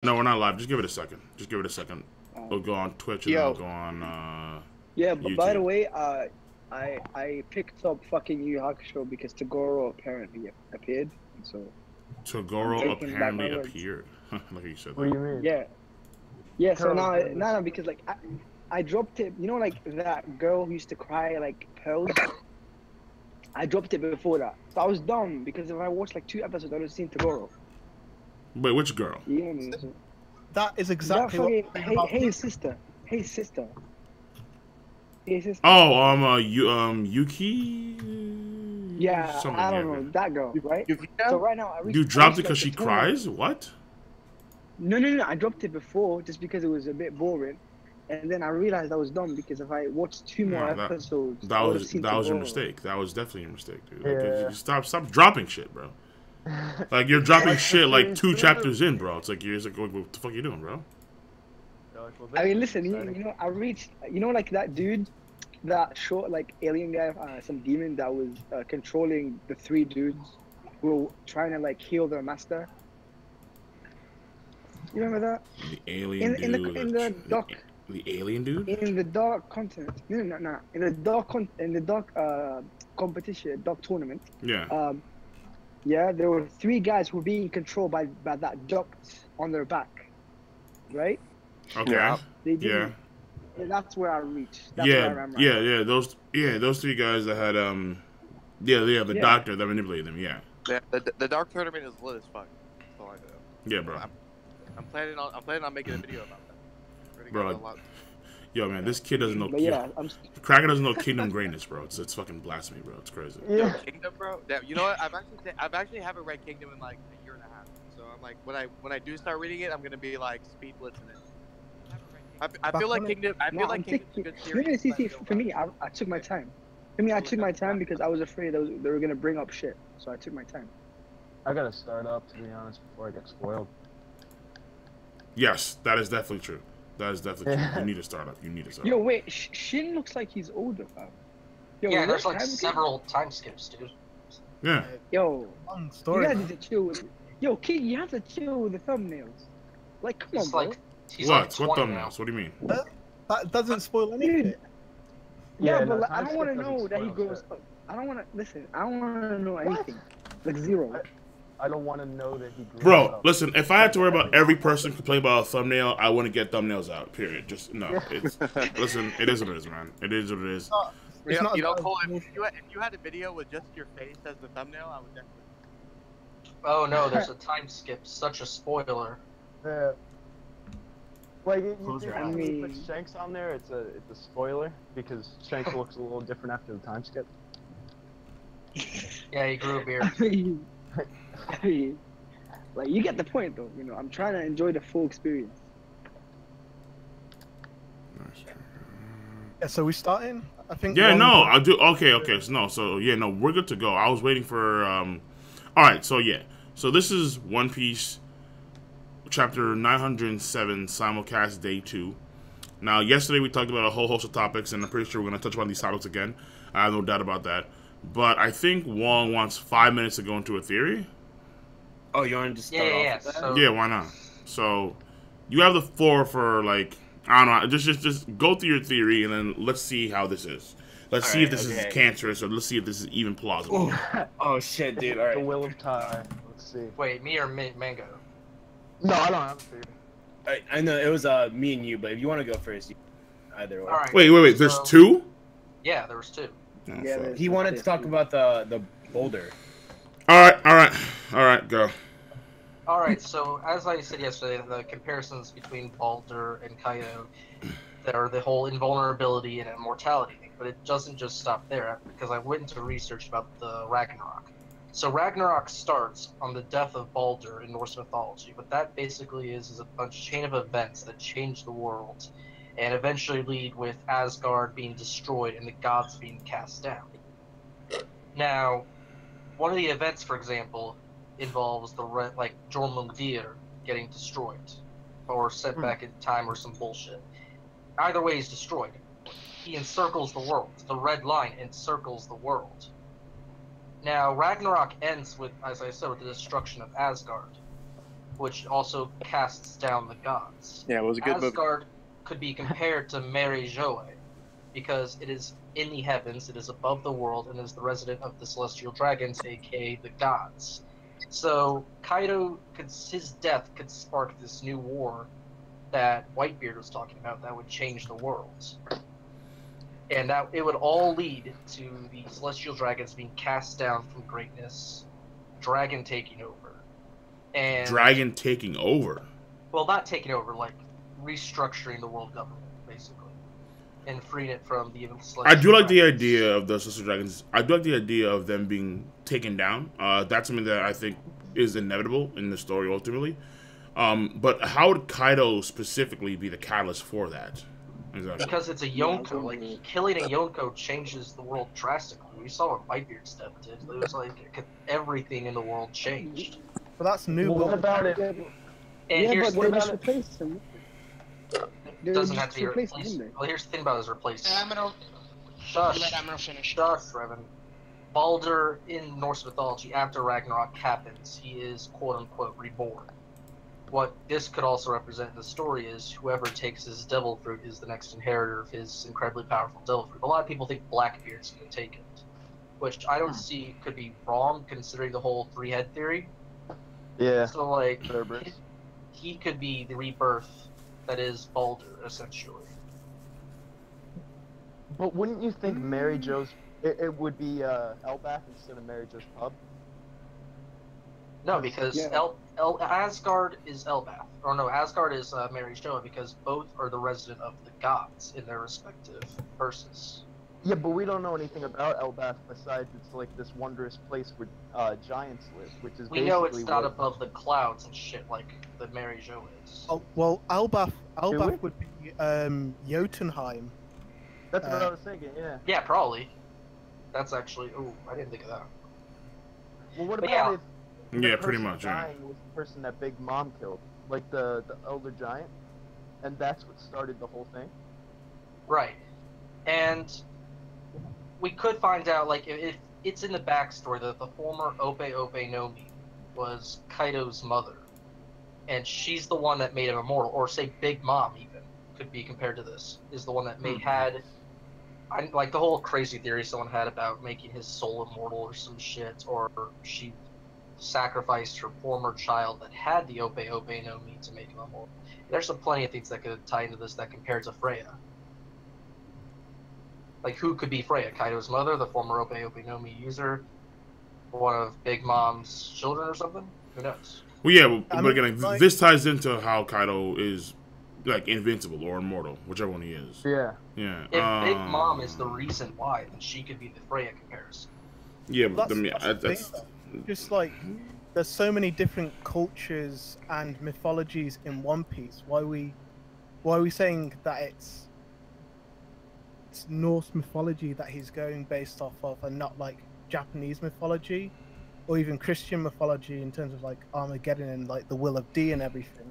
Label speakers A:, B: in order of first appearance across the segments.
A: No, we're not live. Just give it a second. Just give it a second. We'll go on Twitch and then we'll go on
B: yeah, but
A: YouTube.
B: by the way, I picked up fucking Yu Yu Hakusho because Toguro apparently appeared, and so
A: Toguro apparently appeared. Like you said that.
C: What do you mean?
B: Yeah. So now because like I dropped it. You know, like that girl who used to cry like pearls. I dropped it before that, so I was dumb because if I watched like 2 episodes, I would have seen Toguro.
A: Wait, which girl?
B: You know what I mean?
D: That is exactly what.
B: Hey, sister. Hey, sister. Hey, sister.
A: Oh, Yuki.
B: Yeah,
A: something,
B: I don't know that girl, right? So right now,
A: you dropped it because she cries? What?
B: No. I dropped it before just because it was a bit boring, and then I realized I was dumb because if I watched 2 more episodes,
A: that was your mistake. That was definitely your mistake, dude.
C: Yeah.
A: Like, stop dropping shit, bro. Like you're dropping shit like 2 chapters in, bro. It's like you're just like, what the fuck you doing, bro?
B: I mean, listen, you know, I reached, you know, like that dude, that short, like alien guy, some demon that was controlling the 3 dudes who were trying to like heal their master. You remember that?
A: The alien dude.
B: In the dark.
A: The alien dude. In
B: the dark continent. No. In the dark competition, dark tournament.
A: Yeah.
B: Yeah, there were 3 guys who were being controlled by that duct on their back, right?
A: Okay.
B: Yeah.
A: Yeah.
B: That's where I reached. That's where I remember.
A: Yeah. Those 3 guys that had the doctor that manipulated them. Yeah.
E: Yeah. The dark tournament is lit as fuck. That's all I know.
A: Yeah, bro.
E: I'm planning on making a video about that.
A: Bro. Yo, man, this kid doesn't know.
B: Yeah,
A: Cracker doesn't know Kingdom greatness, bro. It's fucking blasphemy, bro. It's crazy.
E: Yeah. Kingdom, bro. Damn, you know what? I've actually haven't read Kingdom in like a year and a half. So I'm like, when I do start reading it, I'm gonna be like speed blitzing it. I feel like Kingdom. I feel like Kingdom's a good series.
B: See, for me, I took my time. For me, I took my time because I was afraid they were gonna bring up shit. So I took my time.
C: I gotta start up, to be honest, before I get spoiled.
A: Yes, that is definitely true. That is definitely true. You need to start up.
B: Yo, wait, Shin looks like he's older, fam. Yo,
F: yeah, there's like several time skips, dude.
A: Yeah.
B: Yo,
D: long story.
B: You have to chill with. Yo, kid, you have to chill with the thumbnails. Like, come on, bro.
A: What thumbnails? What do you mean?
D: That doesn't spoil anything.
B: Yeah, but like, I don't want to know that he grows up. I don't want to listen. I don't want to know anything. Like 0.
C: I don't want to know that he grew
A: Bro,
C: up.
A: listen, if I had to worry about every person complaining about a thumbnail, I wouldn't get thumbnails out, period. Just, no. Listen, it is what it is, man. It is what it is.
E: Cole, if you had a video with just your face as the thumbnail, I would definitely...
F: Oh no, there's a time skip. Such a spoiler.
C: Yeah. Like, you think when you put Shanks on there, it's a spoiler, because Shanks looks a little different after the time skip.
F: Yeah, he grew a beard.
B: Like, you get the point, though. You know, I'm trying to enjoy the full experience.
D: Yeah, so we starting? I think.
A: Yeah, no, I'll do. Okay, so we're good to go. I was waiting for. All right, so yeah, so this is One Piece, chapter 907, simulcast day 2. Now, yesterday we talked about a whole host of topics, and I'm pretty sure we're gonna touch upon these topics again. I have no doubt about that. But I think Wong wants 5 minutes to go into a theory.
G: Oh, you want to start off with that?
A: Yeah, why not? So, you have the floor for, like, I don't know, just go through your theory, and then let's see how this is. Let's see if this is cancerous, or let's see if this is even plausible.
G: Oh, shit, dude, alright.
C: The will of time. Let's see.
F: Wait, me or Mango?
C: No, I don't have a theory.
G: I know, it was me and you, but if you want to go first, either way.
F: Right,
A: wait, there's 2?
F: Yeah, there was 2.
A: Oh,
B: yeah,
G: he wanted to talk about the boulder.
A: Alright, go.
F: Alright, so as I said yesterday, the comparisons between Baldur and Kaido, they're the whole invulnerability and immortality thing, but it doesn't just stop there, because I went into research about the Ragnarok. So Ragnarok starts on the death of Baldur in Norse mythology. What that basically is a chain of events that change the world, and eventually lead with Asgard being destroyed and the gods being cast down. Now, one of the events, for example, involves the Jormundir getting destroyed, or set back in time, or some bullshit. Either way, he's destroyed. He encircles the world. The red line encircles the world. Now, Ragnarok ends with, as I said, with the destruction of Asgard. which also casts down the gods.
E: Yeah, it was a good movie.
F: Asgard could be compared to Mary Geoise, because it is in the heavens, it is above the world, and is the resident of the celestial dragons, aka the gods. So Kaido, his death could spark this new war that Whitebeard was talking about that would change the world. And that it would all lead to the celestial dragons being cast down from greatness, dragon taking over. And
A: Dragon taking over?
F: well, not taking over, like restructuring the world government, basically. And freeing it from the celestial
A: I do like the
F: dragons.
A: idea of the Celestial Dragons. I do like the idea of them being taken down. That's something that I think is inevitable in the story ultimately. But how would Kaido specifically be the catalyst for that? Exactly.
F: Because it's a Yonko. Like, killing a Yonko changes the world drastically. We saw what Whitebeard's death did. It was like everything in the world changed.
D: But that's new.
C: What about it?
F: And
B: Yeah,
F: here's
B: but
F: the
B: they just replaced him.
F: it doesn't have to be replaced. Well, here's the thing about his replacement. Shush,
H: finish.
F: shush, Revan. Baldur in Norse mythology, after Ragnarok happens, he is quote-unquote reborn. What this could also represent in the story is whoever takes his devil fruit is the next inheritor of his incredibly powerful devil fruit. A lot of people think Blackbeard's going to take it, which I don't see could be wrong considering the whole three-head theory.
C: Yeah.
F: So, like,
C: Cerberus.
F: he could be the rebirth that is Baldur, essentially.
C: But wouldn't you think Mary Jo's... It would be Elbaf instead of Mary Jo's pub?
F: No, because
B: Yeah.
F: Asgard is Elbaf. Or no, Asgard is Mary Jo, because both are the resident of the gods in their respective verses.
C: Yeah, but we don't know anything about Elbaf besides it's like this wondrous place where giants live, which is
F: We know it's
C: basically
F: not
C: what-
F: above the clouds and shit like the Mary Jo is.
D: Oh, well, Elbaf
C: we?
D: would be Jotunheim.
C: That's what I was thinking, yeah.
F: Yeah, probably. That's actually... Ooh, I didn't think of that.
C: Well, what
F: But
C: about
F: yeah.
C: if
A: Yeah,
C: the
A: pretty
C: person
A: much, yeah.
C: dying was the person that Big Mom killed, like the elder giant, and that's what started the whole thing?
F: Right. And we could find out, like, if it's in the backstory that the former Ope Ope Nomi was Kaido's mother, and she's the one that made him immortal, or say Big Mom even, could be compared to this, is the one that like the whole crazy theory someone had about making his soul immortal or some shit, or she sacrificed her former child that had the Ope Ope Nomi to make him immortal. There's plenty of things that could tie into this that compare to Freya. Like, who could be Freya? Kaido's mother, the former Ope Ope Nomi user, one of Big Mom's children or something? Who knows?
A: Well, yeah, but again, this ties into how Kaido is, like, invincible or immortal, whichever one he is.
C: Yeah.
A: Yeah.
F: If Big Mom is the reason why, then she could be the Freya comparison.
A: Yeah, but
D: That's the thing, just like there's so many different cultures and mythologies in One Piece. Why are we saying that it's Norse mythology that he's going based off of, and not like Japanese mythology or even Christian mythology in terms of like Armageddon and like the Will of D and everything?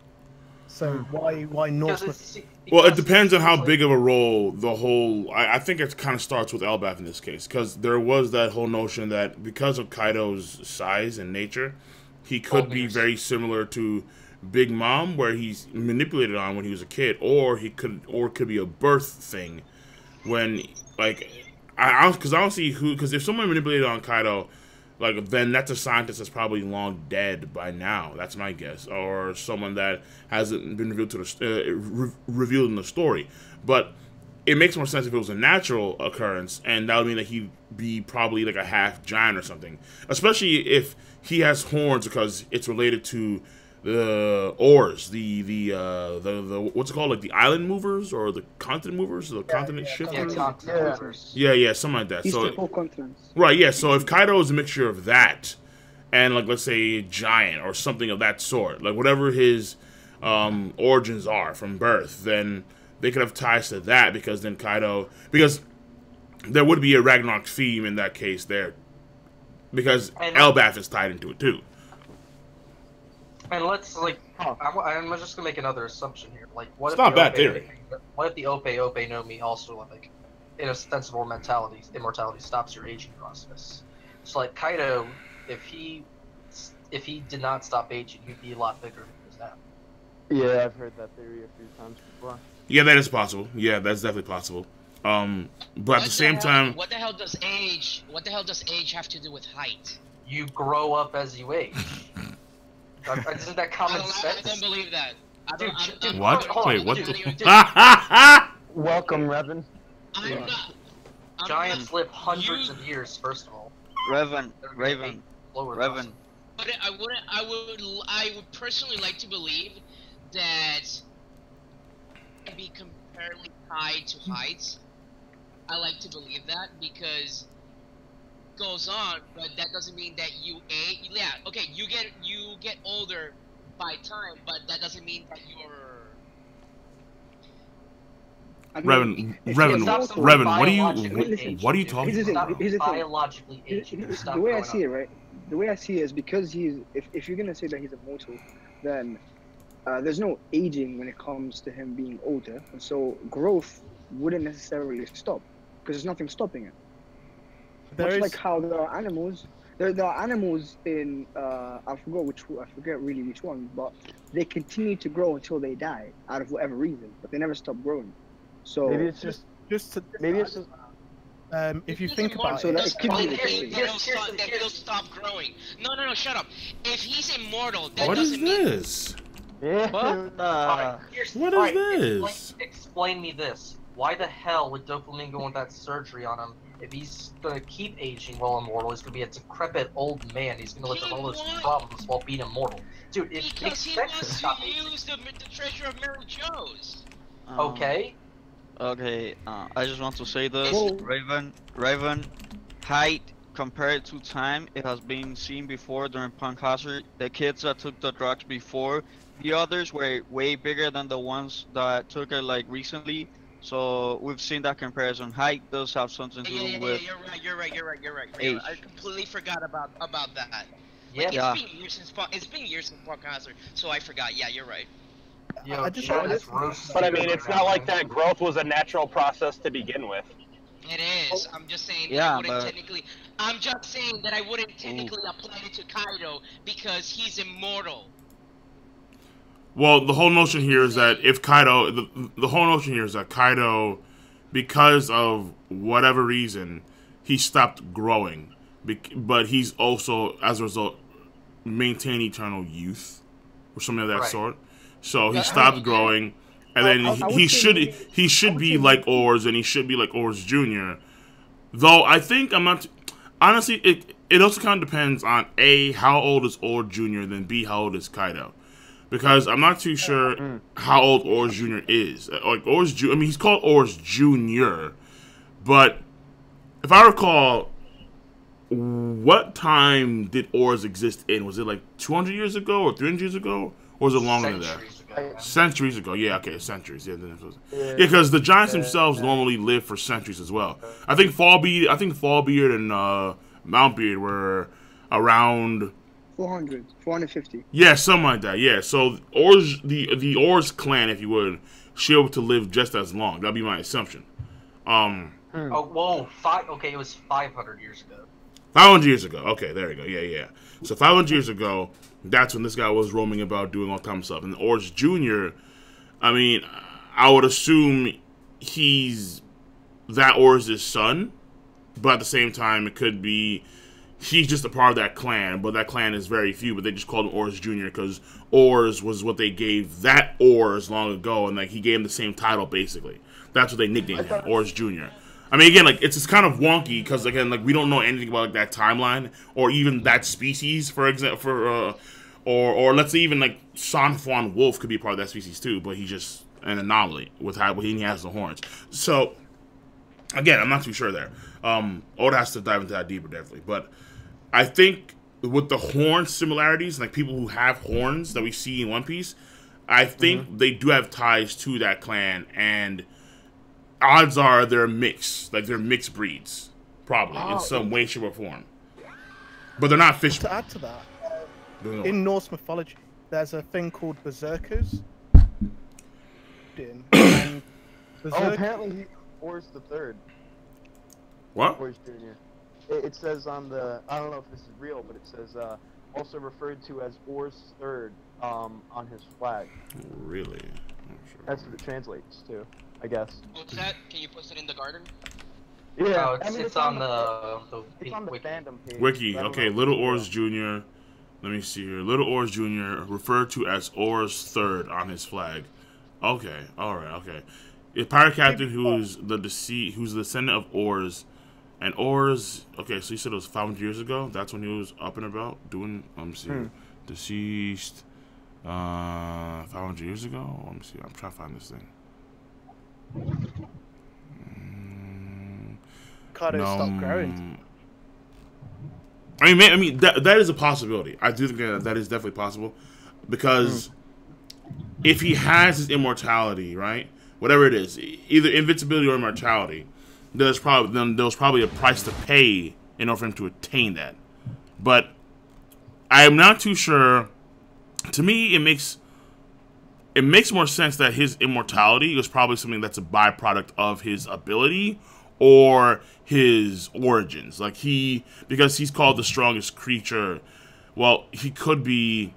D: So why Norse mythology?
A: Well, it depends on how big of a role the whole... I think it kind of starts with Elbaf in this case, because there was that whole notion that because of Kaido's size and nature, he could be very similar to Big Mom, where he's manipulated on when he was a kid, or could be a birth thing when, like... Because I don't see who... Because if someone manipulated on Kaido... Like, then that's a scientist that's probably long dead by now. That's my guess. Or someone that hasn't been revealed to the revealed in the story. But it makes more sense if it was a natural occurrence, and that would mean that he'd be probably like a half giant or something. Especially if he has horns, because it's related to the Ors, the what's it called, like the island movers or the continent movers, or the continent shifters. Yeah, something like that.
B: He's
A: So
B: the full continents.
A: right, yeah. So if Kaido is a mixture of that and, like, let's say a giant or something of that sort, like whatever his origins are from birth, then they could have ties to that, because then because there would be a Ragnarok theme in that case there, because Elbaf is tied into it too.
F: And let's, like, I'm just gonna make another assumption here. Like, what
A: It's
F: if
A: not
F: the
A: bad
F: Ope-
A: theory.
F: What if the Ope Ope Nomi also, like, in a sense of immortality stops your aging process? So, like, Kaido, if he did not stop aging, he'd be a lot bigger now.
C: Yeah, I've heard that theory a few times before.
A: Yeah, that is possible. Yeah, that's definitely possible. But at the same time,
H: what the hell does age have to do with height?
F: You grow up as you age. Isn't that common sense?
H: I don't believe that.
A: what? Wait, what?
C: Welcome, Revan.
F: Giants live hundreds of years, first of all.
I: Raven.
H: But I would personally like to believe that it can be comparatively tied to height. I like to believe that because it goes on, but that doesn't mean that you age. Yeah, okay, you get older by time, but that doesn't mean that you're.
A: Revan, what are you talking about?
F: Biologically aging.
B: The way I see it, right? The way I see it is because if you're gonna say that he's immortal, then there's no aging when it comes to him being older, and so growth wouldn't necessarily stop because there's nothing stopping it. Much like how there are animals. There are animals in I forget really which one, but they continue to grow until they die out of whatever reason, but they never stop growing. So
C: maybe it's just
D: if you think about it,
B: so that could be the
H: case. They'll stop growing. No, shut up. If he's immortal, that
A: what is
H: doesn't
A: this?
F: Yeah.
A: What is this?
F: Explain me this. Why the hell would Doflamingo want that surgery on him? If he's gonna keep aging while immortal, he's gonna be a decrepit old man. He's gonna live with all those problems while being immortal. Dude,
H: because he wants to use the treasure of Mary Geoise.
F: Okay.
I: Okay, I just want to say this, Raven, height compared to time, it has been seen before during Punk Hazard. The kids that took the drugs before, the others were way bigger than the ones that took it like recently. So we've seen that comparison. Height does have something to do with.
H: You're right. I completely forgot about that.
F: Yeah.
H: Like, it's been years since Punk Hazard, so I forgot. Yeah, you're right.
J: But I mean, it's not like that growth was a natural process to begin with.
H: It is. I'm just saying that I'm just saying that I wouldn't technically apply it to Kaido because he's immortal.
A: Well, the whole notion here is that if Kaido, the whole notion here is that Kaido, because of whatever reason, he stopped growing, but he's also, as a result, maintained eternal youth or something of that sort. So he stopped growing, and then he should be like Ors, and he should be like Ors Jr. Though I think honestly, it also kind of depends on A, how old is Ors Jr., then B, how old is Kaido. Because I'm not too sure how old Ors Jr. is. Like Ors Jr., I mean, he's called Ors Jr., but if I recall, what time did Ors exist in? Was it like 200 years ago or 300 years ago? Or was it longer than that? Centuries ago. Yeah, okay, centuries. Yeah, because the giants themselves normally live for centuries as well. I think Fallbeard and Mountbeard were around
B: 400, 450.
A: Yeah, something like that. Yeah, so Ors, the Ors clan, if you would, should be able to live just as long. That'd be my assumption.
F: Oh, whoa, okay, it was 500 years ago.
A: 500 years ago. Okay, there you go. Yeah. So 500 years ago, that's when this guy was roaming about doing all kinds of stuff. And Ors Jr., I mean, I would assume he's that Ors' son, but at the same time, it could be he's just a part of that clan, but that clan is very few, but they just called him Ors Jr. because Ors was what they gave that Ors long ago, and like he gave him the same title, basically. That's what they nicknamed him, Ors Jr. I mean, again, like, it's kind of wonky, because, again, like, we don't know anything about, like, that timeline, or even that species, for example, or let's say even, like, Sanfuan Wolf could be a part of that species, too, but he's just an anomaly with how he has the horns. So, again, I'm not too sure there. Oda has to dive into that deeper, definitely, but I think with the horn similarities, like, people who have horns that we see in One Piece, I think they do have ties to that clan, and odds are they're mixed, like they're mixed breeds, probably in some way, shape, or form. But they're not fish.
D: To add to that, in Norse mythology, there's a thing called Berserkers. And
C: apparently he Ors the Third.
A: What?
C: Ors Jr. It says on the, I don't know if this is real, but it says also referred to as Or's third on his flag.
A: Really? Sure.
C: That's what it translates to, I guess.
H: What's that? Can you post it in the garden?
C: Yeah,
F: it's on the
C: it's on the
F: wiki.
C: fandom page.
A: Wiki. Okay, Little Ors Jr. Let me see here. Little Ors Jr. referred to as Or's third on his flag. Okay, all right, okay. A pirate captain who's the descendant of Ors, and Ors. Okay, so you said it was 500 years ago. That's when he was up and about doing. Let me see. Deceased. 500 years ago. Let me see. I'm trying to find this thing.
D: Kaido stopped growing.
A: I mean, that is a possibility. I do think that is definitely possible, because if he has his immortality, right, whatever it is, either invincibility or immortality, then there was probably a price to pay in order for him to attain that. But I am not too sure. To me, it makes more sense that his immortality was probably something that's a byproduct of his ability or his origins. Like because he's called the strongest creature, well, he could be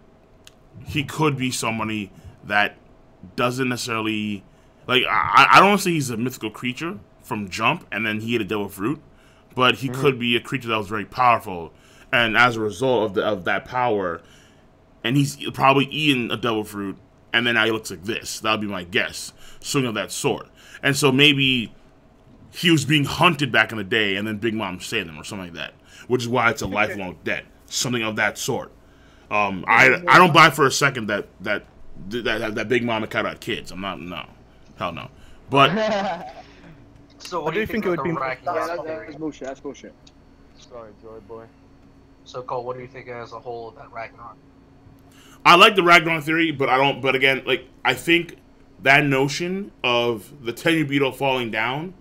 A: somebody that doesn't necessarily, like, I don't want to say he's a mythical creature from jump and then he ate a devil fruit, but he could be a creature that was very powerful, and as a result of that power, and he's probably eaten a devil fruit, and then now he looks like this. That would be my guess, swinging that sword. And so maybe he was being hunted back in the day, and then Big Mom saved him, or something like that, which is why it's a lifelong debt, something of that sort. I don't buy for a second that Big Mom and Kaido had kids. No, hell no. But
F: So what do you think it would be?
B: That's bullshit. That's bullshit.
C: Sorry, Joy Boy.
F: So Cole, what do you think as a whole about Ragnarok?
A: I like the Ragnarok theory, but I don't. But again, like, I think that notion of the Tenyu Beetle falling down,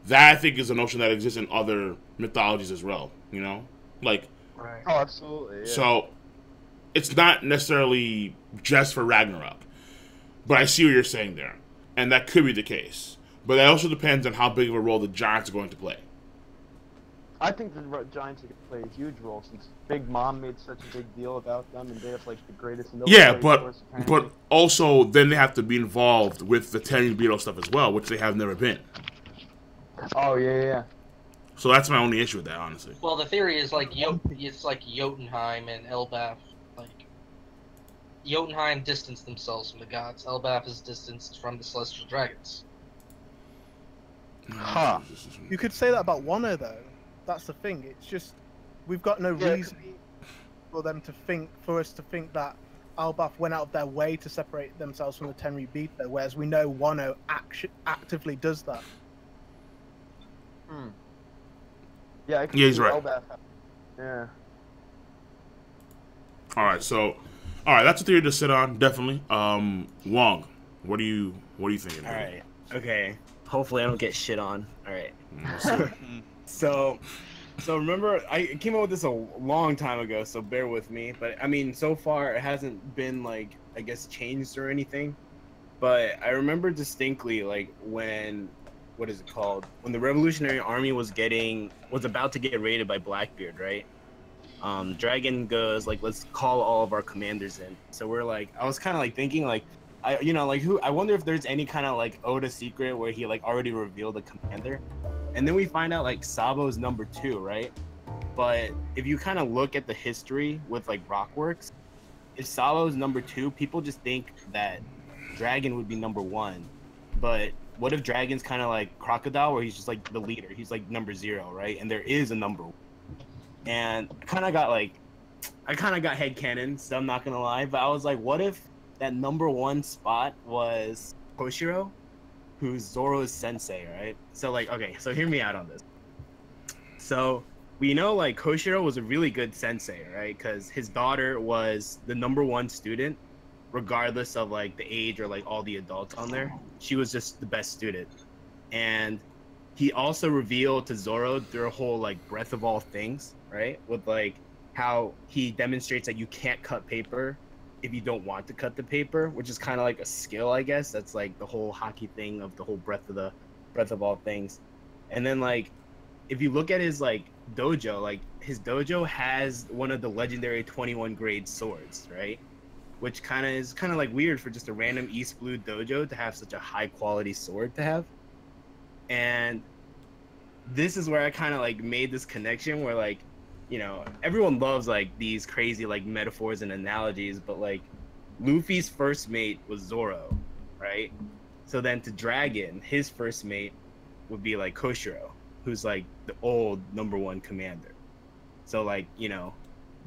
A: that I think is a notion that exists in other mythologies as well. You know, like.
F: Right.
C: Oh, absolutely. Yeah.
A: So it's not necessarily just for Ragnarok, but I see what you're saying there, and that could be the case. But that also depends on how big of a role the Giants are going to play.
C: I think the Giants are going to play a huge role since Big Mom made such a big deal about them, and they have like the greatest military force,
A: but also then they have to be involved with the Tenyu Beetle stuff as well, which they have never been.
C: Oh yeah.
A: So that's my only issue with that, honestly.
F: Well, the theory is like it's like Jotunheim and Elbaf. Like Jotunheim distanced themselves from the gods. Elbaf is distanced from the celestial dragons.
C: Huh.
D: You could say that about Wano though. That's the thing. It's just we've got no reason for us to think that Elbaf went out of their way to separate themselves from the Tenri Beetle, whereas we know Wano actively does that.
C: Yeah,
A: he's right.
C: Elbaf. Yeah.
A: All right, that's a theory to sit on, definitely. Wong, what are you thinking?
G: All right. Okay. Hopefully I don't get shit on. All right. So remember, I came up with this a long time ago, so bear with me. But I mean, so far it hasn't been like, I guess, changed or anything. But I remember distinctly, like, when the Revolutionary Army was about to get raided by Blackbeard, right? Dragon goes like, let's call all of our commanders in. So we're like, I was kind of like thinking like, I wonder if there's any kind of like Oda secret where he like already revealed the commander. And then we find out like Sabo's number 2, right? But if you kind of look at the history with like Rockworks, if Sabo's number 2, people just think that Dragon would be number 1. But what if Dragon's kind of like Crocodile, where he's just like the leader? He's like number 0, right? And there is a number 1. And I kind of got headcanon, so I'm not gonna lie. But I was like, what if that number 1 spot was Koshiro, who's Zoro's sensei, right? So like, okay, so hear me out on this. So we know like Koshiro was a really good sensei, right? Because his daughter was the number 1 student, regardless of like the age or like all the adults on there. She was just the best student. And he also revealed to Zoro their whole like breadth of all things, right? With like how he demonstrates that you can't cut paper if you don't want to cut the paper, which is kind of like a skill, I guess. That's like the whole hockey thing of the whole breadth of all things. And then like, if you look at his like dojo, like his dojo has one of the legendary 21 grade swords, right? Which is kind of like weird for just a random East Blue dojo to have such a high quality sword to have. And this is where I kind of like made this connection where, like, you know, everyone loves like these crazy like metaphors and analogies, but like Luffy's first mate was Zoro, right? So then to Dragon, his first mate would be like Koshiro, who's like the old #1 commander. So like, you know,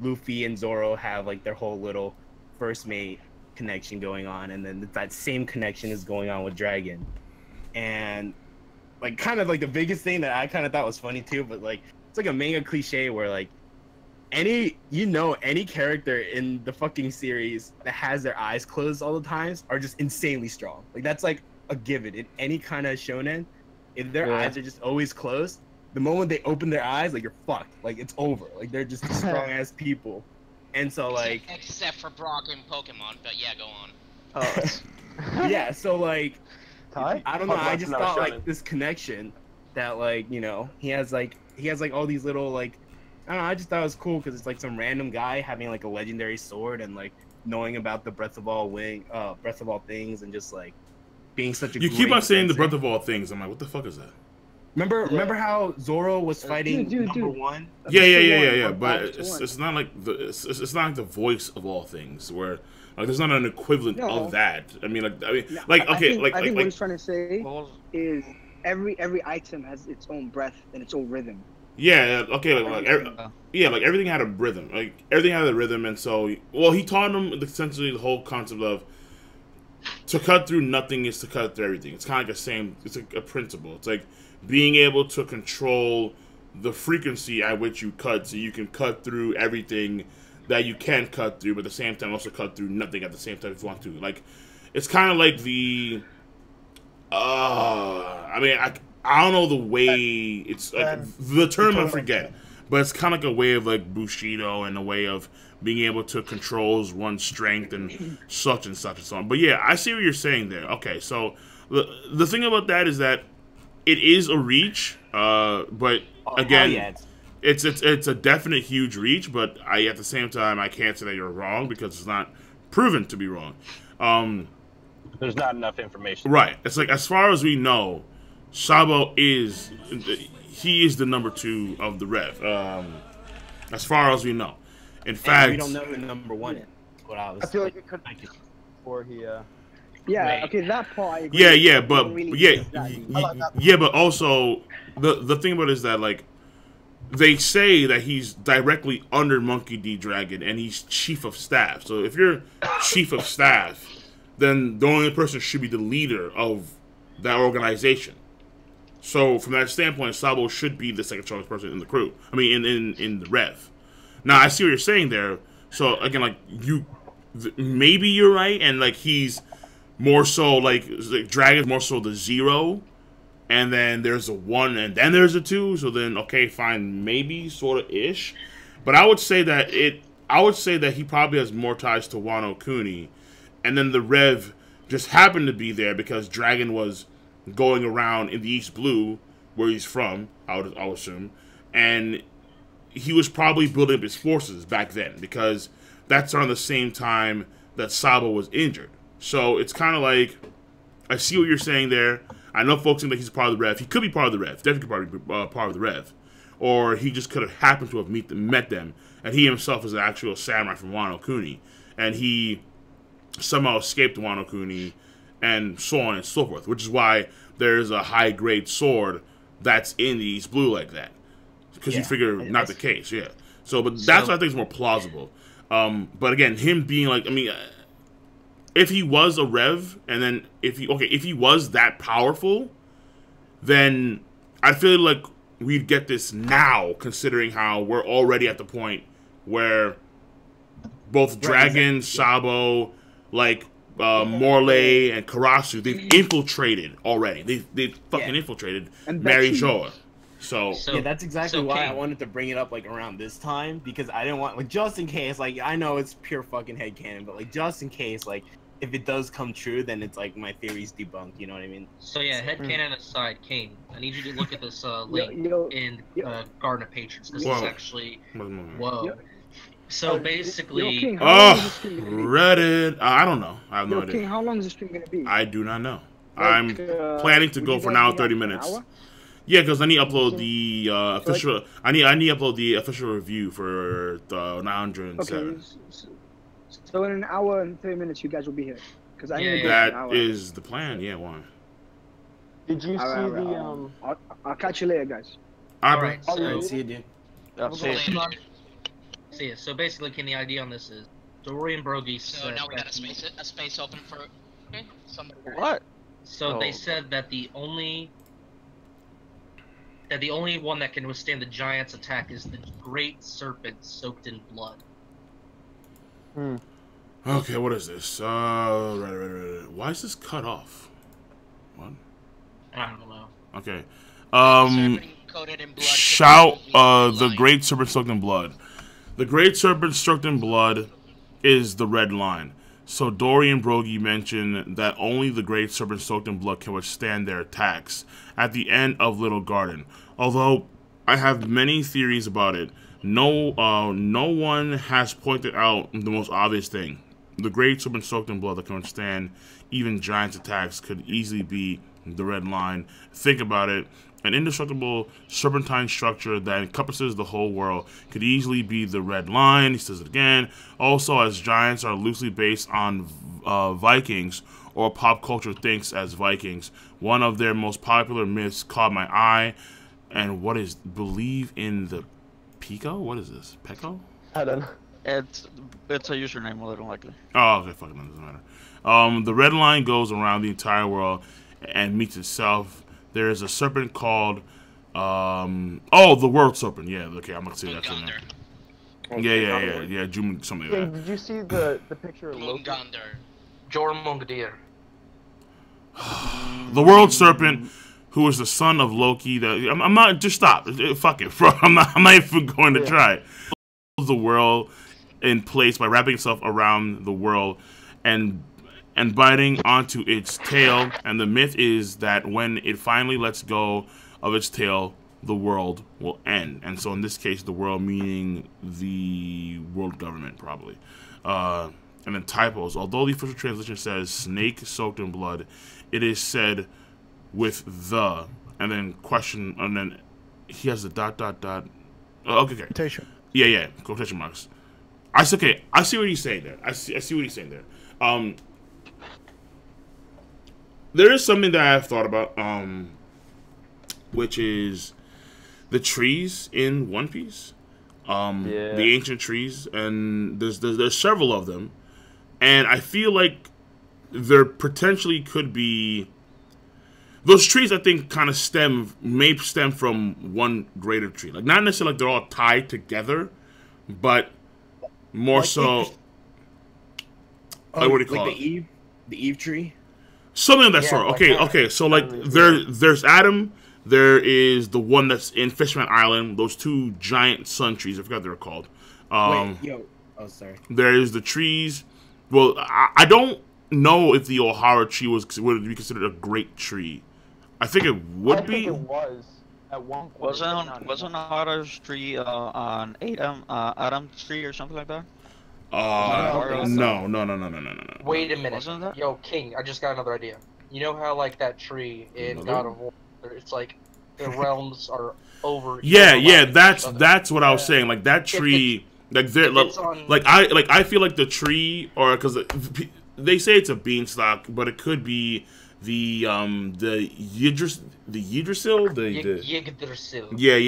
G: Luffy and Zoro have like their whole little first mate connection going on, and then that same connection is going on with Dragon. And like kind of like the biggest thing that I kind of thought was funny too, but like it's like a manga cliche where like any character in the fucking series that has their eyes closed all the times are just insanely strong. Like that's like a given in any kind of shonen. If their eyes are just always closed, the moment they open their eyes, like you're fucked. Like it's over. Like they're just strong ass people. And so like
H: except for Brock and Pokemon, but yeah, go on.
C: Oh.
G: yeah, so like
C: Ty?
G: I don't know, I just thought like this connection that like, you know, he has like all these little like, I don't know, I just thought it was cool because it's like some random guy having like a legendary sword and like knowing about the Breath of all things and just like being such a
A: You keep on saying the Breath of all things. I'm like, what the fuck is that?
G: Remember how Zoro was fighting #1?
A: Yeah. But it's not like it's not like the voice of all things where like there's not an equivalent of that. I mean, okay,
B: I think what he's trying to say is every item has its own breath and its own rhythm.
A: Yeah. Okay. Like everything had a rhythm. Like everything had a rhythm, and so he taught him essentially the whole concept of to cut through nothing is to cut through everything. It's kind of like the same. It's like a principle. It's like being able to control the frequency at which you cut, so you can cut through everything that you can cut through, but at the same time also cut through nothing at the same time if you want to. Like, it's kind of like the, I mean, I don't know the way, it's like, the term I forget, but it's kind of like a way of like Bushido and a way of being able to control one's strength and such and such and so on. But yeah, I see what you're saying there. Okay, so the thing about that is that it is a reach, but again, it's a definite huge reach. But at the same time, I can't say that you're wrong because it's not proven to be wrong.
J: There's not enough information.
A: Right. It's like as far as we know, Sabo is the #2 of the Rev. As far as we know. In fact,
G: we don't know who #1 is. What I
C: feel like it could be before he.
B: Yeah, okay, that part I agree.
A: Yeah, but also the thing about it is that like they say that he's directly under Monkey D. Dragon and he's chief of staff. So if you're chief of staff, then the only person should be the leader of that organization. So from that standpoint, Sabo should be the second strongest person in the crew. I mean, in the Rev. Now I see what you're saying there. So again, like maybe you're right, and like he's more so like Dragon's more so the 0, and then there's a 1, and then there's a 2. So then okay, fine, maybe sort of ish. But I would say that he probably has more ties to Wano Kuni, and then the Rev just happened to be there because Dragon was going around in the East Blue where he's from. I would assume, and he was probably building up his forces back then because that's around the same time that Sabo was injured. So it's kind of like, I see what you're saying there. I know folks think that he's part of the Rev. He could be part of the Rev. Definitely could be part of the Rev. Or he just could have happened to have met them. And he himself is an actual samurai from Wano Kuni. And he somehow escaped Wano Kuni and so on and so forth. Which is why there's a high-grade sword that's in the East Blue like that. Because you figure not the case, yeah. So, but that's what I think is more plausible. But again, him being like, I mean, if he was a Rev, and then if he was that powerful, then I feel like we'd get this now, considering how we're already at the point where both Dragon, Sabo, like Morley and Karasu, they've infiltrated already. They've fucking infiltrated Mary Geoise. So
G: yeah, that's exactly why I wanted to bring it up like around this time, because I didn't want, like, just in case, like, I know it's pure fucking headcanon, but like just in case, like, if it does come true, then it's like my theory's debunked. You know what I mean?
F: So yeah, headcanon aside, Kane, I need you to look at this link in Garden of Patrons. This is actually whoa. So basically,
B: King,
A: Reddit. I don't know. I have no idea.
B: King, how long is this stream gonna be?
A: I do not know. I'm planning to go for now 30 minutes. Yeah, because I need to upload the official. I need to upload the official review for the 907.
B: Okay, so in an hour and 30 minutes, you guys will be here. Because
A: that is the plan. Yeah, why?
C: Did you see the
B: I'll catch you later, guys.
F: All right.
G: See you, dude.
F: See ya. So basically, Ken, the idea on this is Dory and Brogy said.
H: So now we got a space open for. Okay.
I: What?
F: So they said that the only one that can withstand the giant's attack is the great serpent soaked in blood.
A: Okay, what is this? Right. Why is this cut off? What?
F: I don't know.
A: Okay. Shout the great serpent soaked in blood. The great serpent soaked in blood is the red line. So Dory and Brogy mention that only the great serpent soaked in blood can withstand their attacks at the end of Little Garden. Although I have many theories about it, no one has pointed out the most obvious thing. The great serpent soaked in blood that can withstand even giants' attacks could easily be the red line. Think about it. An indestructible serpentine structure that encompasses the whole world could easily be the red line. He says it again. Also, as giants are loosely based on Vikings, or pop culture thinks as Vikings, one of their most popular myths caught my eye. And what is believe in the Pico? What is this? Peko?
C: I don't know.
I: It's a username, more than likely.
A: Oh, okay, fucking doesn't matter. The red line goes around the entire world and meets itself. There is a serpent called, the world serpent. Yeah, okay, I'm gonna say that's in there. Yeah. Something like that.
C: Did you see the picture of Loki?
F: Jormungandr.
A: The world serpent, who is the son of Loki. I'm not. Just stop. Fuck it, bro. I'm not even going to try. The world in place by wrapping itself around the world and biting onto its tail, and the myth is that when it finally lets go of its tail, the world will end. And so in this case, the world meaning the world government, probably. And then typos. Although the official translation says snake soaked in blood, it is said with the, and then question, and then he has the ... Okay.
D: Quotation.
A: Yeah, quotation marks. I see what he's saying there. I see what he's saying there. There is something that I've thought about, which is the trees in One Piece, the ancient trees, and there's several of them, and I feel like there potentially could be those trees. I think kind of may stem from one greater tree, like not necessarily like they're all tied together, but more like so. What do you call it?
G: The Eve tree.
A: Something of that sort. Okay. So like there's Adam. There is the one that's in Fishman Island. Those two giant sun trees. I forgot what they're called.
G: Sorry.
A: There's the trees. Well, I don't know if the Ohara tree would be considered a great tree. I think it would be.
C: I think it was at one point.
I: Wasn't Ohara's tree on Adam's tree or something like that?
A: No.
F: Wait a minute. Yo, King, I just got another idea. You know how, like, that tree in God of War, it's like the realms are over.
A: Yeah, that's what I was saying. Like, that tree, I feel like the tree, or, because they say it's a beanstalk, but it could be the Yggdrasil?
F: Yggdrasil.
A: Yeah.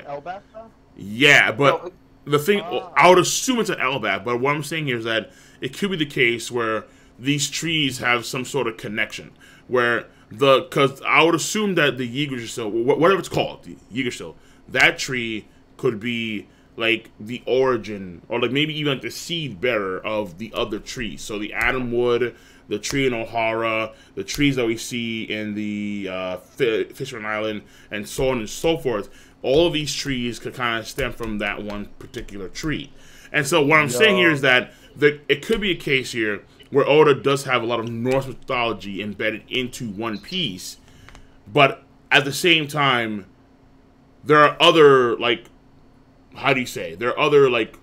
C: Elbaf, though?
A: Yeah, but the thing, I would assume it's an Elbaf, but what I'm saying here is that it could be the case where these trees have some sort of connection, where because I would assume that the Yggdrasil, whatever it's called, the Yggdrasil, that tree could be like the origin, or like maybe even like the seed bearer of the other trees. So the Adam wood, the tree in Ohara, the trees that we see in the Fisherman Island, and so on and so forth. All of these trees could kind of stem from that one particular tree. And so what I'm saying here is that it could be a case here where Oda does have a lot of Norse mythology embedded into One Piece, but at the same time, there are other, like, how do you say? There are other, like,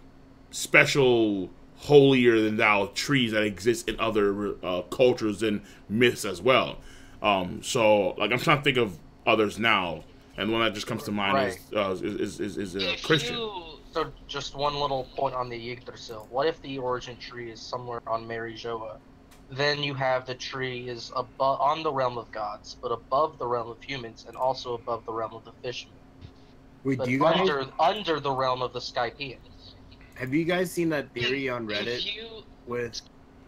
A: special, holier than thou trees that exist in other cultures and myths as well. So, like, I'm trying to think of others now, and the one that just comes to mind is Christian.
F: So, just one little point on the Yggdrasil. What if the origin tree is somewhere on Mary Geoise? Then you have the tree is above on the realm of gods, but above the realm of humans, and also above the realm of the fishmen.
G: Wait,
F: but
G: do you guys
F: under the realm of the Skypeans?
G: Have you guys seen that theory on Reddit?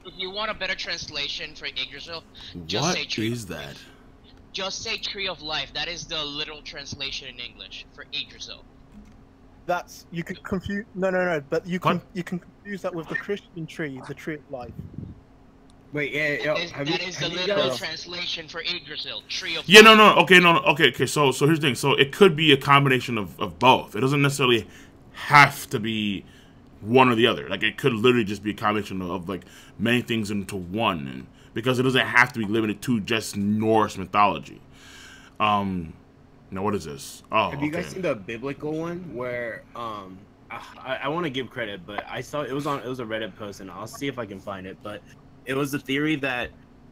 H: If you want a better translation for Yggdrasil, just
A: What
H: say tree.
A: is that?
H: Just say Tree of Life. That is the literal translation in English for Yggdrasil.
D: That's you could confuse. No. But you can confuse that with the Christian tree, the Tree of Life.
G: Wait, yeah.
H: That is the literal translation for Yggdrasil. Tree of
A: Yeah,
H: Life.
A: okay. So here's the thing. So it could be a combination of both. It doesn't necessarily have to be one or the other. Like, it could literally just be a combination of like many things into one, and because it doesn't have to be limited to just Norse mythology. Now what is this? Oh,
G: have you guys seen the biblical one where I want to give credit, but I saw it was a Reddit post, and I'll see if I can find it, but it was the theory that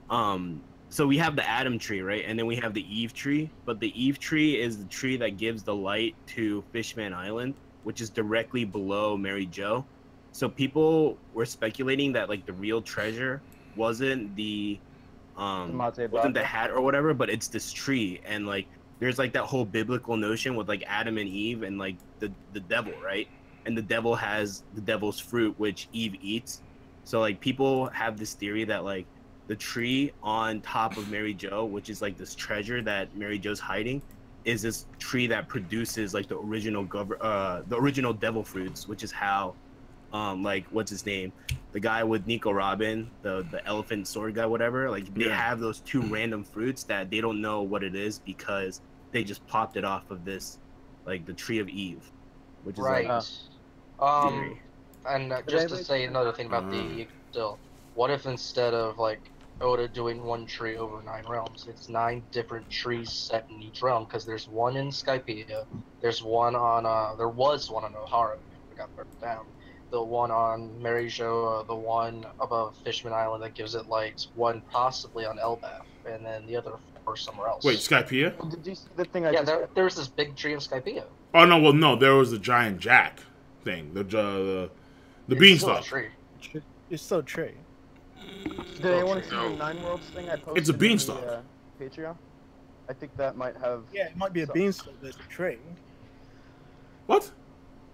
G: so we have the Adam tree, right? And then we have the Eve tree, but the Eve tree is the tree that gives the light to Fishman Island, which is directly below Mary Jo. So people were speculating that like the real treasure wasn't the hat or whatever, but it's this tree. And like there's like that whole biblical notion with like Adam and Eve and like the devil, right? And the devil has the devil's fruit, which Eve eats. So like people have this theory that like the tree on top of Mary Jo, which is like this treasure that Mary Jo's hiding, is this tree that produces like the original devil fruits, which is how like what's his name, the guy with Nico Robin, the elephant sword guy, whatever, like they have those two random fruits that they don't know what it is because they just popped it off of this, like the tree of Eve, which is
F: right.
G: Like
F: and just to say another thing about the still, what if instead of like Oda doing one tree over 9 realms, it's 9 different trees set in each realm? Because there's one in Skypeia, there's one on there was one on Ohara, I got burned down. The one on Mary Jo, the one above Fishman Island that gives it lights, one possibly on Elbaf, and then the other 4 somewhere else.
A: Wait, Skypeia?
C: Did you see the thing
F: there's this big tree in Skypeia.
A: Oh no, well no, there was the giant jack thing, the beanstalk.
D: It's so tree.
C: Did anyone see the 9 Worlds thing I posted?
A: It's a beanstalk.
C: In the, Patreon? I think that might have.
D: Yeah, it might be a beanstalk, but it's a tree.
A: What?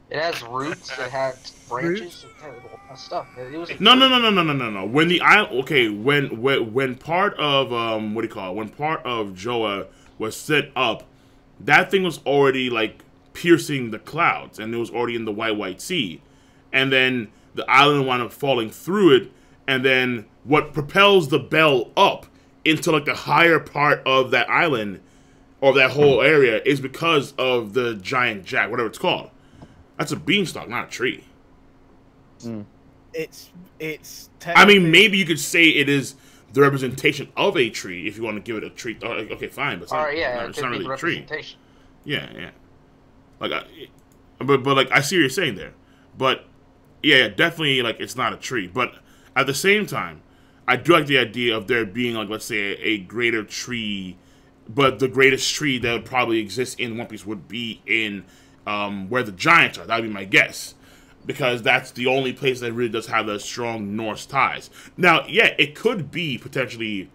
F: It has roots. It had branches. It had all that stuff. It was
A: No. When the when part of what do you call it? When part of Joa was set up, that thing was already like piercing the clouds, and it was already in the White Sea, and then the island wound up falling through it, and then what propels the bell up into like the higher part of that island or that whole area is because of the giant jack, whatever it's called. That's a beanstalk, not a tree.
D: It's.
A: I mean, maybe you could say it is the representation of a tree if you want to give it a tree. Okay, fine, but it's not, it's not really a tree. Yeah. Like, but like I see what you're saying there, but yeah, definitely like it's not a tree. But at the same time, I do like the idea of there being like, let's say, a greater tree, but the greatest tree that would probably exist in One Piece would be in where the giants are. That would be my guess, because that's the only place that really does have those strong Norse ties. Now, yeah, it could be potentially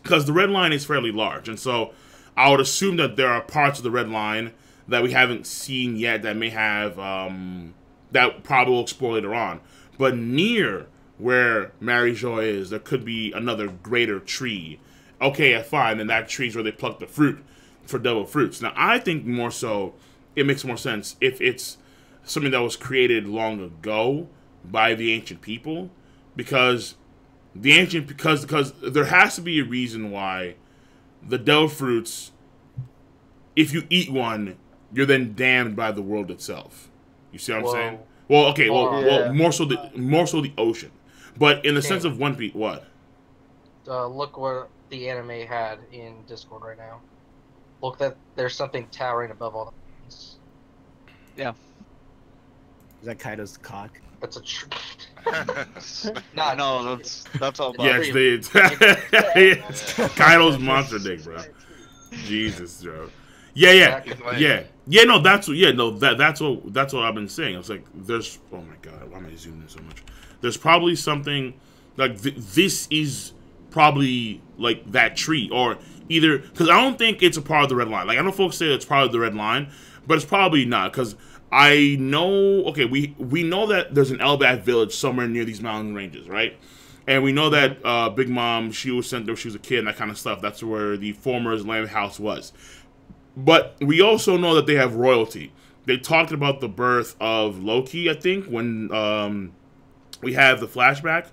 A: because the Red Line is fairly large, and so I would assume that there are parts of the Red Line that we haven't seen yet that may have that probably will explore later on. But near where Mary Jo is, there could be another greater tree. Okay, fine, then that tree's where they pluck the fruit for devil fruits. Now, I think more so it makes more sense if it's something that was created long ago by the ancient people, because there has to be a reason why the devil fruits, if you eat one, you're then damned by the world itself. You see what I'm saying? Well, okay, well, more so the ocean. But in the sense of One Piece, what?
F: Look what the anime had in Discord right now. Look, that there's something towering above all the things.
I: Yeah.
G: Is that Kaido's cock?
F: That's a
I: No, that's all.
A: Yes, Kaido's monster dick, bro. Jesus, bro. Yeah. No, that's what I've been saying. It's like there's. Oh my god, why am I zooming in so much? There's probably something like this is probably like that tree, or either because I don't think it's a part of the red line. Like I know folks say it's part of the red line, but it's probably not because. I know, okay, we know that there's an Elbaf village somewhere near these mountain ranges, right? And we know that Big Mom, she was sent there when she was a kid and that kind of stuff. That's where the former land house was. But we also know that they have royalty. They talked about the birth of Loki, I think, when we have the flashback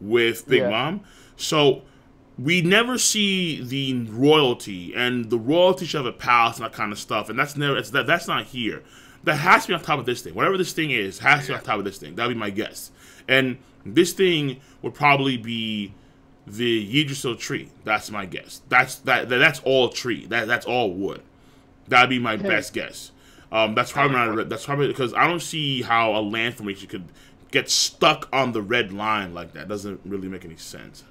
A: with Big Mom. So we never see the royalty, and the royalty should have a palace and that kind of stuff, and that's not here. That has to be on top of this thing. Whatever this thing is, has to be on top of this thing. That would be my guess. And this thing would probably be the Yggdrasil tree. That's my guess. That's all tree. That's all wood. That'd be my best guess. That's probably not. That's probably because I don't see how a land formation could get stuck on the red line like that. Doesn't really make any sense.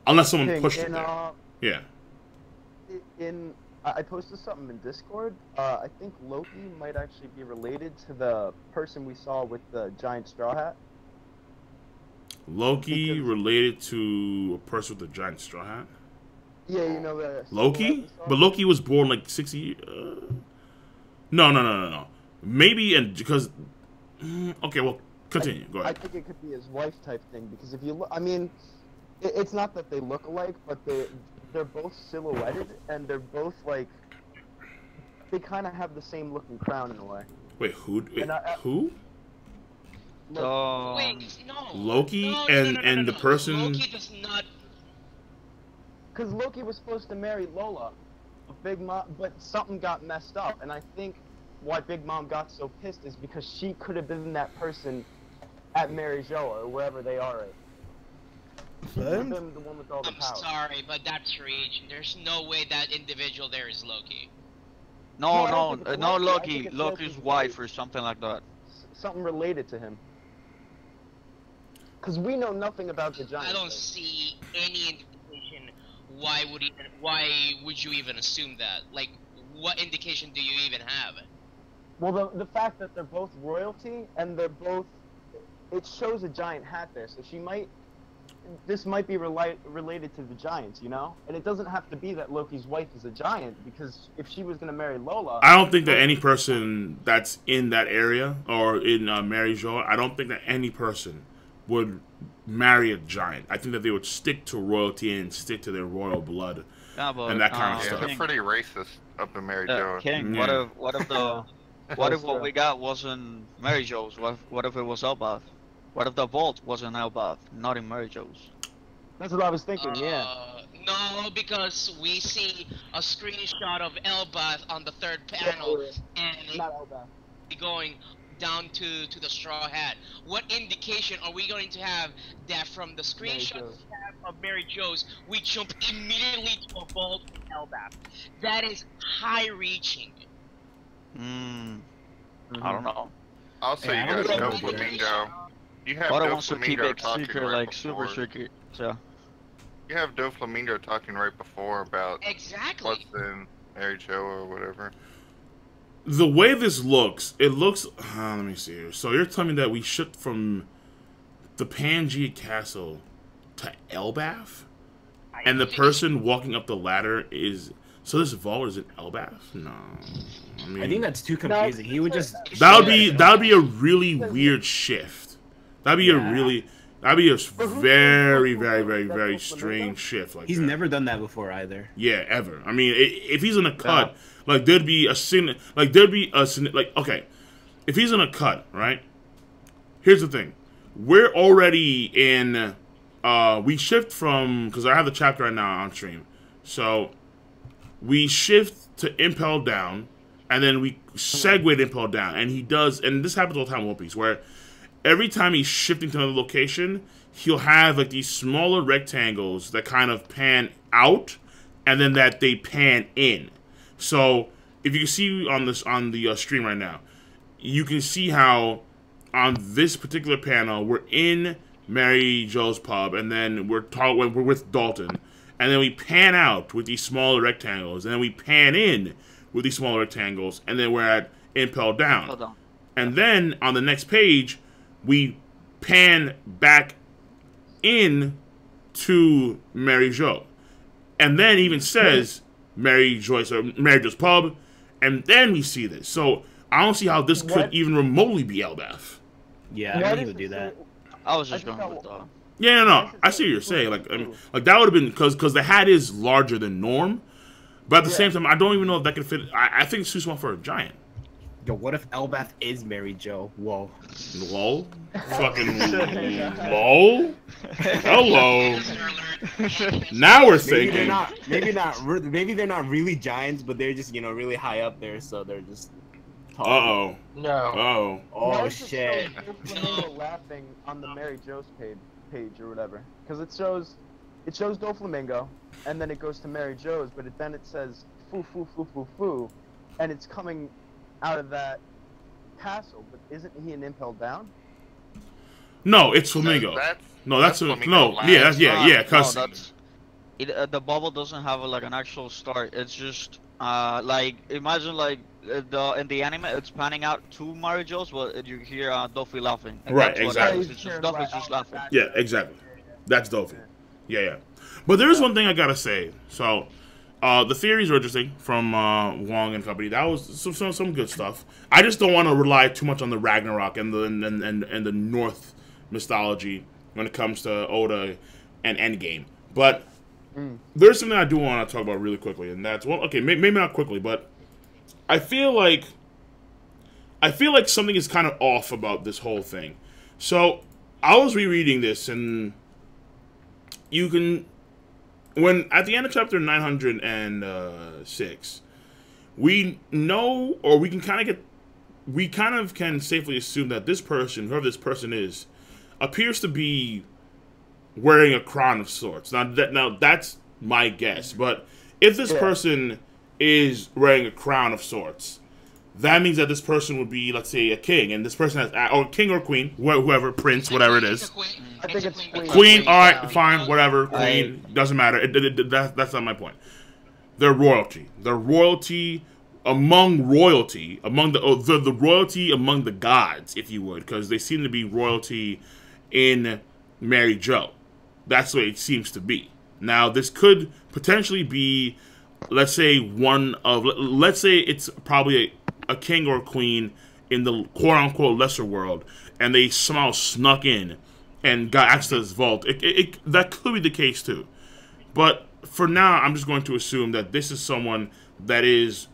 A: Unless someone pushed it there. Yeah.
C: I posted something in Discord. I think Loki might actually be related to the person we saw with the giant straw hat.
A: Loki related to a person with a giant straw hat?
C: Yeah, you know the
A: Loki? But Loki was born like 60 years... No. Maybe, and because... Okay, well, continue. Go ahead.
C: I think it could be his wife type thing, because if you look... I mean, it's not that they look alike, but they're both silhouetted, and they're both, like, they kind of have the same looking crown in a way.
A: Wait, who? Who?
H: Wait, no.
A: Loki and the person...
H: Loki does not...
C: Because Loki was supposed to marry Lola, Big Mom, but something got messed up, and I think why Big Mom got so pissed is because she could have been that person at Mary Geoise, or wherever they are at.
D: I'm
H: sorry, but that's reach. There's no way that individual there is Loki.
I: No, Loki. Loki's wife or something like that.
C: Something related to him. Because we know nothing about the giant.
H: I don't see any indication. Why would you even assume that? Like, what indication do you even have?
C: Well, the fact that they're both royalty and they're both, it shows a giant hat there, so she might. This might be related to the giants, you know? And it doesn't have to be that Loki's wife is a giant, because if she was going to marry Lola...
A: I don't think that any person that's in that area, or in Mary Geoise, I don't think that any person would marry a giant. I think that they would stick to royalty and stick to their royal blood and that kind of stuff.
K: They're pretty racist up in Mary Geoise.
I: King, what if what we got wasn't Mary Geoise? What if it was Elbaf? What if the vault was in Elbaf, not in Mary Geoise?
C: That's what I was thinking, yeah.
H: No, because we see a screenshot of Elbaf on the third panel, and
C: not Elbaf.
H: Going down to the straw hat. What indication are we going to have that from the screenshot of Mary Geoise, we jump immediately to a vault in Elbaf? That is high-reaching.
I: I don't know.
K: Also, you guys know Flamingo. You have Doflamingo talking
I: secret,
K: right
I: like
K: before.
I: super secret, so.
K: You have Doflamingo talking right before about
H: exactly
K: what's in Mary Geoise or whatever.
A: The way this looks, it looks... let me see here. So you're telling me that we shipped from the Pangea Castle to Elbaf? And the person walking up the ladder is... So this vault is in Elbaf? No.
G: I think that's too confusing. He would just...
A: That would be a really weird shift. That'd be a very, very, very, very strange shift. Like
G: he's never done that before either.
A: Yeah, ever. I mean, if he's in a cut, like there'd be a sin. Like okay, if he's in a cut, right? Here's the thing: we're already in. We shift from because I have the chapter right now on stream, so we shift to Impel Down, and then we segue to Impel Down, and he does. And this happens all the time in One Piece, where every time he's shifting to another location, he'll have like these smaller rectangles that kind of pan out, and then that they pan in. So if you can see on the stream right now, you can see how on this particular panel we're in Mary Jo's pub, and then we're with Dalton, and then we pan out with these smaller rectangles, and then we pan in with these smaller rectangles, and then we're at Impel Down.
I: Hold on.
A: And then on the next page, we pan back in to Mary Jo, and then even says Mary Geoise or Mary Jo's pub, and then we see this. So I don't see how this could even remotely be Elbaf.
L: Yeah, I didn't even do that.
I: I was just going with
A: Yeah, no, I see what you're saying. Like, I mean, like that would have been because the hat is larger than norm, but at the same time, I don't even know if that could fit. I think it's too small for a giant.
G: Yo, what if Elbaf is Mary Jo? Whoa.
A: Lol. Fucking lol. Hello. Now we're thinking.
G: Maybe they're not really giants, but they're just, you know, really high up there, so they're just tall.
A: Uh-oh.
F: No.
A: Uh-oh.
G: Oh, shit.
C: Laughing on the Mary Jo's page or whatever, because it shows Doflamingo, and then it goes to Mary Jo's, but then it says foo foo foo foo foo, and it's coming out of castle, but isn't he an Impel Down?
A: No, it's Flamingo. That's Flamingo. Because
I: the bubble doesn't have like an actual start. It's just like imagine like in the anime it's panning out to Marijo's, but you hear Doffy laughing. And
A: right,
I: that's
A: exactly.
I: What it is. It's just Doffy's just laughing.
A: Yeah, exactly. That's Doffy. Yeah. But there is one thing I gotta say. So. The theories are interesting from Wong and company. That was some good stuff. I just don't want to rely too much on the Ragnarok and the North mythology when it comes to Oda and Endgame. But there's something I do want to talk about really quickly, and that's maybe not quickly, but I feel like something is kind of off about this whole thing. So I was rereading this, and you can. When at the end of chapter 906, we know, or we kind of can safely assume that this person, whoever this person is, appears to be wearing a crown of sorts. Now that's my guess, but if this person is wearing a crown of sorts, that means that this person would be, let's say, a king, and this person has, or king or queen, whoever, prince, whatever it is.
C: I think it's queen.
A: Queen, all right, fine, whatever. Queen, doesn't matter. That's not my point. They're royalty. They're royalty among royalty, among the royalty among the gods, if you would, because they seem to be royalty in Mary Jo. That's what it seems to be. Now, this could potentially be, let's say it's probably a king or a queen in the quote-unquote lesser world, and they somehow snuck in and got access to this vault. That could be the case too. But for now, I'm just going to assume that this is someone that is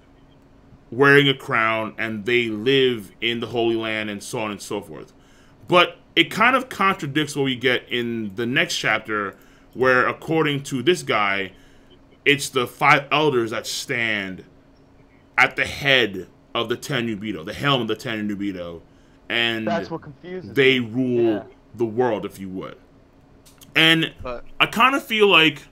A: wearing a crown and they live in the Holy Land and so on and so forth. But it kind of contradicts what we get in the next chapter, where according to this guy, it's the 5 elders that stand at the head of the Tenryubito, the helm of the Tenryubito, and
C: that's what confuses
A: they rule the world, if you would. And I kind of feel like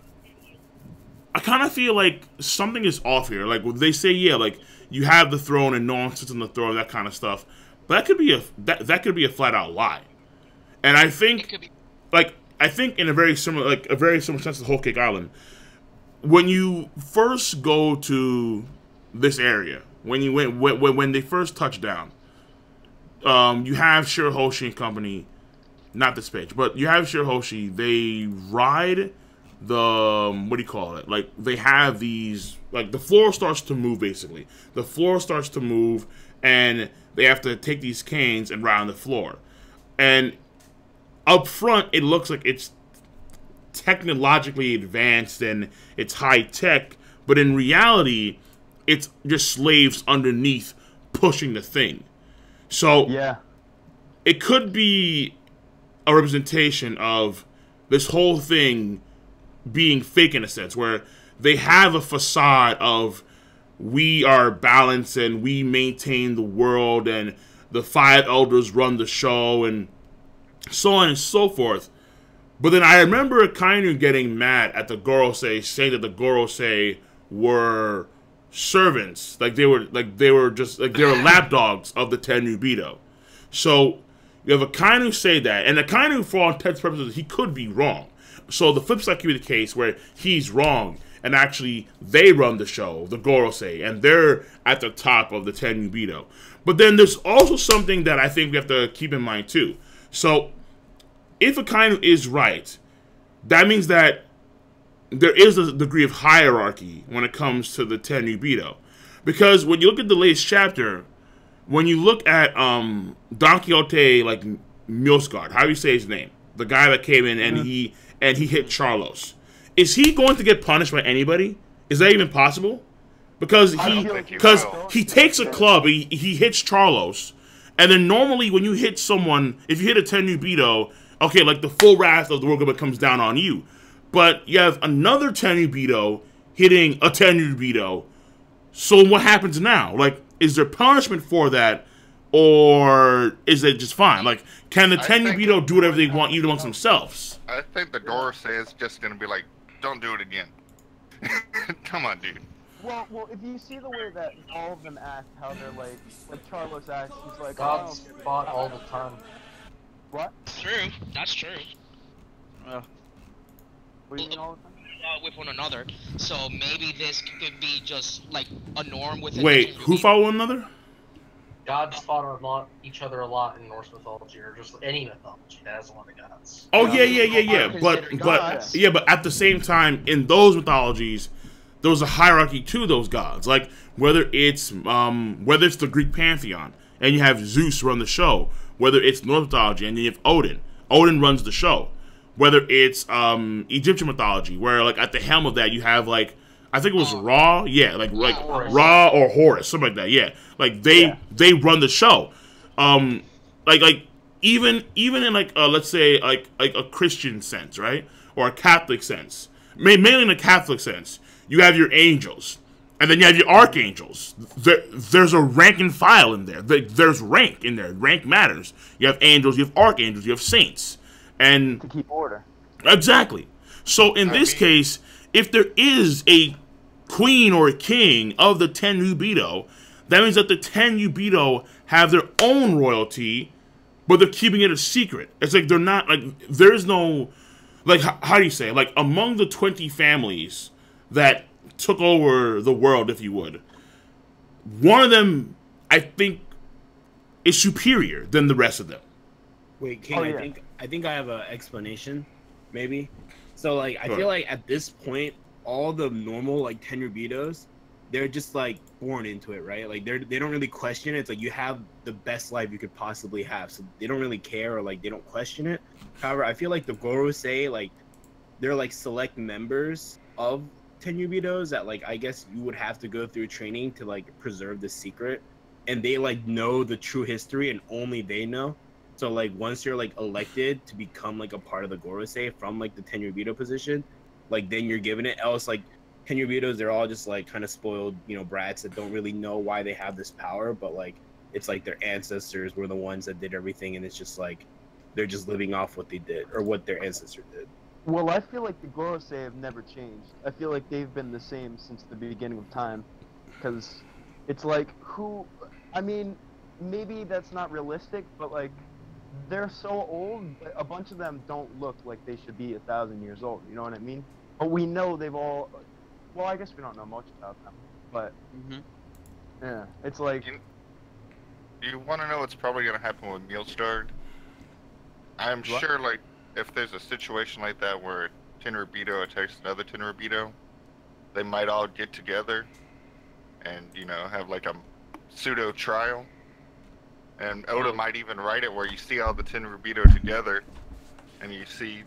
A: something is off here. Like they say, like you have the throne and no one sits on the throne, that kind of stuff. But that could be a flat out lie. And I think, in a very similar sense to Whole Cake Island, when you first go to this area, when they first touch down, you have Shirahoshi and company, not this page, but you have Shirahoshi. They ride the, what do you call it? Like they have these, like the floor starts to move basically. The floor starts to move, and they have to take these canes and ride on the floor. And up front, it looks like it's technologically advanced and it's high tech, but in reality, it's just slaves underneath pushing the thing. So it could be a representation of this whole thing being fake in a sense, where they have a facade of we are balanced and we maintain the world and the 5 elders run the show and so on and so forth. But then I remember Kainu getting mad at the Gorosei, saying that the Gorosei were servants, like they were lapdogs of the Tenryubito. So you have a Kainu say that, and the Kainu, for all intents and purposes, he could be wrong. So the flip side could be the case where he's wrong, and actually they run the show, the Gorosei, and they're at the top of the Tenryubito. But then there's also something that I think we have to keep in mind too. So if Akainu is right, that means that there is a degree of hierarchy when it comes to the Tenryubito. Because when you look at the latest chapter, when you look at Don Quixote, like Mjolsgard, how do you say his name? The guy that came in and he hit Charlos. Is he going to get punished by anybody? Is that even possible? Because he takes a club, he hits Charlos, and then normally when you hit someone, if you hit a Tenryubito, okay, like the full wrath of the world comes down on you. But you have another Tenryubito hitting a Tenryubito. So what happens now? Like, is there punishment for that, or is it just fine? Like, can the Tenryubito do whatever they want, even amongst themselves?
K: I think the Gorosei is just gonna be like, don't do it again. Come on, dude.
C: Well, if you see the way that all of them act, how they're like Charlos acts, he's like,
F: God's fought all the time.
C: What?
H: True. That's true.
C: What do you mean all the time?
H: With one another, so maybe this could be just like a norm within.
A: Wait, who fought one another?
F: Gods fought each other a lot in Norse mythology, or just any mythology that has a lot of gods.
A: Oh yeah. But at the same time, in those mythologies, there was a hierarchy to those gods. Like whether it's the Greek pantheon, and you have Zeus run the show. Whether it's Norse mythology, and you have Odin. Odin runs the show. Whether it's Egyptian mythology, where like at the helm of that you have like, I think it was Ra, yeah, like Ra or Horus, something like that, yeah. Like they run the show, like even in like let's say like a Christian sense, right, or a Catholic sense, mainly in a Catholic sense, you have your angels, and then you have your archangels. There's a rank and file in there. There's rank in there. Rank matters. You have angels, you have archangels, you have saints. And
C: to keep order.
A: Exactly. So in this case, if there is a queen or a king of the Tenryubito, that means that the Tenryubito have their own royalty, but they're keeping it a secret. It's like they're not, like, there's no, like, how do you say, like, among the 20 families that took over the world, if you would, one of them, I think, is superior than the rest of them.
G: Wait, King, I think I have an explanation, maybe. So, like, I feel like at this point, all the normal, like, Tenryubitos, they're just, like, born into it, right? Like, they don't really question it. It's like you have the best life you could possibly have. So they don't really care or, like, they don't question it. However, I feel like the Gorosei, like, they're, like, select members of Tenryubitos that, like, I guess you would have to go through training to, like, preserve the secret. And they, like, know the true history and only they know. So, like, once you're, like, elected to become, like, a part of the Gorosei from, like, the Tenryubito position, like, then you're given it. Else, like, Tenryubitos, they're all just, like, kind of spoiled, you know, brats that don't really know why they have this power, but, like, it's, like, their ancestors were the ones that did everything, and it's just, like, they're just living off what they did, or what their ancestor did.
C: Well, I feel like the Gorosei have never changed. I feel like they've been the same since the beginning of time, because it's, like, I mean, maybe that's not realistic, but, like, they're so old, but a bunch of them don't look like they should be 1,000 years old, you know what I mean? But we know they've all, well, I guess we don't know much about them, but, yeah, it's like...
K: You want to know what's probably going to happen with Mjolnir? I'm sure, like, if there's a situation like that where a Tenryubito attacks another Tenryubito, they might all get together and, you know, have, like, a pseudo-trial. And Oda might even write it where you see all the Tenryubito together, and you see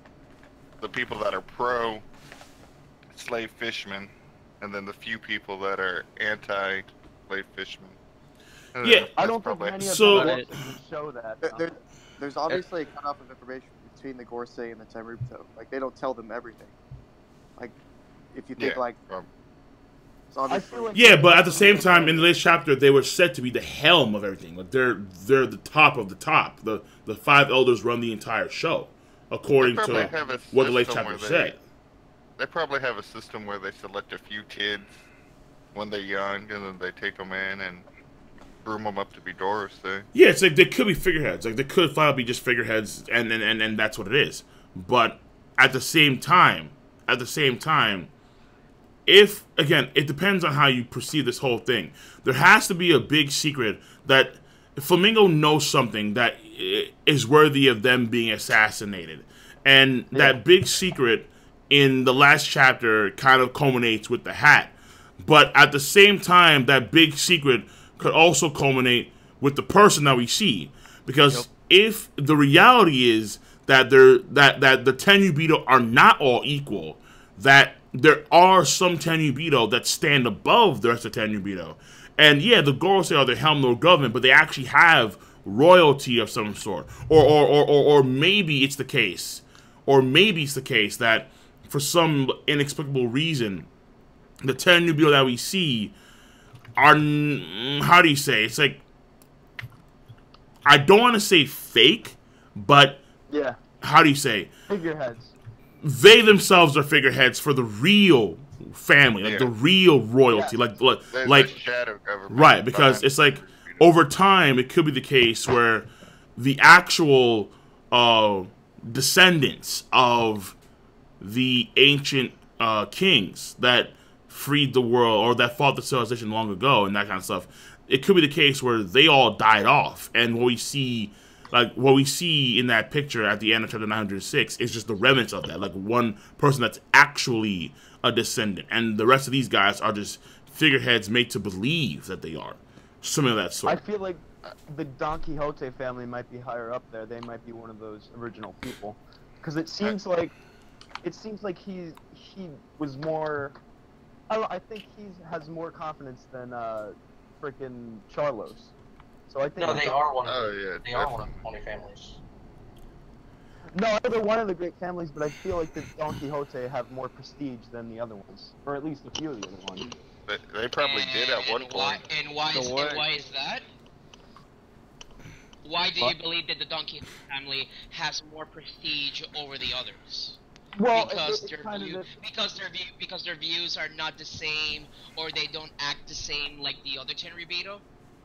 K: the people that are pro-slave fishermen, and then the few people that are anti-slave fishermen.
A: Yeah,
C: I don't think many of
A: them
C: would show that.
M: There's obviously a cutoff of information between the Gorosei and the Tenryubito. Like, they don't tell them everything. Like, if you think, So
C: I feel like
A: Yeah, but at the same time, in the latest chapter, they were said to be the helm of everything. Like they're the top of the top. The five elders run the entire show, according to what the latest chapter said.
K: They probably have a system where they select a few kids when they're young, and then they take them in and groom them up to be Gorosei.
A: Yeah, it's like they could be figureheads. Like they could finally be just figureheads, and that's what it is. But at the same time, if, again, it depends on how you perceive this whole thing. There has to be a big secret that Flamingo knows something that is worthy of them being assassinated. And that big secret in the last chapter kind of culminates with the hat. But at the same time, that big secret could also culminate with the person that we see. Because if the reality is that that the Tenryubito are not all equal, that there are some Tenryubito that stand above the rest of Tenryubito. And yeah, the Gorosei are the helm of government, but they actually have royalty of some sort. Or maybe it's the case. Or maybe it's the case that for some inexplicable reason, the Tenryubito that we see are, how do you say? It's like, I don't want to say fake, but
C: yeah,
A: how do you say?
C: Figureheads.
A: They themselves are figureheads for the real family, like the real royalty, like
K: shadow government,
A: right? Because it's like over time, it could be the case where the actual descendants of the ancient kings that freed the world or that fought the civilization long ago and that kind of stuff, it could be the case where they all died off, and what we see in that picture at the end of chapter 906 is just the remnants of that, like one person that's actually a descendant, and the rest of these guys are just figureheads made to believe that they are. Something of that sort.
C: I feel like the Don Quixote family might be higher up there. They might be one of those original people, because it seems like he was more. I think he has more confidence than freaking Charlos. So I think
F: they are one of
K: they are one
F: of the 20 families.
C: No, they're one of the great families, but I feel like the Don Quixote have more prestige than the other ones, or at least a few of the other ones.
K: They probably did at one point.
H: Why is that? Why do you believe that the Don Quixote family has more prestige over the others?
C: Well,
H: because their views are not the same, or they don't act the same like the other Tenryubito?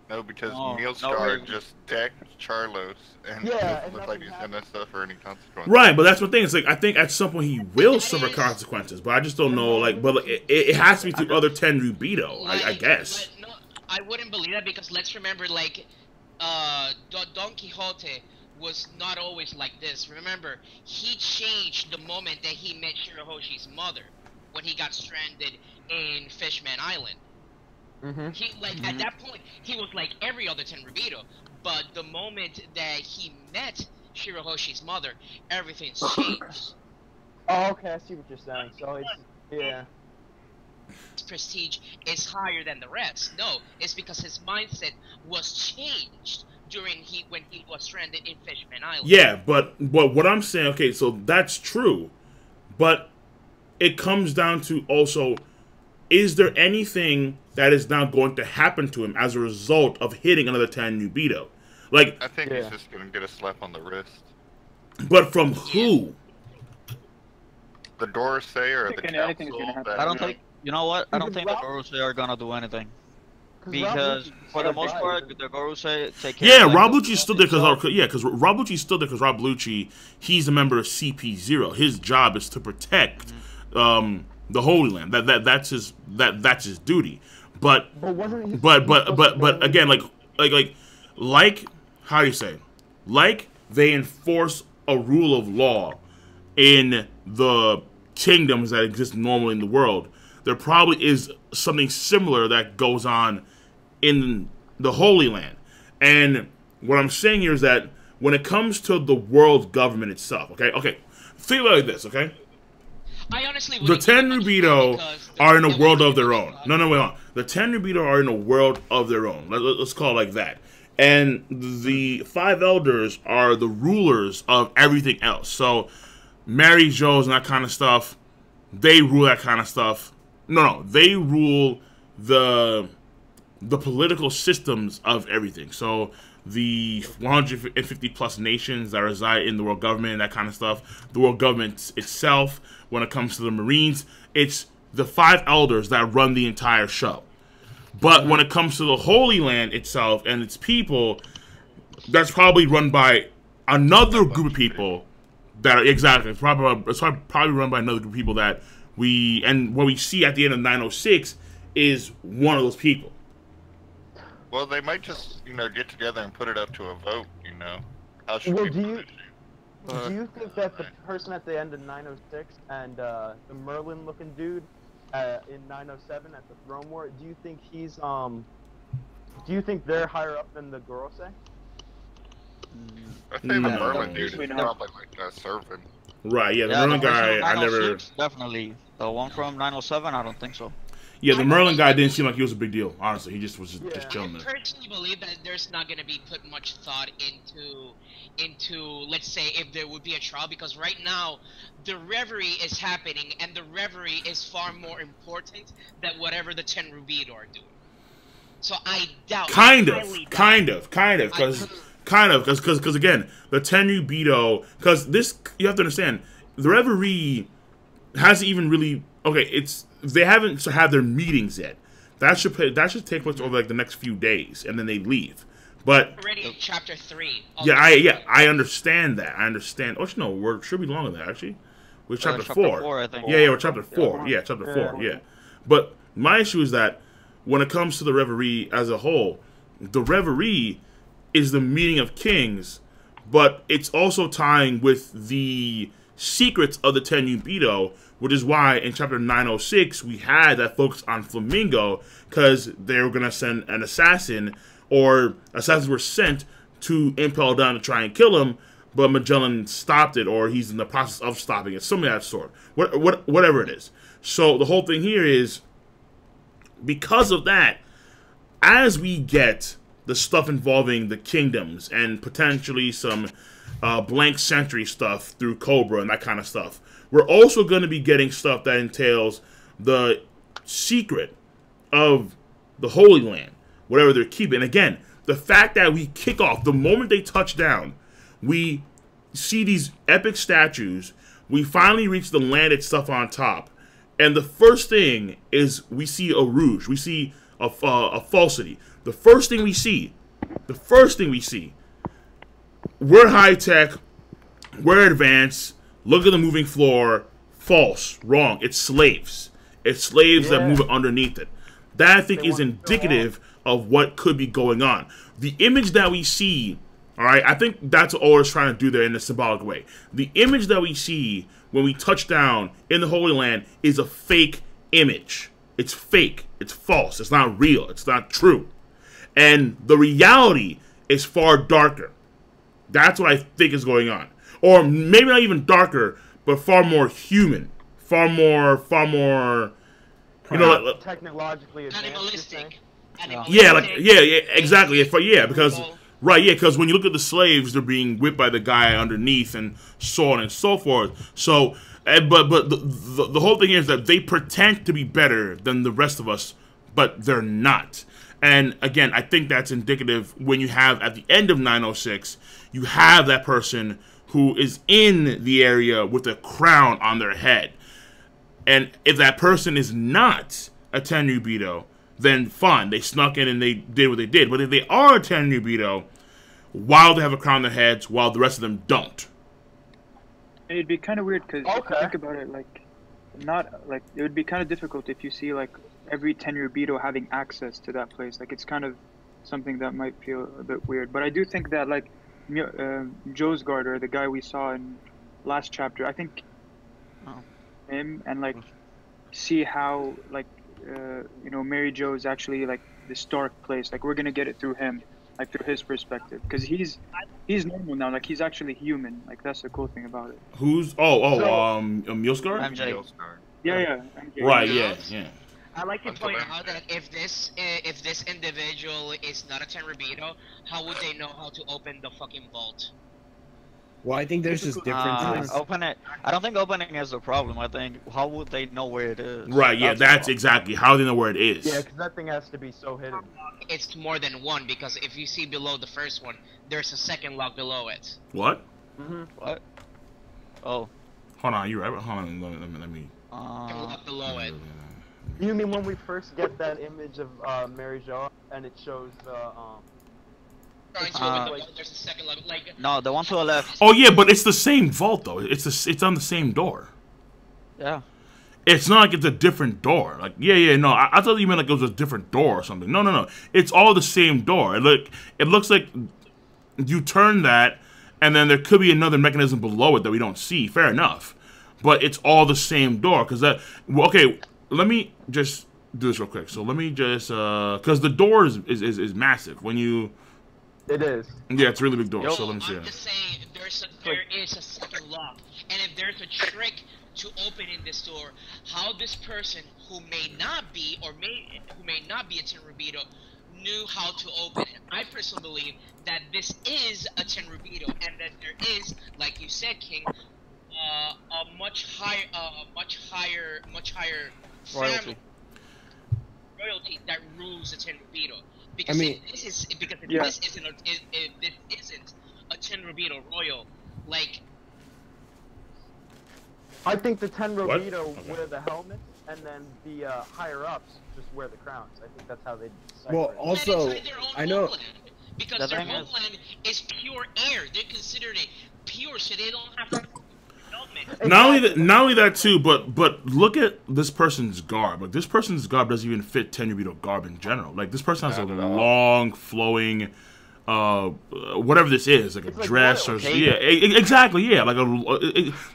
K: No, because Mealstar just decked Charlos and doesn't look like he's gonna suffer any consequences.
A: Right, but that's the thing. It's like I think at some point he will suffer consequences, but I just don't know. Like, but it has to be through other Tenryubito, I guess.
H: No, I wouldn't believe that, because let's remember, like, Don Quixote was not always like this. Remember, he changed the moment that he met Shirahoshi's mother when he got stranded in Fishman Island. He at that point he was like every other Tenryubito, but the moment that he met Shirahoshi's mother, everything's changed.
C: Oh, okay, I see what you're saying. So it's
H: His prestige is higher than the rest. No, it's because his mindset was changed when he was stranded in Fishman Island.
A: Yeah, but what I'm saying, okay, so that's true, but it comes down to also, is there anything that is now going to happen to him as a result of hitting another Tenryubito? Like,
K: I think he's just gonna get a slap on the wrist.
A: But from who?
K: The Gorosei or the council?
I: I don't think. You know what? I don't think the Gorosei are gonna do anything. Because for the most part, the Gorosei take care.
A: Yeah, Rob Lucci stood there because Rob Lucci stood there because Rob Lucci, he's a member of CP0. His job is to protect the Holy Land. That's his duty. But again, like how do you say? Like they enforce a rule of law in the kingdoms that exist normally in the world. There probably is something similar that goes on in the Holy Land. And what I'm saying here is that when it comes to the world government itself, okay, think about it like this, okay?
H: I honestly
A: the Tenryubito are in a world of their own. No, wait on. The Tenryubito are in a world of their own. Let's call it like that. And the five elders are the rulers of everything else. So Mary Geoise and that kind of stuff, they rule that kind of stuff. No, they rule the political systems of everything. So the 150 plus nations that reside in the world government, that kind of stuff. The world government itself, when it comes to the Marines, it's the 5 elders that run the entire show. But when it comes to the Holy Land itself and its people, that's probably run by another group of people that are exactly it's probably run by another group of people that what we see at the end of 906 is one of those people.
K: Well, they might just, get together and put it up to a vote, How should
C: Well,
K: we
C: do you think that the person at the end of 906 and the Merlin-looking dude in 907 at the Throne War, do you think they're higher up than the Gorosei?
K: I think the Merlin dude is probably like a servant.
A: Right, yeah, the Merlin guy, I never...
I: Definitely. The one from 907, I don't think so.
A: Yeah, the Merlin guy didn't seem like he was a big deal, honestly. He just was just chilling there.
H: I personally believe that there's not going to be put much thought into, let's say, if there would be a trial, because right now, the Reverie is happening, and the Reverie is far more important than whatever the Tenryubito are doing. So I doubt...
A: Kind of, because again, the Tenryubito, because this, you have to understand, the Reverie hasn't even really, they haven't had their meetings yet. That should take place over like the next few days, and then they leave. But
H: already in chapter 3.
A: I understand that. I understand. Oh no, we should be longer than that actually. We're chapter 4.
I: I think.
A: Yeah, we're chapter 4. Yeah, chapter 4. Yeah. But my issue is that when it comes to the Reverie as a whole, the Reverie is the meeting of kings, but it's also tying with the secrets of the Tenryubito, which is why in chapter 906 we had that focus on Flamingo, because they were going to send an assassin, or assassins were sent to impel down to try and kill him, but Magellan stopped it, or he's in the process of stopping it, something of that sort. Whatever it is. So the whole thing here is, because of that, as we get the stuff involving the kingdoms and potentially some blank century stuff through Cobra and that kind of stuff, we're also going to be getting stuff that entails the secret of the Holy Land, whatever they're keeping. And again, the fact that we kick off, the moment they touch down, we see these epic statues, we finally reach the landed stuff on top, and the first thing is we see a rouge, we see a falsity. The first thing we see, we're high-tech, we're advanced, look at the moving floor, false, wrong, it's slaves. It's slaves that move underneath it. That, I think, is indicative of what could be going on. The image that we see, alright, I think that's what ORSA is trying to do there in a symbolic way. The image that we see when we touch down in the Holy Land is a fake image. It's fake. It's false. It's not real. It's not true. And the reality is far darker. That's what I think is going on. Or maybe not even darker, but far more human. Far more,
C: technologically advanced.
H: Animalistic.
A: Yeah, exactly. Because when you look at the slaves, they're being whipped by the guy underneath and so on and so forth. So, but the whole thing is that they pretend to be better than the rest of us, but they're not. And again, I think that's indicative when you have, at the end of 906, you have that person who is in the area with a crown on their head. And if that person is not a Tenryubito, then fine, they snuck in and they did what they did. But if they are a Tenryubito, while they have a crown on their heads, while the rest of them don't.
N: It'd be kind of weird, because if you think about it, it would be kind of difficult if you see, every Tenryubito having access to that place. It's kind of something that might feel a bit weird. But I do think that, Josgard, or the guy we saw in last chapter, I think him and, see how, Mary Jo is actually, this dark place. We're going to get it through him, through his perspective. Because he's normal now. He's actually human. That's the cool thing about it.
A: Who's... Mulescar?
K: MJ.
N: Yeah. MJ.
A: Right, yeah.
H: I like to point out that if this individual is not a Tenryubito, how would they know how to open the fucking vault?
G: Well, I think there's just differences.
I: I don't think opening is the problem. I think how would they know where it is?
A: Right. Yeah. That's exactly how do they know where it is.
C: Yeah, because that thing has to be so hidden.
H: It's more than one because if you see below the first one, there's a second log below it.
A: What?
I: What? Oh.
A: Hold on. You're right. Hold on. Let me.
H: Log below it.
C: You mean when we first get that image of Mary Geoise and it shows the
H: there's a second log, like
I: no, the one to the left.
A: Oh yeah, but it's the same vault though. It's on the same door.
I: Yeah.
A: It's not like it's a different door. Like no. I thought you meant like it was a different door or something. No. It's all the same door. It looks like you turn that, and then there could be another mechanism below it that we don't see. Fair enough, but it's all the same door because that. Well, okay, let me just do this real quick. So let me just because the door is massive when you.
C: It is.
A: Yeah, it's a really big door. So let me see.
H: I'm just saying there is a second lock, and if there's a trick to opening this door, how this person who may not be a Tenryubito knew how to open it. I personally believe that this is a Tenryubito, and that there is, like you said, King, a much higher
I: royalty.
H: Royalty that rules the Tenryubito.
G: I mean,
H: this isn't a Tenryubito royal, like.
C: I think the Tenryubito wear the helmets, and then the higher ups just wear the crowns. I think that's how they.
G: Well, also, I know.
H: Because their homeland is pure air. They're considered it pure, so they don't have to.
A: Not only that too, but look at this person's garb. Like this person's garb doesn't even fit Tenryubito garb in general. Like this person has a long, flowing, whatever this is, like a dress or exactly, yeah. Like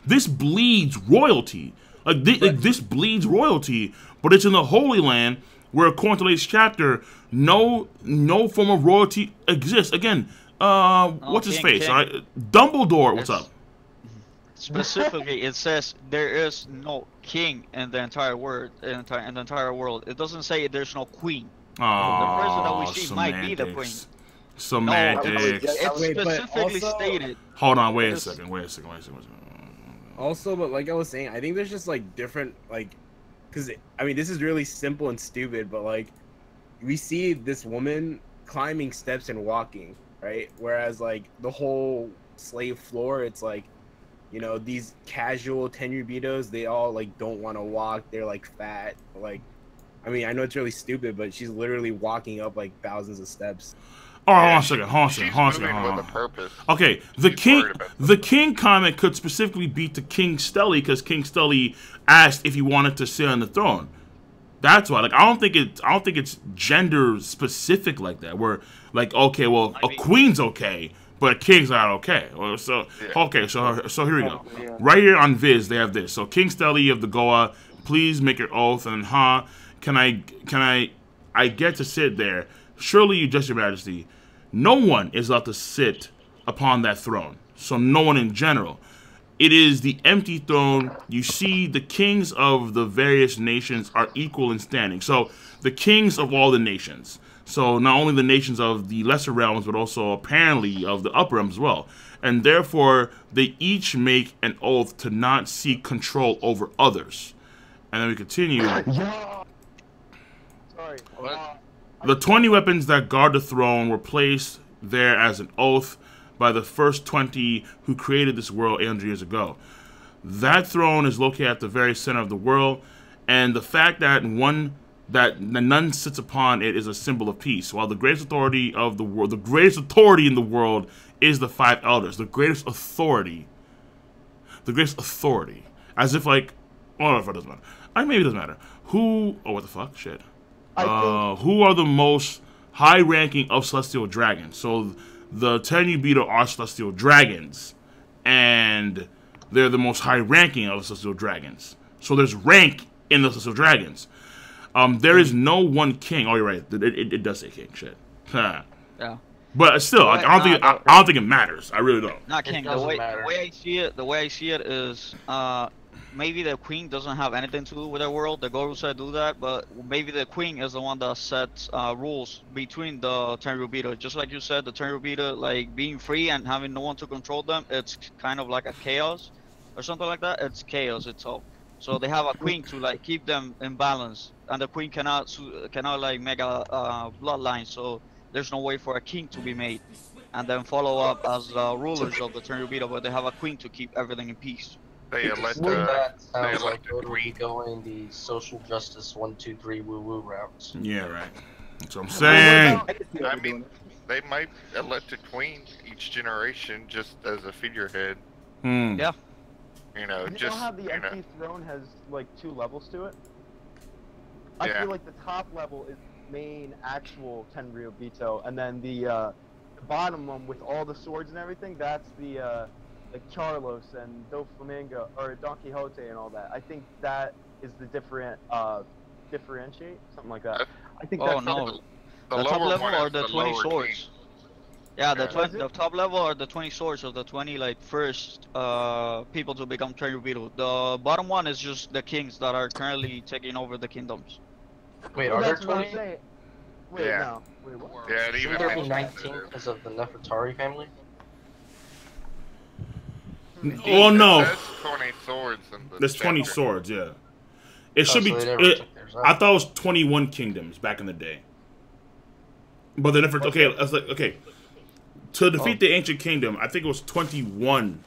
A: this bleeds royalty. Like this bleeds royalty, but it's in the Holy Land where, according to latest chapter, no form of royalty exists. Again, what's his face? All right, Dumbledore. What's up?
I: Specifically, it says there is no king in the entire world. In the entire world, it doesn't say there's no queen.
A: Oh,
I: the person that we see might be the queen.
A: Semantics.
I: No, it's specifically stated.
A: Hold on, wait a second.
G: Also, but like I was saying, I think there's just like different because I mean this is really simple and stupid, but like we see this woman climbing steps and walking, right? Whereas like the whole slave floor, it's like. You know, these casual Tenryubitos, they all like don't want to walk. They're like fat. Like, I mean, I know it's really stupid, but she's literally walking up like thousands of steps.
A: Oh, hold on a second. Okay, the king comment could specifically be to King Stelly because King Stelly asked if he wanted to sit on the throne. That's why. Like, I don't think it's gender specific like that. Where like, okay, well, a queen's okay. But king's not okay. So here we go. Right here on Viz, they have this. So King Stelly of the Goa, please make your oath. And can I get to sit there? Surely you just your majesty. No one is allowed to sit upon that throne. So no one in general. It is the empty throne. You see the kings of the various nations are equal in standing. So the kings of all the nations. So not only the nations of the lesser realms, but also apparently of the upper realms as well. And therefore, they each make an oath to not seek control over others. And then we continue. The 20 weapons that guard the throne were placed there as an oath by the first 20 who created this world 800 years ago. That throne is located at the very center of the world. And the fact that none sits upon it is a symbol of peace. While the greatest authority of the world, the greatest authority in the world is the 5 elders. The greatest authority. As if like, well, if it doesn't matter. Maybe it doesn't matter. Who? Oh, what the fuck? Shit. Who are the most high-ranking of celestial dragons? So the Tenryubito are celestial dragons, and they're the most high-ranking of celestial dragons. So there's rank in the celestial dragons. There is no one king. Oh, you're right. It does say king. Shit.
I: Yeah.
A: But still, like, I don't think it matters. I really don't.
I: Not king. The way I see it is, maybe the queen doesn't have anything to do with the world. The Gorosei do that, but maybe the queen is the one that sets rules between the Tenryubito. Just like you said, the Tenryubito, like being free and having no one to control them, it's kind of like a chaos or something like that. It's chaos itself. So they have a queen to like keep them in balance, and the queen cannot like make a bloodline. So there's no way for a king to be made, and then follow up as rulers of the Tenryubito. But they have a queen to keep everything in peace.
K: They elect
F: that
K: they
F: sounds
K: elect
F: like we going the social justice 1, 2, 3 woo woo route.
A: Yeah, right. That's what I'm saying.
K: I mean, they might elect a queen each generation just as a figurehead.
I: Yeah.
K: You know,
C: You know how the empty throne has like 2 levels to it? I feel like the top level is the main actual Tenryubito, and then the bottom one with all the swords and everything, that's the like Carlos and Doflamingo or Don Quixote and all that. I think that is the differentiate, something like that. I think that's
I: no. The top level are the 20 swords. Yeah, the top level are the 20 swords of the 20 like first people to become Tenryubito. The bottom one is just the kings that are currently taking over the kingdoms.
F: Wait, are there 20?
C: Wait, no. Wait, what?
K: Yeah, it even
F: Shouldn't there be 19 because of the Nefertari family?
A: Oh no!
K: There's 20 swords in the
A: There's 20
K: chapter.
A: swords, yeah. It should be. I thought it was 21 kingdoms back in the day. But the Nefertari. Okay, I was like, okay. To defeat the ancient kingdom, I think it was 21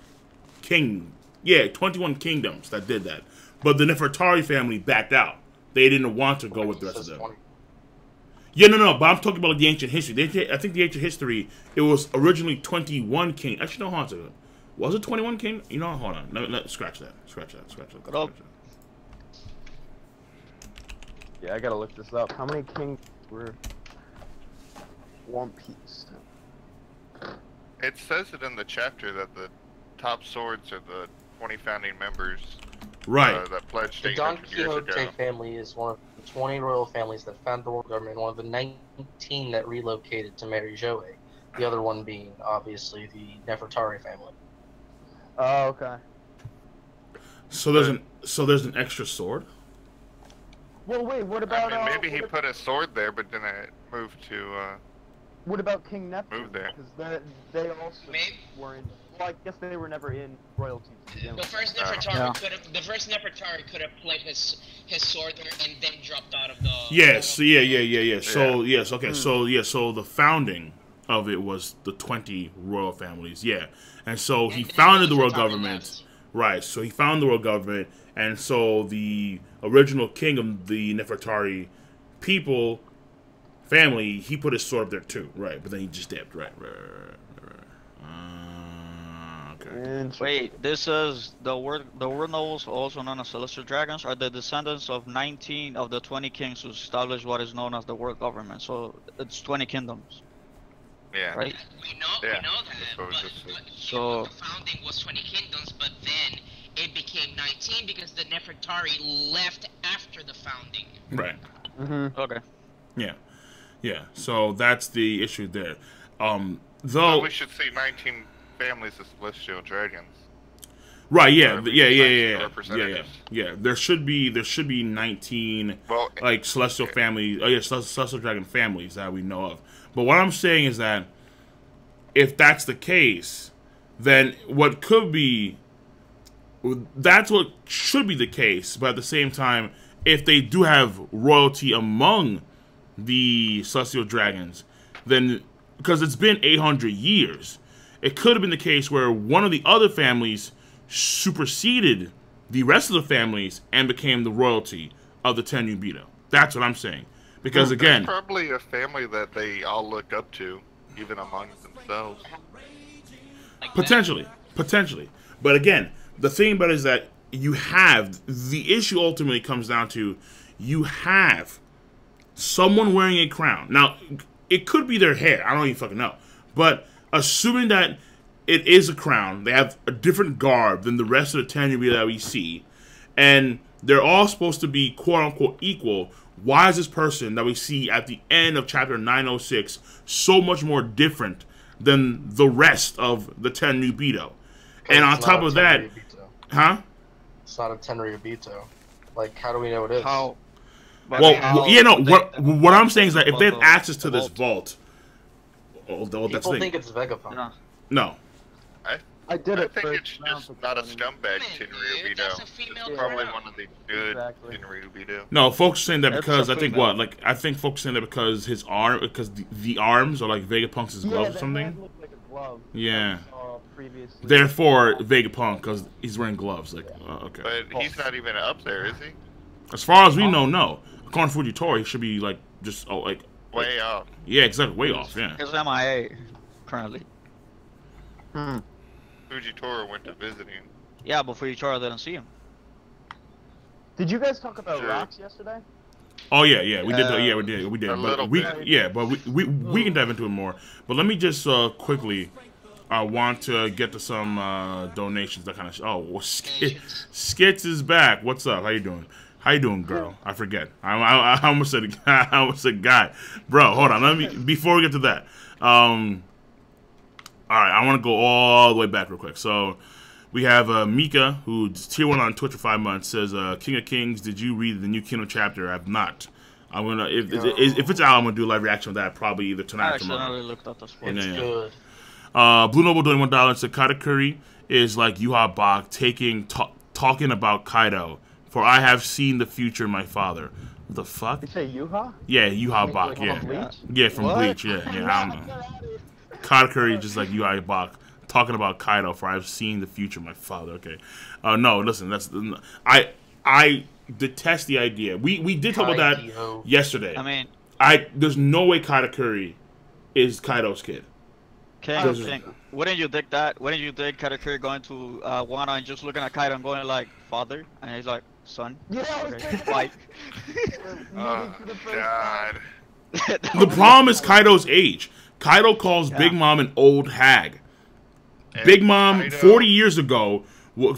A: Yeah, 21 kingdoms that did that. But the Nefertari family backed out. They didn't want to go with the rest of them.
F: 20.
A: Yeah, no. But I'm talking about the ancient history. I think the ancient history, it was originally 21 kings. Actually, no, hold on a second. Was it 21 king? You know, hold on. Let's scratch that. Scratch that.
C: Yeah, I gotta look this up. How many kings were One Piece?
K: It says it in the chapter that the top swords are the 20 founding members.
A: Right.
K: That pledged
F: The
K: 800
F: Don
K: years
F: Quixote
K: ago.
F: family is one of the 20 royal families that founded the world government, one of the 19 that relocated to Mary Geoise. The other one being, obviously, the Nefertari family.
C: Oh, okay.
A: So there's an extra sword?
C: Well, wait, what about...
K: I mean, maybe he put a sword there, but then it moved to...
C: What about King Neptune?
K: Move there.
C: Because they also weren't... Well, I guess they were never in royalty.
H: The first Nefertari could have played his sword there and then dropped out of the...
A: Yes, yeah. So, yes, okay. So the founding of it was the 20 royal families, yeah. And so he founded the world government. Right, so he founded the world government, and so the original king of the Nefertari people, family, he put his sword up there too, right, but then he just dipped, right. Okay.
I: Wait, this is the word nobles, also known as celestial dragons, are the descendants of 19 of the 20 kings who established what is known as the world government, so it's 20 kingdoms.
K: Yeah.
I: Right?
H: We know that, but
I: so
H: the founding was 20 kingdoms, but then it became 19 because the Nefertari left after the founding.
A: Right.
I: Okay.
A: Yeah. So that's the issue there. Though
K: well, we should see 19 families of celestial dragons.
A: Right. Yeah. There should be 19 like celestial families. Oh yeah, celestial dragon families that we know of. But what I'm saying is that if that's the case, then what could be, that's what should be the case. But at the same time, if they do have royalty among the celestial dragons, then, because it's been 800 years, it could have been the case where one of the other families superseded the rest of the families and became the royalty of the Tenryubito. That's what I'm saying. Because again,
K: there's probably a family that they all look up to, even among themselves.
A: Potentially. But again, the thing about it is that you have, the issue ultimately comes down to, you have someone wearing a crown. Now, it could be their hair. I don't even fucking know. But assuming that it is a crown, they have a different garb than the rest of the Tenryubito that we see, and they're all supposed to be quote-unquote equal. Why is this person that we see at the end of chapter 906 so much more different than the rest of the Tenryubito? And on top of that, huh?
F: It's not a Tenryubito. Like, how do we know it is?
I: How?
A: Well, you know what I'm saying is that if they have access to this vault, that's the
F: People
A: thing.
F: think it's Vegapunk.
A: No.
C: I did it.
K: I think it's just not a scumbag Tenryubito. It's probably one of the good Tenryubito.
A: No, folks saying that because I think what, like I think folks saying that because his arm, because the arms are like Vegapunk's gloves or something.
C: Look like a glove.
A: Yeah.
C: Previously.
A: Therefore, Vegapunk because he's wearing gloves. Like, okay.
K: But he's not even up there, is he?
A: As far as we know, no. According to Fujitora, he should be like just like
K: way off.
A: Yeah, exactly, way off. Yeah.
I: He's MIA currently.
K: Fujitora went to visit him.
I: Yeah, but Fujitora didn't see him.
C: Did you guys talk about rocks yesterday?
A: Oh yeah, we did. Yeah, we did.
K: A little bit.
A: Yeah, but we can dive into it more. But let me just quickly. I want to get to some donations. That kind of. Well, Skits is back. What's up? How you doing? How you doing, girl? I forget. I almost said I almost said guy. Bro, hold on. Let me before we get to that. All right, I want to go all the way back real quick. So we have Mika, who's tier 1 on Twitch for 5 months, says, King of Kings, did you read the new Kingdom chapter? I've not. I'm gonna if it's out, I'm gonna do a live reaction of that probably either tonight or tomorrow.
I: Looked at the sport.
F: It's good.
A: Blue Noble doing $1 said Katakuri is like Yuha Bach talking about Kaido. For I have seen the future, my father. What the fuck?
C: You say Yuha?
A: Yeah, Yuha Bach. Yeah, from Bleach. Yeah. I don't know. Katakuri just like Yuha Bach talking about Kaido. For I have seen the future, my father. Okay. No, listen. I detest the idea. We did talk about that yesterday.
I: I mean,
A: there's no way Katakuri is Kaido's kid.
I: King, wouldn't you dig that? Wouldn't you dig Katakuri going to Wano and just looking at Kaido and going like, father? And he's like, son.
C: Yeah,
I: okay. Like.
K: Oh, God.
A: The problem is Kaido's age. Kaido calls Big Mom an old hag. And Big Mom, Kaido, 40 years ago,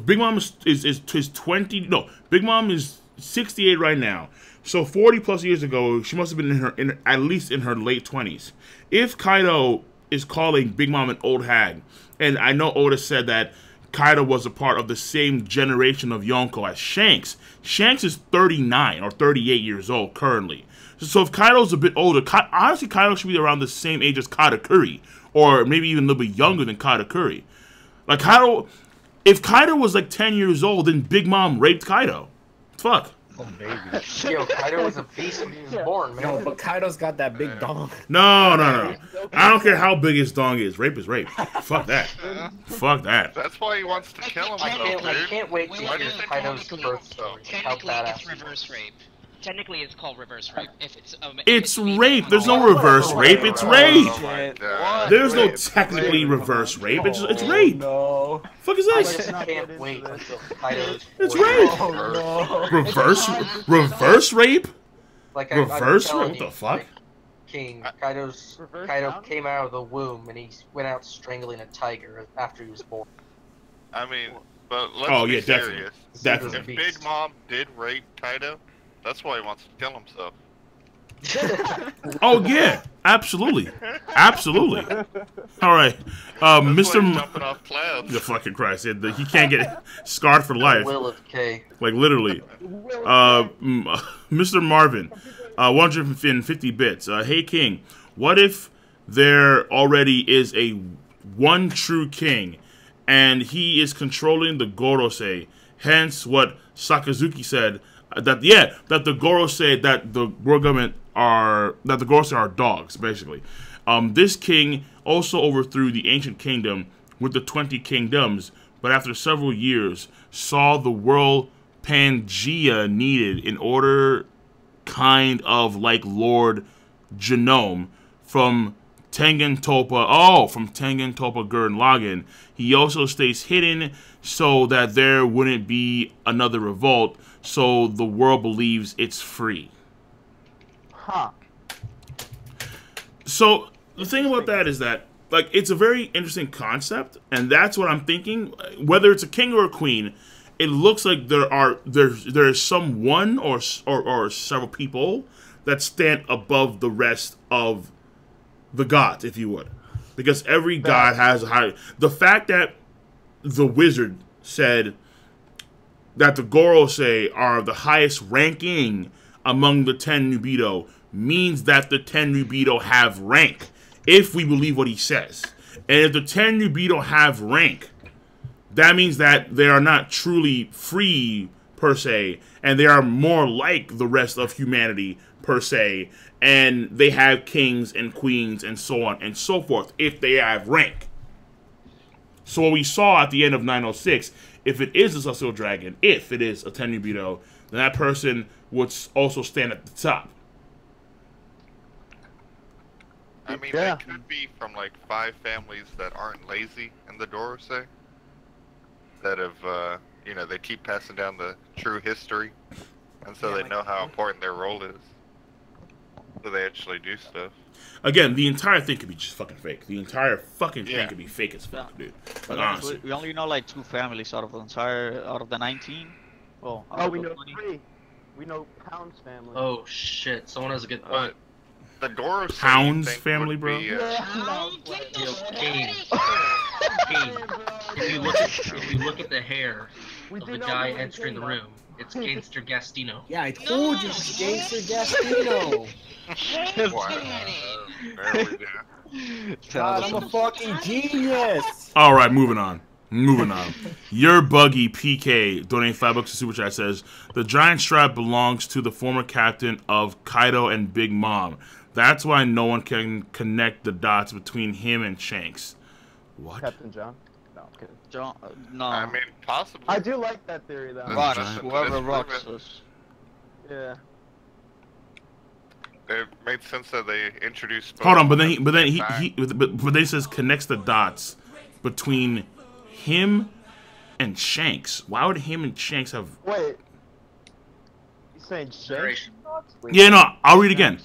A: Big Mom is 20. No, Big Mom is 68 right now. So 40 plus years ago, she must have been at least in her late 20s. If Kaido is calling Big Mom an old hag, and I know Oda said that Kaido was a part of the same generation of Yonko as Shanks. Shanks is 39 or 38 years old currently. So if Kaido's a bit older, honestly, Kaido should be around the same age as Katakuri, or maybe even a little bit younger than Katakuri. Like Kaido, if Kaido was like 10 years old, then Big Mom raped Kaido. Fuck.
M: Oh, baby.
F: Yo, Kaido was a beast when he was born, man.
G: No, but Kaido's got that big dong.
A: No. I don't care how big his dong is. Rape is rape. Fuck that. Fuck that.
K: That's why he wants to kill him.
F: I can't wait to hear Kaido's birth story. How badass.
H: It's reverse rape. Technically, it's called reverse rape. If
A: it's rape. There's no reverse rape. It's rape.
K: Oh,
A: there's no technically reverse rape. It's rape.
G: No.
A: Fuck is this?
F: I just can't wait until Kaido's
A: It's rape.
G: Oh, no.
A: Reverse rape.
F: Like
A: reverse rape. What the fuck?
F: King Kaido came out of the womb and he went out strangling a tiger after he was born.
K: I mean, but let's be serious.
A: Definitely.
K: If Big Mom did rape Kaido, that's why he wants to kill himself.
A: Oh yeah, absolutely. All right, Mr.
K: Jumping off clouds.
A: The fucking Christ, he can't get scarred for life.
F: Will of K.
A: Like literally. Mr. Marvin, 150 bits. Hey King, what if there already is a one true king, and he is controlling the Gorosei? Hence, what Sakazuki said. That the Gorosei, that the world government the Gorosei are dogs, basically. This king also overthrew the ancient kingdom with the 20 kingdoms, but after several years saw the world Pangea needed in order, kind of like Lord Genome from Tengen Toppa. From Tengen Toppa Gurren Lagann. He also stays hidden so that there wouldn't be another revolt. So the world believes it's free.
C: Huh.
A: So the thing about that is that, like, it's a very interesting concept, and that's what I'm thinking. Whether it's a king or a queen, it looks like there is someone or several people that stand above the rest of the gods, if you would, because every god has a high. The fact that the wizard said, that the Gorosei are the highest ranking among the 10 Nubido means that the 10 Nubido have rank, if we believe what he says. And if the 10 Nubido have rank, that means that they are not truly free, per se, and they are more like the rest of humanity, per se, and they have kings and queens and so on and so forth, if they have rank. So what we saw at the end of 906, if it is a celestial dragon, if it is a 10 Nubido, then that person would also stand at the top.
K: I mean, they could be from like 5 families that aren't lazy in the Gorosei, that have, you know, they keep passing down the true history, and so they know how important their role is. So they actually do stuff.
A: Again, the entire thing could be just fucking fake. The entire fucking thing could be fake as fuck, dude. Like, honestly.
I: We only know like 2 families out of the 19. Well,
C: we know 3. We know Pound's family.
F: Oh shit! Someone has a good point.
K: The Gorosei
A: Pound's family, bro.
F: If you look at the hair of the guy entering the room, it's Gangster Gastino.
G: Yeah, I told you, Gangster Gastino. God, I'm a fucking genius.
A: All right, moving on. Moving on. Your Buggy PK donating $5 to Super Chat says the giant strap belongs to the former captain of Kaido and Big Mom. That's why no one can connect the dots between him and Shanks. What?
C: Captain John? No, I'm kidding.
I: John, no.
K: I mean, possibly.
C: I do like that theory, though.
I: Rocks, whoever rocks us.
C: Yeah.
K: It made sense that they introduced.
A: Hold on, but then he says connects the dots between him and Shanks. Why would him and Shanks have?
C: Wait. You saying Shanks?
A: Yeah, no. I'll read again.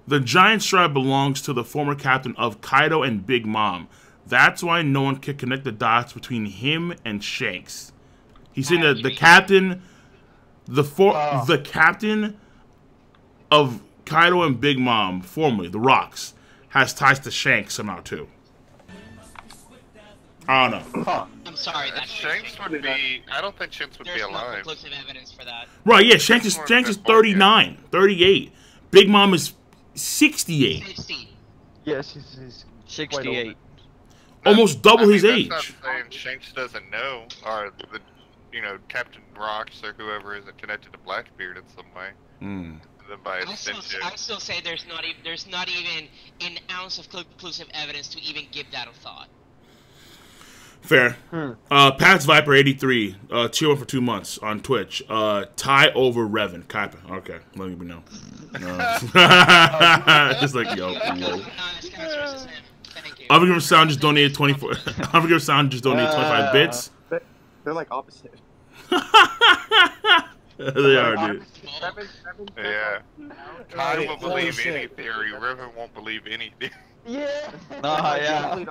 A: The giant strap belongs to the former captain of Kaido and Big Mom. That's why no one can connect the dots between him and Shanks. He's saying that the captain, the captain of Kaido and Big Mom, formerly the Rocks, has ties to Shanks somehow too. I don't know.
H: I'm sorry. That
K: Shanks would be. I don't think Shanks would be alive.
H: There's no conclusive evidence for that.
A: Right? Yeah. Shanks is 39, 38. Big Mom is 68.
H: 60.
C: Yeah, she's
I: 68.
A: Almost double his age.
K: That's not saying Shanks doesn't know, or the, you know, Captain Rocks or whoever isn't connected to Blackbeard in some way. Then by extension.
H: I still say there's not even an ounce of conclusive evidence to even give that a thought.
A: Fair. Pat's Viper 83, cheering for 2 months on Twitch. Tie over Revan. Copy. Okay, let me know. Just like yo. Unforgiven Sound just donated 24. Unforgiven Sound just donated 25 bits.
M: They're like opposite.
A: They are, dude.
K: Yeah. Ty will believe any theory. Revan won't believe anything.
C: Yeah.
G: Yeah.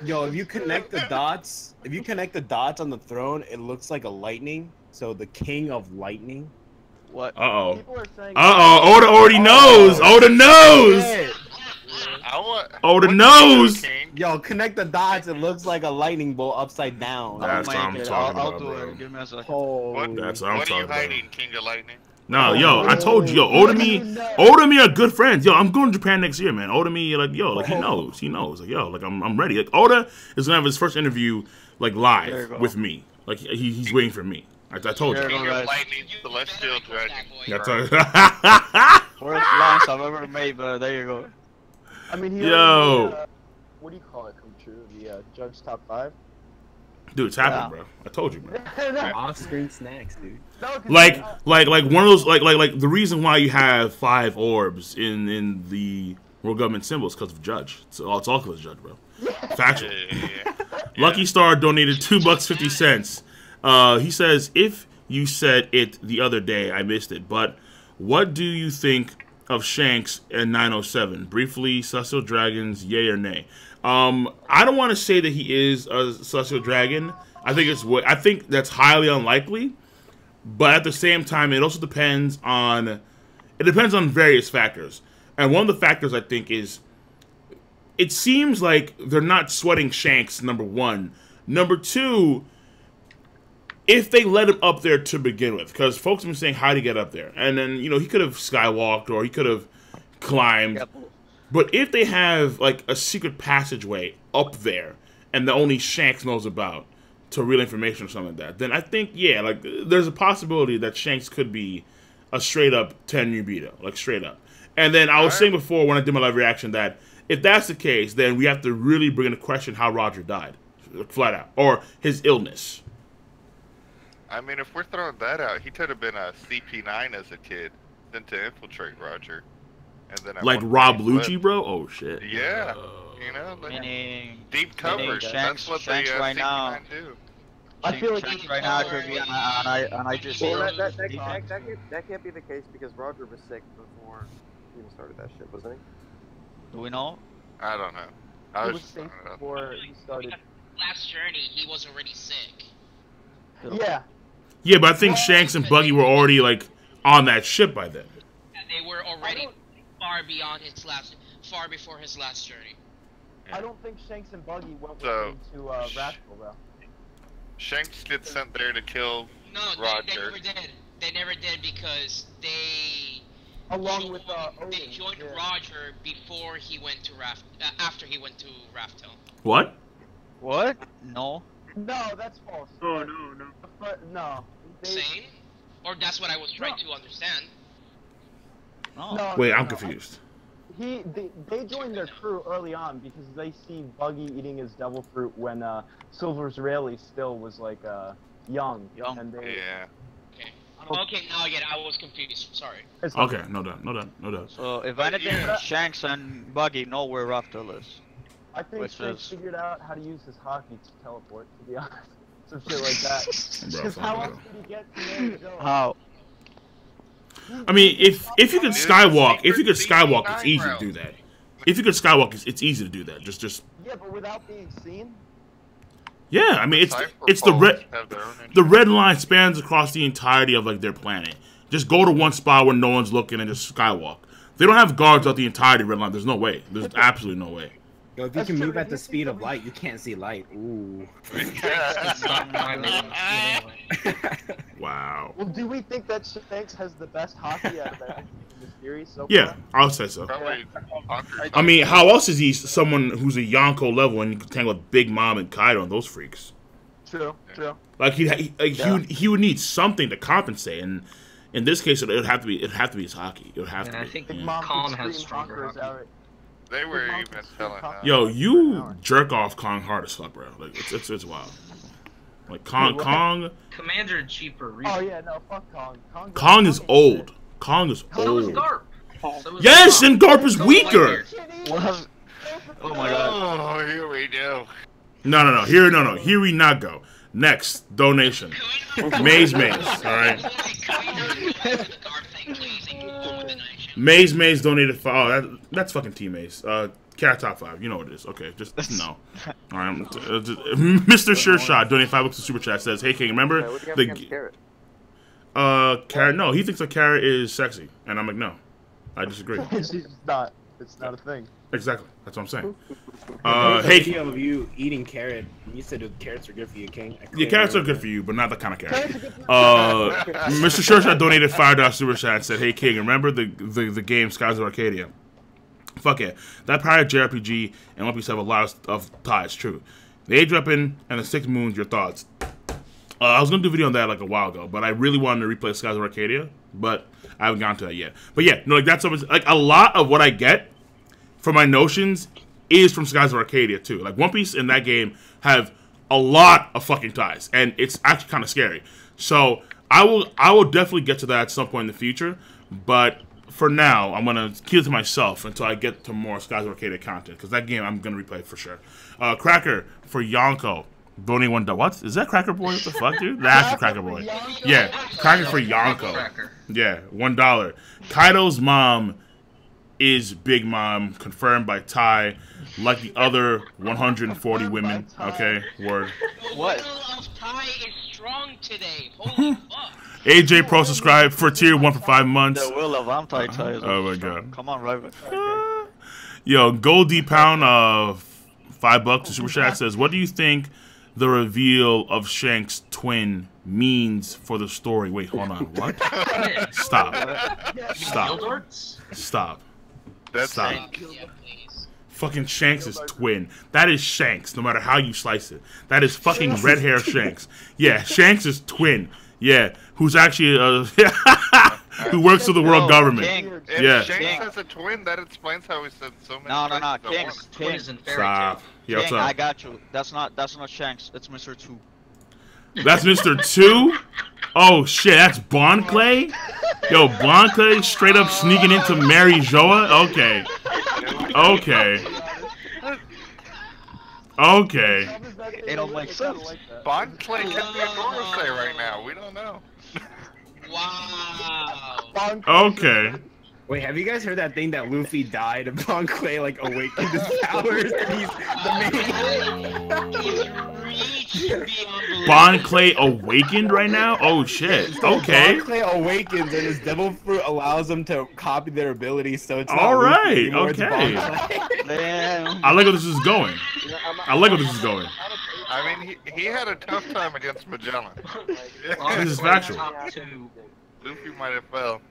G: Yo, if you connect the dots, on the throne, it looks like a lightning. So the king of lightning.
I: What?
A: Uh-oh. Oda already knows. Oda knows. Oda knows.
G: Yo, connect the dots. It looks like a lightning bolt upside down.
A: That's what I'm talking about, bro.
I: Give me a second.
A: That's what I'm talking about.
K: What are you hiding, King of Lightning?
A: No, yo, I told you, yo, Oda me are good friends. Yo, I'm going to Japan next year, man. Oda me, like, yo, like, he knows. Like, yo, like, I'm ready. Like, Oda is gonna have his first interview, like, live with me. Like, he's waiting for me. I told you.
K: King of Lightning, Celestial Dragon.
I: Worst lines I've ever made, but there you go.
C: I mean,
A: yo.
C: What do you call it? Come true? The Judge Top 5.
A: Dude, it's happening, bro. I told you, bro.
G: Off-screen snacks, dude.
A: Like one of those, like the reason why you have 5 orbs in the world government symbols because of Judge. It's all because of Judge, bro. Factual. Lucky Star donated $2.50. He says, if you said it the other day, I missed it. But what do you think of Shanks and 907? Briefly, Celestial Dragons, yay or nay? I don't want to say that he is a Celestial Dragon. I think that's highly unlikely. But at the same time, it also depends on various factors. And one of the factors I think is it seems like they're not sweating Shanks, number one. Number two, if they let him up there to begin with, because folks have been saying how to get up there, and then he could have skywalked or he could have climbed. Yep. But if they have like a secret passageway up there, and that only Shanks knows about to real information or something like that, then I think like there's a possibility that Shanks could be a straight up Tenryubito, like straight up. And then I was saying before when I did my live reaction that if that's the case, then we have to really bring into question how Roger died, flat out, or his illness.
K: I mean, if we're throwing that out, he could have been a CP9 as a kid, sent to infiltrate Roger, and then
A: like Rob Lucci, bro. Oh shit.
K: Yeah, like deep cover. That's what
I: Shanks
K: the
I: right now
K: do.
C: I feel like
I: Shanks right now could be, and I just.
M: Well, that can't be the case because Roger was sick before he even started that shit, wasn't he?
I: Do we know?
K: I don't know.
C: He was sick before he started.
H: Last journey, he was already sick.
C: Yeah.
A: Yeah, but I think Shanks and Buggy were already like on that ship by then.
H: Yeah, they were already far before his last journey.
C: I don't think Shanks and Buggy went with him to Rascal though.
K: Shanks gets sent there to kill Roger.
H: They never did. They never did because they they joined Roger before he went to after he went to Raftel.
A: What?
I: What? No.
C: No, that's false.
N: Oh no.
C: But no.
H: Same? Or that's what I was trying to understand.
I: No.
A: Wait, I'm confused.
C: They joined their crew early on because they see Buggy eating his devil fruit when Silver's Rayleigh still was like young. And they,
H: Okay, now I get it. I was confused. Sorry.
A: Okay, no doubt.
I: So if anything, Shanks and Buggy know where Raftel is.
C: I think Shanks figured out how to use his hockey to teleport, to be honest. Some shit like that. Because how else did he get to Mary Geoise?
I: How?
A: I mean, if you could skywalk, it's easy to do that. If you could skywalk, it's easy to do that. Just.
C: Yeah, but without being seen.
A: Yeah, I mean it's the red line spans across the entirety of like their planet. Just go to one spot where no one's looking and just skywalk. They don't have guards out the entirety of the red line. There's no way. There's absolutely no way.
G: Yo, if you can move at the speed of light, you can't see light. Ooh.
A: Wow.
C: Well, do we think that Shanks has the best hockey out of that in this series so far?
A: Yeah, I'll say so. I mean, how else is he someone who's a Yonko level and you can tangle with Big Mom and Kaido and those freaks?
C: True.
A: Like he would need something to compensate, and in this case, it'd have to be his hockey. It would have to be.
F: I think Kong has stronger hockey.
K: They were even telling us.
A: Yo, you jerk off Kong hard as fuck, bro. Like it's wild. Like Kong.
F: Commander Chief for reason.
C: Oh yeah, no, fuck Kong.
A: Kong is old. Kong is
F: So is
A: old.
F: Garp.
A: Yes, and Garp is weaker.
I: Oh my god.
K: Oh, here we go.
A: No. Here we not go. Next donation. Maze. All right. Maze donated for. Oh, that's fucking T Maze. Cat top 5. You know what it is. Okay, just no. All right. Mr. Sure-Shot donated $5 to Super Chat. Says, "Hey King, remember the Carrot? No, he thinks a carrot is sexy, and I'm like, no, I disagree.
C: It's not a thing.
A: Exactly. That's what I'm saying.
G: Hey, video of you eating carrot. You said carrots are good for you, King.
A: Yeah, carrots are good for you, but not that kind of carrot. Mr. Sure-Shot donated $5 Super Chat and said, "Hey King, remember the game Skies of Arcadia? Fuck yeah. That pirate JRPG and One Piece have a lot of ties, true. The Age Weapon and the 6 Moons, your thoughts." I was going to do a video on that like a while ago, but I really wanted to replay Skies of Arcadia, but I haven't gotten to that yet. But yeah, no, like that's like a lot of what I get from my notions is from Skies of Arcadia too. Like One Piece and that game have a lot of fucking ties, and it's actually kind of scary. So I will definitely get to that at some point in the future, but for now, I'm going to keep it to myself until I get to more Skies of Arcadia content, because that game I'm going to replay for sure. Cracker for Yonko. Donate $1. What? Is that Cracker Boy? What the fuck, dude? That's the Cracker Boy. Yeah, Cracker for Yonko. Yeah, $1. Kaido's mom is Big Mom, confirmed by Ty, like the other 140 women. Okay, word.
H: What? The will of Ty is strong today. Holy fuck.
A: AJ Pro subscribed for tier 1 for 5 months.
I: The will of anti-Ty.
A: Oh my god.
I: Come on, Raven.
A: Yo, Goldie Pound $5 to Super Chat says, "What do you think the reveal of Shanks' twin means for the story. Wait, hold on. What? Stop. Stop. Stop.
K: That's
A: Stop. Fucking Shanks' twin. That is Shanks, no matter how you slice it. That is fucking red hair Shanks. Yeah, Shanks' twin. Yeah, who's actually who works for the world government.
K: If
A: Yeah.
K: Shanks has a twin, that explains how he said so many
I: Kings.
A: Stop. Yeah, what's up?
I: I got you. That's not Shanks. It's Mr. 2.
A: That's Mr. 2? Oh shit, that's Bon Clay? Yo, Bon Clay straight up sneaking into Mary Geoise? Okay. Okay. Okay.
I: It don't make sense.
K: Bon Clay could be a Gorosei right now. We don't know.
H: Wow.
A: Okay.
G: Wait, have you guys heard that thing that Luffy died and Bon Clay like awakened his powers and he's the main?
A: Bon Clay awakened right now? Oh shit. Okay.
G: Bon Clay awakens and his devil fruit allows them to copy their abilities, so it's not
A: All
G: Luffy
A: right.
G: anymore, it's
A: Okay.
G: Bon Clay.
A: I like where this is going. I like where this is going.
K: I mean, he had a tough time against Magellan.
A: This is factual.
K: Luffy might have fell.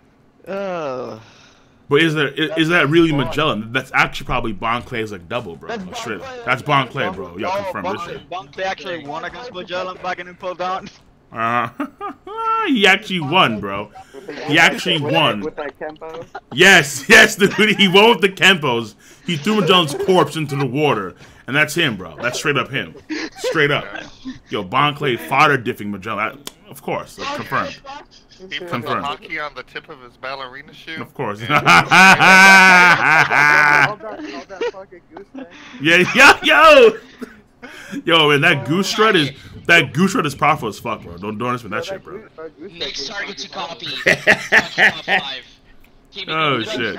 A: But is that really Magellan? That's actually probably Bon Clay's like double, bro. Straight. That's Bon Clay, bro. Yo, confirm this shit.
I: Bon Clay actually won against Magellan back in Impel Down.
A: He actually won, bro. He actually won.
M: With that Kempo?
A: Yes, dude. He won with the Kempos. He threw Magellan's corpse into the water. And that's him, bro. That's straight up him. Straight up. Yo, Bon Clay fodder diffing Magellan. Of course. Confirmed.
K: He put the
A: Confirmed.
K: hockey on the tip of his ballerina shoe.
A: Of course.
K: Yeah.
A: Yeah, yo, man, that goose strut is powerful as fuck, bro. Don't understand that shit, bro.
H: Next target to copy.
A: Oh shit.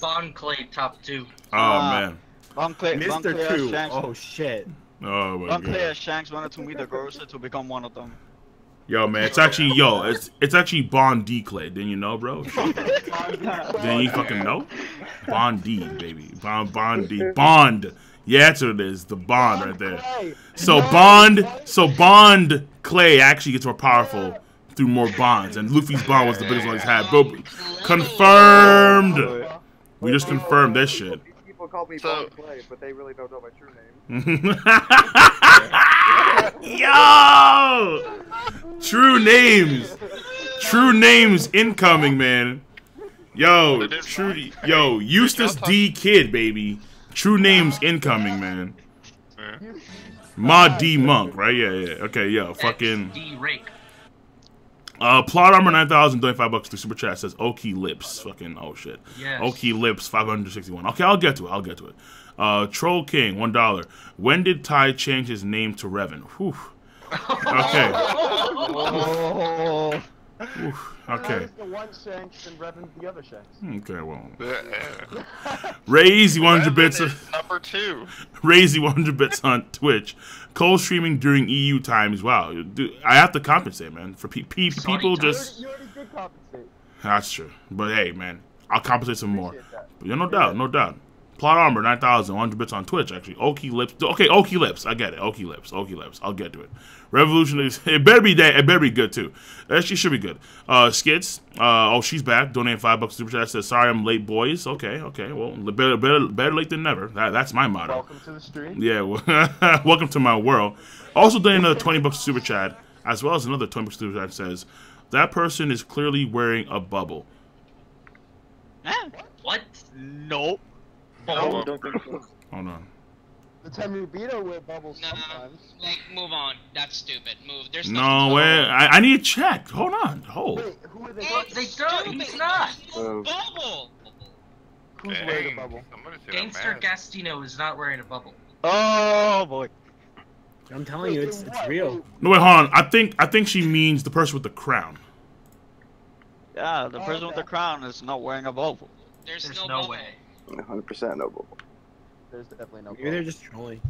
F: Bon Clay top 2.
A: Oh man.
I: Bon Clay,
G: Mr. 2. Oh shit.
A: Oh my
I: Bon Clay
A: god.
I: and Shanks wanted to meet the Gorosei to become one of them.
A: Yo, man, it's actually Bon D Clay. Didn't you know, bro? Didn't you fucking know? Bond D, baby. Bond D. Bond. Yeah, that's what it is. The Bond right there. So Bond Clay actually gets more powerful through more bonds, and Luffy's bond was the biggest one he's had. Bro, confirmed. We just confirmed this shit.
M: People call me Bon Clay, but they really don't know my true name.
A: Yo! True names incoming, man. Yo, Eustace D Kid, baby. True names incoming, man. Ma D Monk, right? Yeah. Okay, yo, fucking.
F: D Rake.
A: Plot armor 9,000, $25 through super chat says Oki Lips. Fucking oh shit.
F: Yes.
A: Oki Lips 561. Okay, I'll get to it. Troll King $1. When did Ty change his name to Revan? Whew. Okay. Okay.
C: The one Shanks and Revan's the other Shanks.
A: Okay, well. Raise 100 bits.
K: Number 2.
A: Raise 100 bits on Twitch. Cold streaming during EU times. Wow, dude, I have to compensate, man. For people just.
C: You already did compensate.
A: That's true, but hey, man, I'll compensate some more. But, yeah, no doubt. Plot armor 9,000, 100 bits on Twitch. Actually, Oki Lips. Okay, Oki Lips. I get it. Oki Lips. I'll get to it. Revolution is. It better be that. It better be good too. Actually, should be good. Skits. She's back. Donating $5 super chat. Says sorry I'm late, boys. Okay. Well, better late than never. That's my motto.
C: Welcome to the stream.
A: Yeah. Welcome to my world. Also donating another $20 super chat, as well as another $20 super chat. Says that person is clearly wearing a bubble.
F: What?
I: Nope.
M: Oh, don't think so.
A: Hold on.
C: The Tenryubito wear bubbles sometimes.
H: Like, move on. That's stupid. Move. There's
A: No way. I need to check. Hold on. Hold.
C: Wait, who are they?
F: They don't. He's not.
H: Bubble.
C: Who's wearing a bubble?
F: Gangster Gastino is not wearing a bubble.
I: Oh boy.
G: I'm telling you, it's real.
A: No wait, hold on. I think she means the person with the crown.
I: Yeah, the person with the crown is not wearing a bubble.
H: There's
F: no way.
M: 100% no bubble.
C: There's definitely no bubble.
G: Maybe they're just trolling.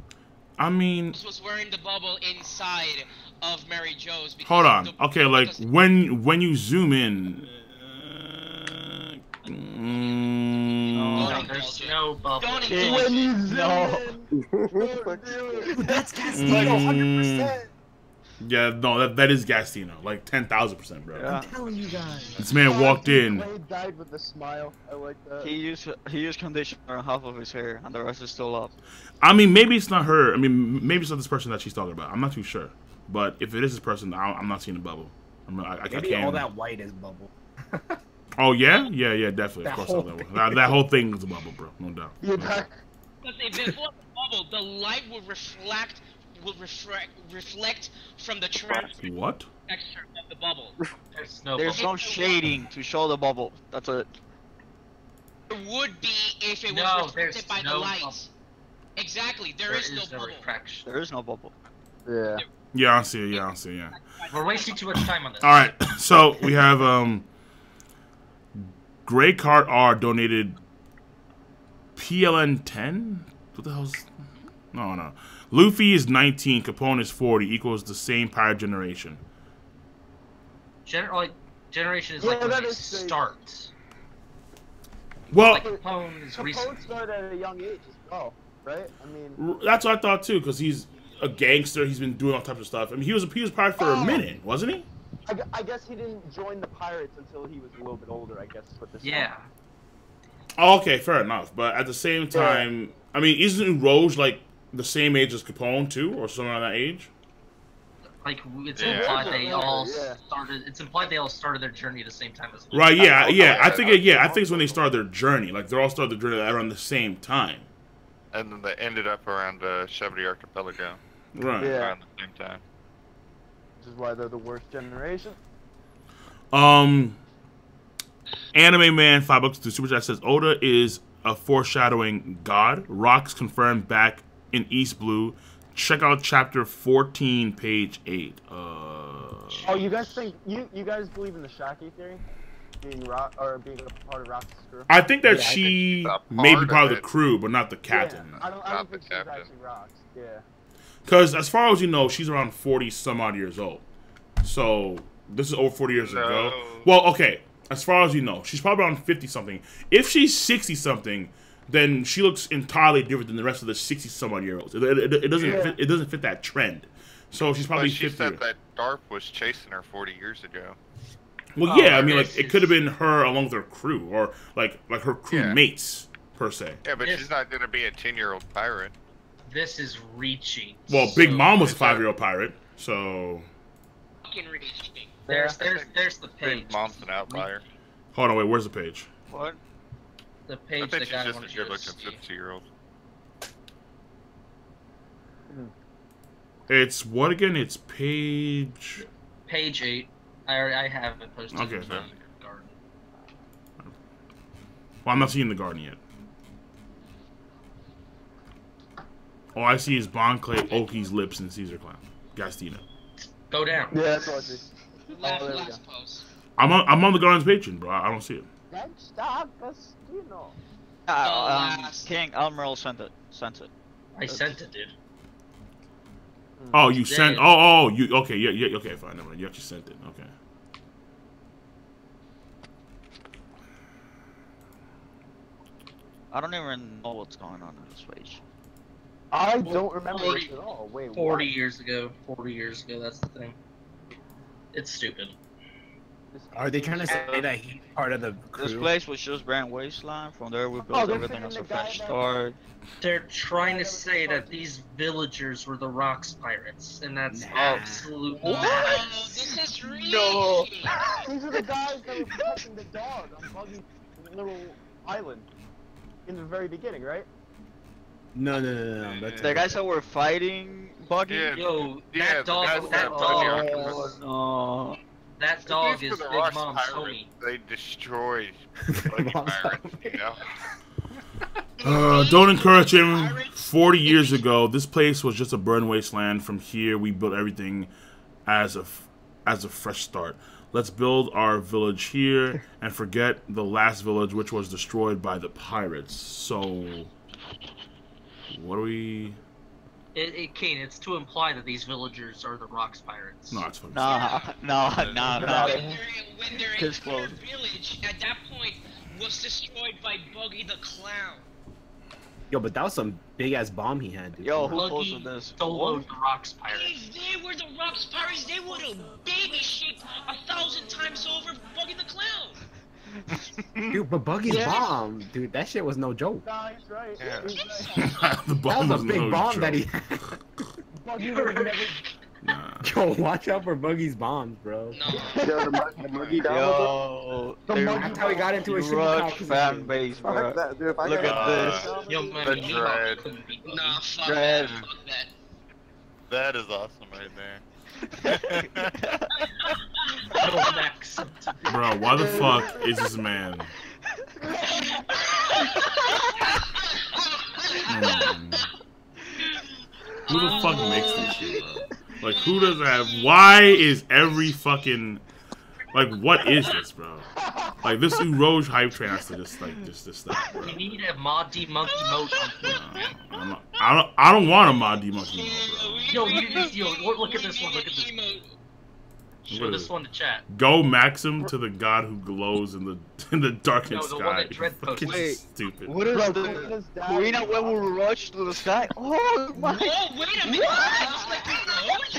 A: I mean,
H: This was wearing the bubble inside of Mary Geoise.
A: hold on. Okay, like when you zoom in.
H: Don't
F: there's
H: indulge
F: no
H: it.
F: bubble.
H: Don't
I: King.
H: indulge it.
I: No.
G: That's Castino, 100%.
A: Yeah, no, that is Gastino, like 10,000%, bro.
I: Yeah.
G: I'm telling you guys.
A: This man walked in.
C: Clay died with a smile. I like that.
I: He used conditioner on half of his hair, and the rest is still up.
A: I mean, maybe it's not her. I mean, maybe it's not this person that she's talking about. I'm not too sure. But if it is this person, I'm not seeing a bubble. I
G: Maybe
A: can't.
G: all that white is bubble.
A: Oh yeah, yeah, definitely. Of course, that whole thing is a bubble, bro. No doubt.
C: Yeah,
H: Because if it was a bubble, the light will reflect from the transparent
A: What?
H: texture of the bubble.
I: There's no shading to show the bubble. That's it.
H: There would be if it was
F: No,
H: reflected
F: there's
H: by the
F: no
H: light.
F: bubble.
H: Exactly, there is no bubble.
F: refraction.
I: There is no bubble.
C: Yeah.
A: Yeah, I see it. Yeah, I see it. Yeah.
F: We're wasting too much time on this.
A: All right, so we have Grey Card R donated PLN 10. What the hell's? No. Luffy is 19. Capone is 40. Equals the same pirate generation.
F: Generation is
C: Yeah,
F: like when
C: that
F: they
C: is strange.
F: start.
A: Well,
F: Like Capone is recent.
C: Capone started at a young age as well, right? I mean,
A: that's what I thought too, because he's a gangster. He's been doing all types of stuff. I mean, he was pirate for a minute, wasn't he?
C: I guess he didn't join the pirates until he was a little bit older. I guess is what this.
F: Yeah.
A: Oh, okay, fair enough. But at the same time, I mean, isn't Roge like the same age as Capone too, or something around that age?
F: Like it's implied they all started. It's implied they all started their journey at the same time as.
A: Right? Yeah. I think it's when they started their journey. Like they all started their journey around the same time.
K: And then they ended up around Chevy Archipelago.
A: Right.
C: Yeah.
K: Around the same time.
C: Which is why they're the worst generation.
A: Anime Man $5 to Super Chat says Oda is a foreshadowing god. Rocks confirmed back in East Blue. Check out chapter 14, page 8.
C: Oh, you guys think you guys believe in the Shaki theory, being a part of Rock's crew?
A: I think that she may be part of the crew, but not the captain.
C: Yeah, I don't think she's actually Rock's. Yeah.
A: Because as far as you know, she's around 40 some odd years old. So this is over 40 years ago. Well, okay. As far as you know, she's probably around 50 something. If she's 60 something, then she looks entirely different than the rest of the 60 some odd year olds. It doesn't fit that trend. So she's probably 50.
K: She said that Darp was chasing her 40 years ago.
A: Well, yeah, I mean, like it could have been her along with her crew, or like her crew mates per se.
K: Yeah, but she's not going to be a 10-year-old pirate.
F: This is reaching.
A: Well, Big Mom was a 5-year-old pirate, so.
F: There's the page.
K: Big Mom's an outlier.
A: Hold on, wait, where's the page?
I: What?
F: The
K: I
F: page
K: think
F: that
K: she's
F: guy
K: just
F: wanted
K: a
F: you to
K: good-looking
F: see.
K: 50-year-old.
A: It's what again? It's page.
F: Page 8. I have it posted.
A: Okay,
F: in
A: fair.
F: the garden.
A: Well, I'm not seeing the garden yet. All I see is Bon Clay, Oki's lips, and Caesar Clown. Gastina.
F: Go down.
C: Yeah, that's what I see.
H: Last post.
A: I'm on the garden's patron, bro. I don't see it.
I: King Admiral sent it.
F: I sent it, dude.
A: Oh, you sent. Oh, you. Okay, yeah. Okay, fine. Never mind. You actually sent it. Okay.
I: I don't even know what's going on in this page.
C: I don't remember this at all. Wait,
F: 40 years ago. 40 years ago. That's the thing. It's stupid.
G: Are they trying to say that he's part of the crew?
I: This place was just Grand Wasteland. From there, we built everything as a fresh start.
F: They're trying to say that these villagers were the Rocks pirates, and that's absolute
H: This is real.
C: No. These are the guys that were protecting the dog on Buggy's little island in the very beginning, right?
G: No. That's
I: The guys that were fighting Buggy.
F: Yo,
K: Yeah,
F: that dog.
I: No.
F: That dog is
K: For the
F: Big
K: Ross
F: Mom's
K: pirates,
F: homie.
K: they destroyed Buggy pirates, you know?
A: Don't encourage him. 40 years ago, this place was just a burned wasteland. From here, we built everything as a fresh start. Let's build our village here and forget the last village, which was destroyed by the pirates. So, what do we?
F: Kane, it's to imply that these villagers are the Rocks pirates.
A: No, it's fine.
I: No.
H: When they're in their village, at that point, was destroyed by Buggy the Clown.
L: Yo, but that was some big ass bomb he had, dude.
I: Yo, who posted this?
F: Soloed the Rocks Pirates.
H: If they were the Rocks Pirates, they would have baby shaped 1,000 times over Buggy the Clown.
L: Dude, but Buggy's bomb, dude, that shit was no joke.
C: Nah, he's right.
K: Yeah.
C: He's right.
A: The bomb
L: That was a big
A: no
L: bomb
A: joke.
L: that he had.
C: Buggy would have never.
A: Nah.
L: Yo, watch out for Buggy's bombs, bro.
H: No.
M: Yo, the muggy down.
I: Yo,
L: That's how he got into a
I: Rush
L: super
I: fan base, bro.
M: Fuck that, dude. If I
I: Look
M: got
I: at this.
F: Yo, man,
K: The
F: Mihawk
K: dread.
F: couldn't beat me.
H: Nah, fuck
I: Dread.
H: that. Fuck that.
K: That is awesome right there.
F: No, Max.
A: Bro, why the fuck is this man? Who the fuck makes this shit, bro? Like, who does that? Why is every fucking... Like, what is this, bro? Like, this Uroge hype train has to just stop, bro.
F: We need a mod monkey mode on Twitch, man.
A: I don't want a mod demonkey mode,
F: Yo, you just, look at this one, look at this one.
A: bro.
F: Show this one to chat.
A: Go Maxim to the god who glows in the darkened
F: No, the
A: sky.
F: one that Dread posted.
A: Fucking
I: Wait,
A: stupid.
I: What is
C: Bro,
I: the Queen when we rush to the sky? Oh my!
H: Whoa, wait a minute. That's like a roach?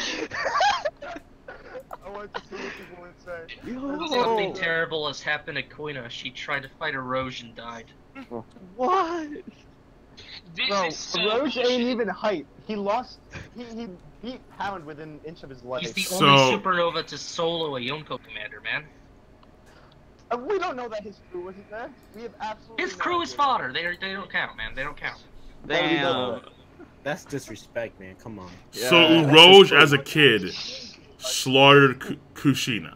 C: I want to see what people would say.
F: Something terrible has happened to Koina. She tried to fight a Roge and died.
I: What?
H: This
C: Bro,
H: is so
C: Roach
H: bullshit.
C: ain't even hype. He lost. He beat Hound within an inch of his life.
F: He's the
A: So-
F: only supernova to solo a Yonko commander, man.
C: We don't know that his crew wasn't there. We have absolutely.
F: His
C: no
F: crew is
C: idea.
F: fodder. They don't count, man. They don't count.
I: Damn.
L: That's disrespect, man. Come on.
A: So
I: Yeah.
A: Uroge, as a kid, slaughtered Kushina.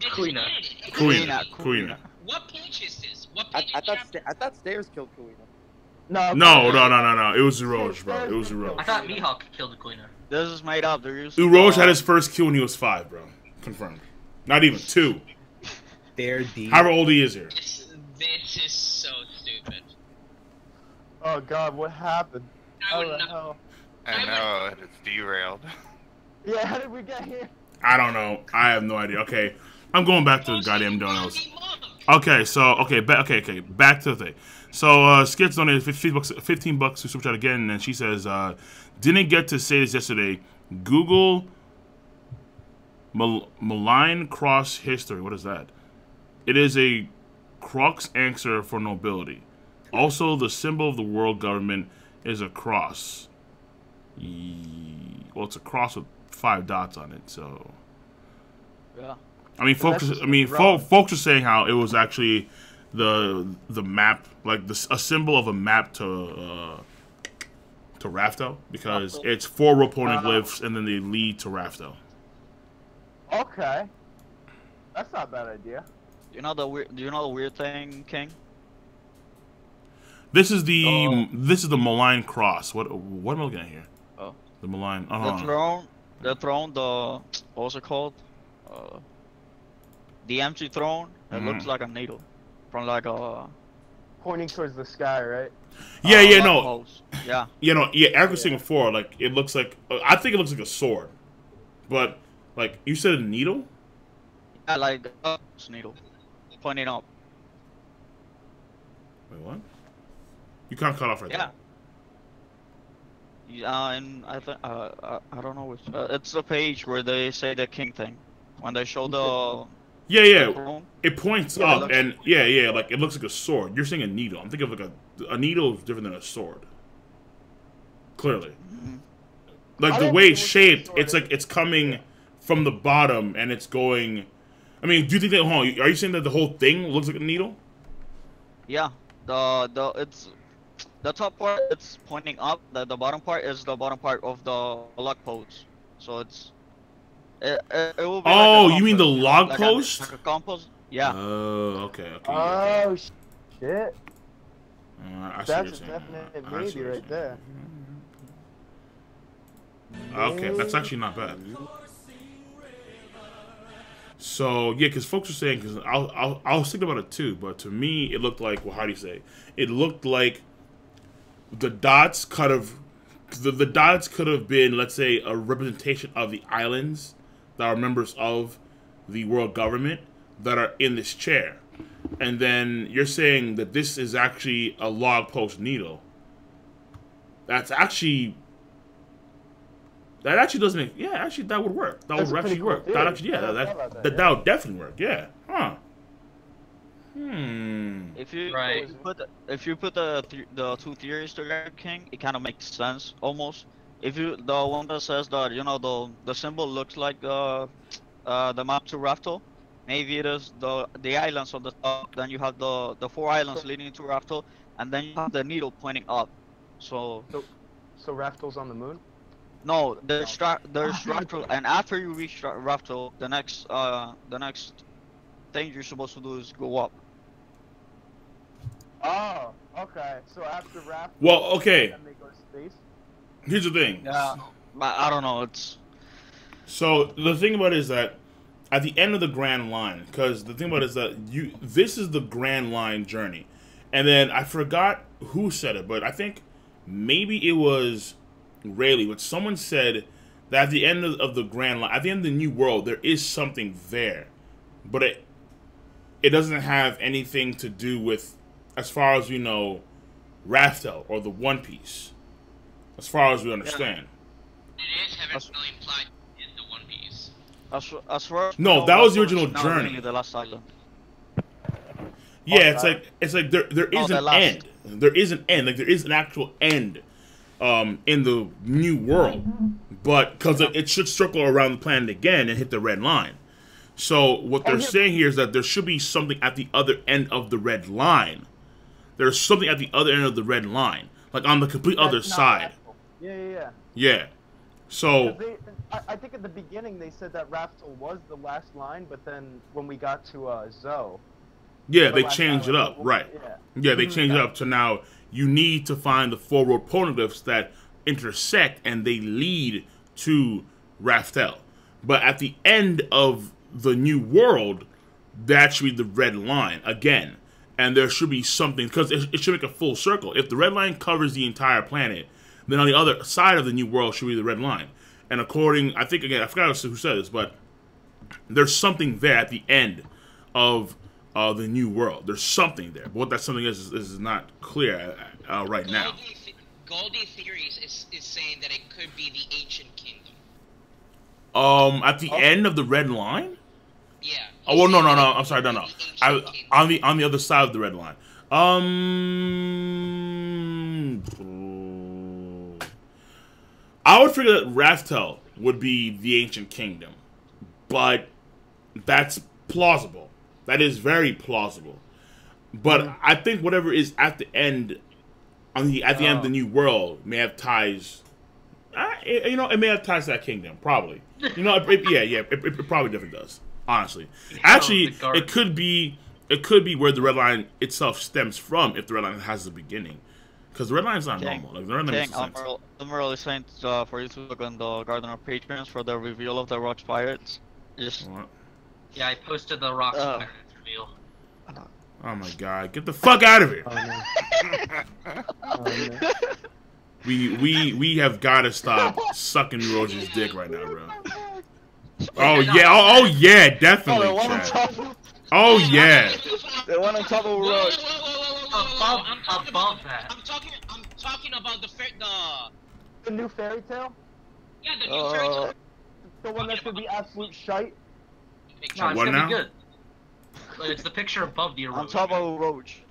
F: Kuina.
A: Kuina.
H: What page is this? What
M: I
H: page
M: I thought Stairs killed Kalina.
A: No. It was Uroge, bro. It was
F: I
A: Uroge.
F: thought Mihawk killed Kuina.
I: This is made up. There used
A: Uroge had his first kill when he was 5, bro. Confirmed. Not even 2.
L: They're deep.
A: However old he is here.
H: This is so stupid.
C: Oh God, what happened?
H: I would
C: How the
H: not.
C: hell?
K: I know, it's derailed.
C: Yeah, how did we get here?
A: I don't know. I have no idea. Okay, I'm going back to the goddamn donos. Okay, so back to the thing. So Skits donated $15 to Super Chat again, and she says, didn't get to say this yesterday. Google Malign Cross history. What is that? It is a crux answer for nobility. Also, the symbol of the world government is a cross. Well, it's a cross with 5 dots on it. So,
I: Yeah.
A: I mean, folks are saying how it was actually the map, like a symbol of a map to Rafto, because it's 4 Raponic glyphs and then they lead to Rafto.
C: Okay, that's not a bad idea.
I: Do you know the weird thing, King?
A: This is the Malign Cross. What am I looking at here?
I: Oh,
A: the Malign.
I: The throne. What's it called? The empty throne. It looks like a needle, from like a.
C: Pointing towards the sky, right?
A: Yeah, no.
I: Yeah.
A: After seeing 4, like it looks like. I think it looks like a sword, but like you said, a needle.
I: Yeah, like a needle, pointing up.
A: Wait, what? You can't cut off right there.
I: Yeah, and I think I don't know which. It's the page where they say the king thing, when they show the.
A: Yeah. It points up, and like it looks like a sword. You're saying a needle. I'm thinking of like a needle is different than a sword. Clearly, like the way it's shaped, it's like it's coming from the bottom and it's going. I mean, do you think that? Hold on, are you saying that the whole thing looks like a needle?
I: Yeah, it's the top part. It's pointing up. The bottom part is the bottom part of the log post. So it's. It will be
A: Oh,
I: like
A: you mean the log
I: like
A: post?
I: Like a compost? Yeah.
A: Oh, okay.
C: Oh shit.
A: I see what
C: That's
A: you're
C: a
A: saying.
C: definite
A: I see
C: maybe
A: what you're
C: right there.
A: Okay, that's actually not bad. So yeah, because folks are saying, because I was thinking about it too, but to me it looked like, well, how do you say? It looked like the dots could have, the dots could have been, let's say, a representation of the islands that are members of the world government that are in this chair, and then you're saying that this is actually a log post needle. That actually doesn't. Yeah, actually, that would work. That would actually work. That actually, yeah, that would definitely work. Yeah. Huh.
I: If you put the two theories together, King, it kind of makes sense almost. If you the one that says that the symbol looks like the map to Raftel, maybe it is the islands on the top. Then you have the 4 islands leading to Raftel, and then you have the needle pointing up. So
C: Raftel's on the moon?
I: No, there's Raftel, and after you reach Raftel, the next thing you're supposed to do is go up.
C: Oh, okay. So after Raftel,
A: well, okay.
C: Then they go to space?
A: Here's the thing.
I: Yeah, I don't know. It's
A: so the thing about it is that at the end of the Grand Line, because the thing about it is that this is the Grand Line journey, and then I forgot who said it, but I think maybe it was Rayleigh, but someone said that at the end of the Grand Line, at the end of the New World, there is something there, but it doesn't have anything to do with, as far as we know, Raftel or the One Piece. As far as we understand.
H: It is heavily implied in the One Piece.
I: As far as
A: no, that was the original journey.
I: The last island.
A: Yeah, it's like there is an end. There is an end. Like there is an actual end in the New World, but because it should circle around the planet again and hit the red line. So what they're saying here is that there should be something at the other end of the red line. There's something at the other end of the red line, like on the complete other side. Yeah. So
C: I think at the beginning they said that Raftel was the last line, but then when we got to Zoe.
A: Yeah, they changed it up, right? Yeah, they changed it up to now you need to find the 4 road poneglyphs that intersect and they lead to Raftel. But at the end of the New World, that should be the red line again. And there should be something, because it should make a full circle. If the red line covers the entire planet, then on the other side of the New World should be the red line. And according, I think, again, I forgot who said this, but there's something there at the end of the New World. There's something there. But what that something is not clear right now.
H: Goldie Theories is saying that it could be the Ancient Kingdom.
A: At the end of the red line?
H: Yeah.
A: Oh, well, no. I'm sorry, no. On the other side of the red line. I would figure that Raftel would be the Ancient Kingdom, but that's plausible. That is very plausible. But I think whatever is at the end, at the end of the New World, may have ties. It may have ties to that kingdom, probably. It probably definitely does. Honestly, actually, it could be where the red line itself stems from, if the red line has the beginning, because the red line is not normal. Like the red line makes sense.
I: I'm really saying for you to look on the Garden of Patrons for the reveal of the Rocks Pirates.
F: Yeah, I posted the Rocks Pirates reveal.
A: Oh my god, get the fuck out of here! We have got to stop sucking Rose's dick right now, bro. Oh yeah, definitely. Oh yeah.
I: They want on top of Rose.
F: Above that.
H: I'm talking about
C: the new fairy tale.
H: Yeah, the new fairy tale.
C: The one that's gonna be absolute shite.
F: No, it's gonna be good. But it's the picture above the erosion.
I: On top of Roach.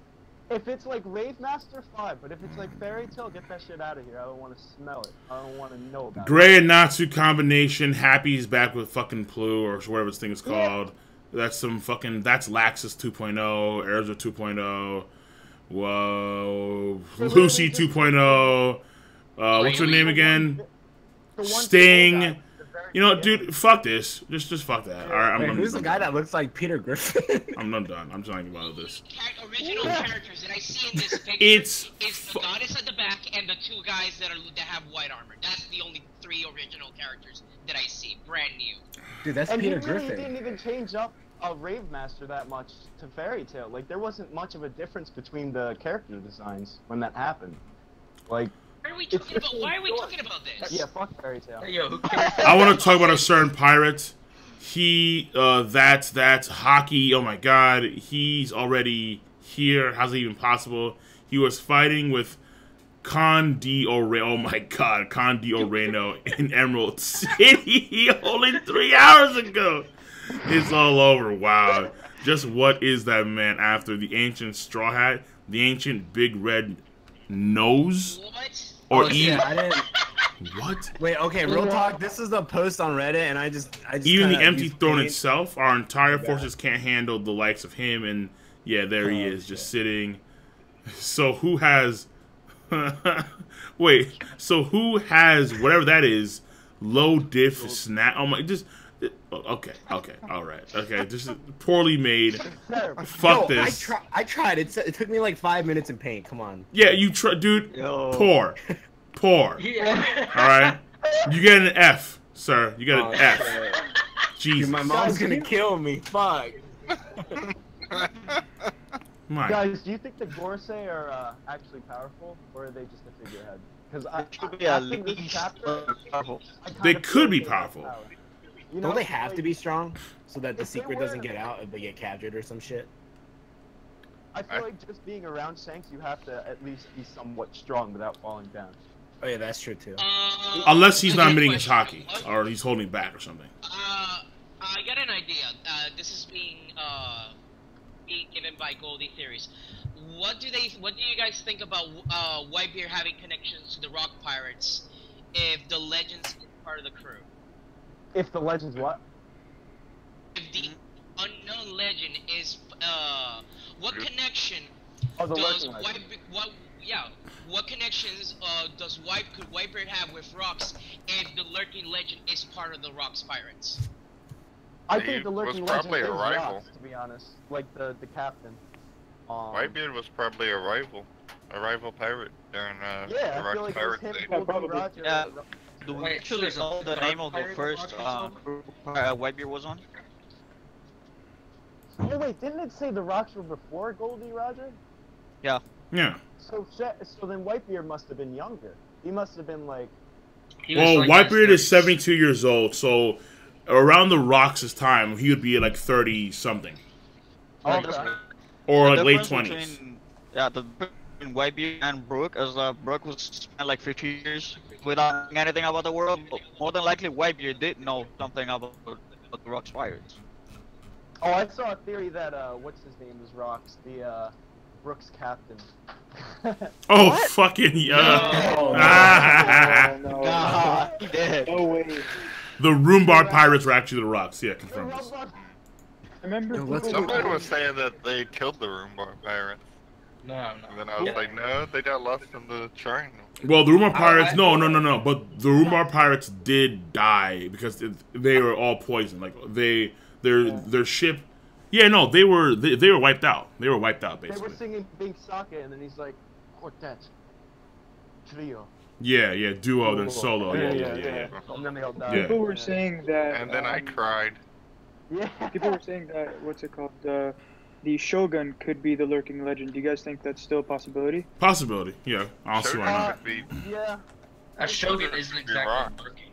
C: If it's like Rave Master, fine. But if it's like Fairy Tale, get that shit out of here. I don't want to smell it. I don't want to know about it.
A: Gray and Natsu combination. Happy's back with fucking Plu or whatever this thing is called. Yeah. That's that's Laxus 2.0, Erza 2.0. Whoa. Lucy 2.0. What's her name again? Sting. Dude, fuck this. Just fuck that. All right,
L: who's the guy that looks like Peter Griffin?
A: I'm not done. I'm talking about this.
H: Original characters that I see in this picture
A: is
H: the goddess at the back and the 2 guys that have white armor. That's the only 3 original characters that I see, brand new.
L: Dude, that's Peter Griffin.
C: He didn't even change up Rave Master that much to Fairy Tale. Like, there wasn't much of a difference between the character designs when that happened. Like.
H: Why are we talking about this?
C: Yeah, fuck Fairy Tale.
F: Hey, yo, who cares?
A: I want to talk about a certain pirate. That's hockey. Oh my god, he's already here. How's it even possible? He was fighting with Con D Oreno. Oh my god, Con D Oreno in Emerald City only 3 hours ago. It's all over. Wow. Just what is that man after? The ancient straw hat? The ancient big red nose?
H: What?
A: Or
L: shit, I didn't.
A: What?
L: Wait, okay, real talk. This is the post on Reddit, and I just
A: even the empty
L: used
A: throne
L: paint.
A: itself, our entire forces can't handle the likes of him, and yeah, there he is, just sitting. So who has... Wait, so who has, whatever that is, low diff snap... Oh my, just... Okay, alright. Okay, this is poorly made. Fuck this.
L: I tried. It took me like 5 minutes in paint. Come on.
A: Yeah, you try, dude. Poor. Yeah. Alright? You get an F, sir. You get an F. Jesus.
L: Dude, my mom's gonna kill me. Fuck.
C: Guys, do you think the Gorosei are actually powerful, or are they just a figurehead? Because
A: they could be powerful.
C: You know,
L: Don't they have to be strong so that the secret doesn't get out if they get captured or some shit?
C: I feel like just being around Shanks, you have to at least be somewhat strong without falling down.
L: Oh yeah, that's true too.
A: Unless he's not admitting his hockey, or he's holding back or something.
H: I got an idea. This is being given by Goldie Theories. What do you guys think about Whitebeard having connections to the Rock Pirates if the Legends is part of the crew?
C: If the Legends what?
H: If the unknown legend is what connection
C: the
H: does
C: legend.
H: what connections could Whitebeard have with Rocks if the lurking legend is part of the Rocks Pirates?
C: I think the lurking legend
K: probably
C: is
K: a rival.
C: Rocks, to be honest. Like the captain.
K: Whitebeard was probably a rival pirate during
C: yeah,
K: the
C: I feel
K: Rocks
C: like
K: Pirates
C: it was
K: days.
C: him, Goldie, Roger.
I: Yeah. Do we actually know the name of the first crew Whitebeard was on?
C: Oh wait, didn't it say the Rocks were before Goldie, Roger?
I: Yeah.
A: Yeah.
C: So then Whitebeard must have been younger. He must have been like...
A: Well, Whitebeard is 72 years old, so around the Rocks' time, he would be like 30-something.
C: Okay.
A: Or
I: The
A: like late
I: difference
A: 20s.
I: between- Yeah, the difference between Whitebeard and Brooke is Brooke was spent like 50 years without knowing anything about the world. But more than likely, Whitebeard did know something about the Rocks Pirates.
C: Oh, I saw a theory that, what's his name is Rocks, the, Brooks captain.
A: Oh, fucking yeah.
C: No, he did.
N: No way.
A: The Roombar Pirates were actually the Rocks. Yeah, confirmed this.
N: I remember
K: Somebody was saying that they killed the Roombar pirates.
O: No.
K: And then I was like, no, they got lost in the triangle.
A: Well, the Roombar Pirates, no. But the Roombar Pirates did die because they were all poisoned. Like their ship. Yeah, no, they were wiped out. They were wiped out basically.
C: They were singing Big Sake, and then he's like, Quartet, Trio.
A: Yeah, duo then solo. Yeah.
C: And then they all died.
A: Yeah.
N: People were saying that.
K: And then I cried.
C: Yeah.
N: People were saying that. What's it called? The Shogun could be the lurking legend. Do you guys think that's still a possibility?
A: Possibility. Yeah, I'll see why not.
C: Yeah.
O: A Shogun isn't exactly lurking.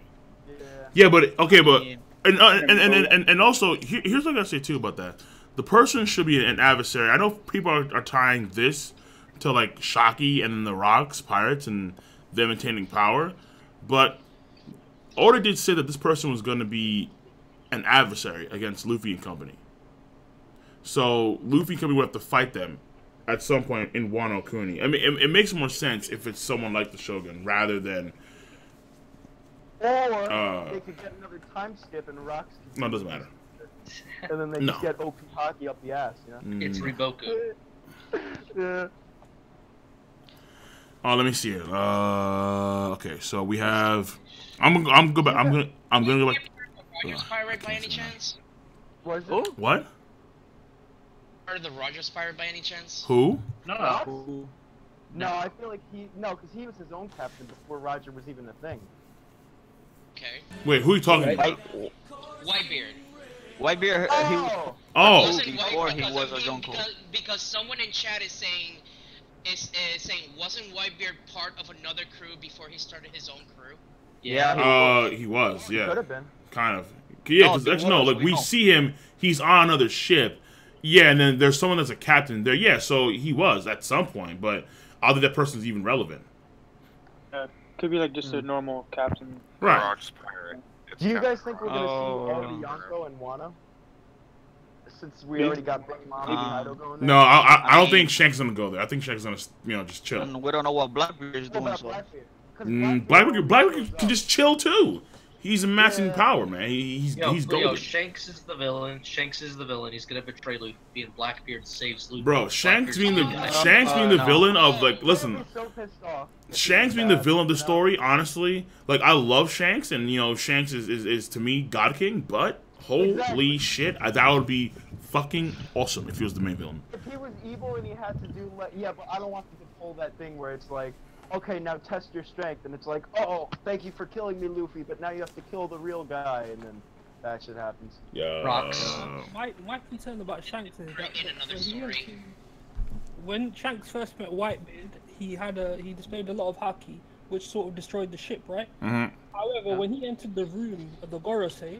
A: Yeah, but okay, but and also here's what I gotta say too about that. The person should be an adversary. I know people are tying this to like Shaki and the Rocks Pirates and them attaining power, but Oda did say that this person was going to be an adversary against Luffy and company. So Luffy and company would have to fight them at some point in Wano Kuni. I mean, it makes more sense if it's someone like the Shogun rather than.
C: Or they could get another time skip and Rocks.
A: No, it doesn't matter.
C: And then they just get OP hockey up the ass, you know?
O: It's Riboku.
C: Yeah.
A: Oh, let me see it. Okay, so we have. I'm gonna go back. I'm gonna go back.
H: Rogers Pirate by any chance?
A: What?
H: Part of the Rogers Pirate by any chance?
A: Who?
C: No, I feel like because he was his own captain before Roger was even a thing.
H: Okay.
A: Wait, who are you talking about?
H: Whitebeard.
I: Whitebeard,
A: Oh.
I: before he was a Yonko.
H: Because someone in chat is saying, wasn't Whitebeard part of another crew before he started his own crew?
I: Yeah.
A: He was. Yeah.
C: Could have been.
A: Kind of. Yeah, because like we see him. He's on another ship. Yeah, and then there's someone that's a captain there. Yeah, so he was at some point, but I don't think that person's even relevant.
N: Could be like just a normal captain.
A: Right.
C: Do you guys think we're gonna see already Yonko and Wano? Since we already got Big Mom and Kaido going there?
A: No, I don't think Shanks is gonna go there. I think Shanks is gonna, just chill.
I: We don't know what Blackbeard is doing.
A: Blackbeard can just chill too. He's amassing power, man. He's golden.
O: Shanks is the villain. He's gonna betray Luffy, and Blackbeard saves Luffy.
A: Bro, Shanks being the villain of like, listen. Shanks being the villain of the story, honestly, like I love Shanks, and Shanks is to me God King, but holy shit, that would be fucking awesome if he was the main villain.
C: If he was evil and he had to do but I don't want him to pull that thing where it's like, okay, now test your strength, and it's like, oh, thank you for killing me, Luffy, but now you have to kill the real guy, and then that shit happens.
A: Yeah.
P: Rocks. My concern about Shanks is that when Shanks first met Whitebeard, he displayed a lot of haki, which sort of destroyed the ship, right?
A: Mm-hmm.
P: However, when he entered the room of the Gorosei,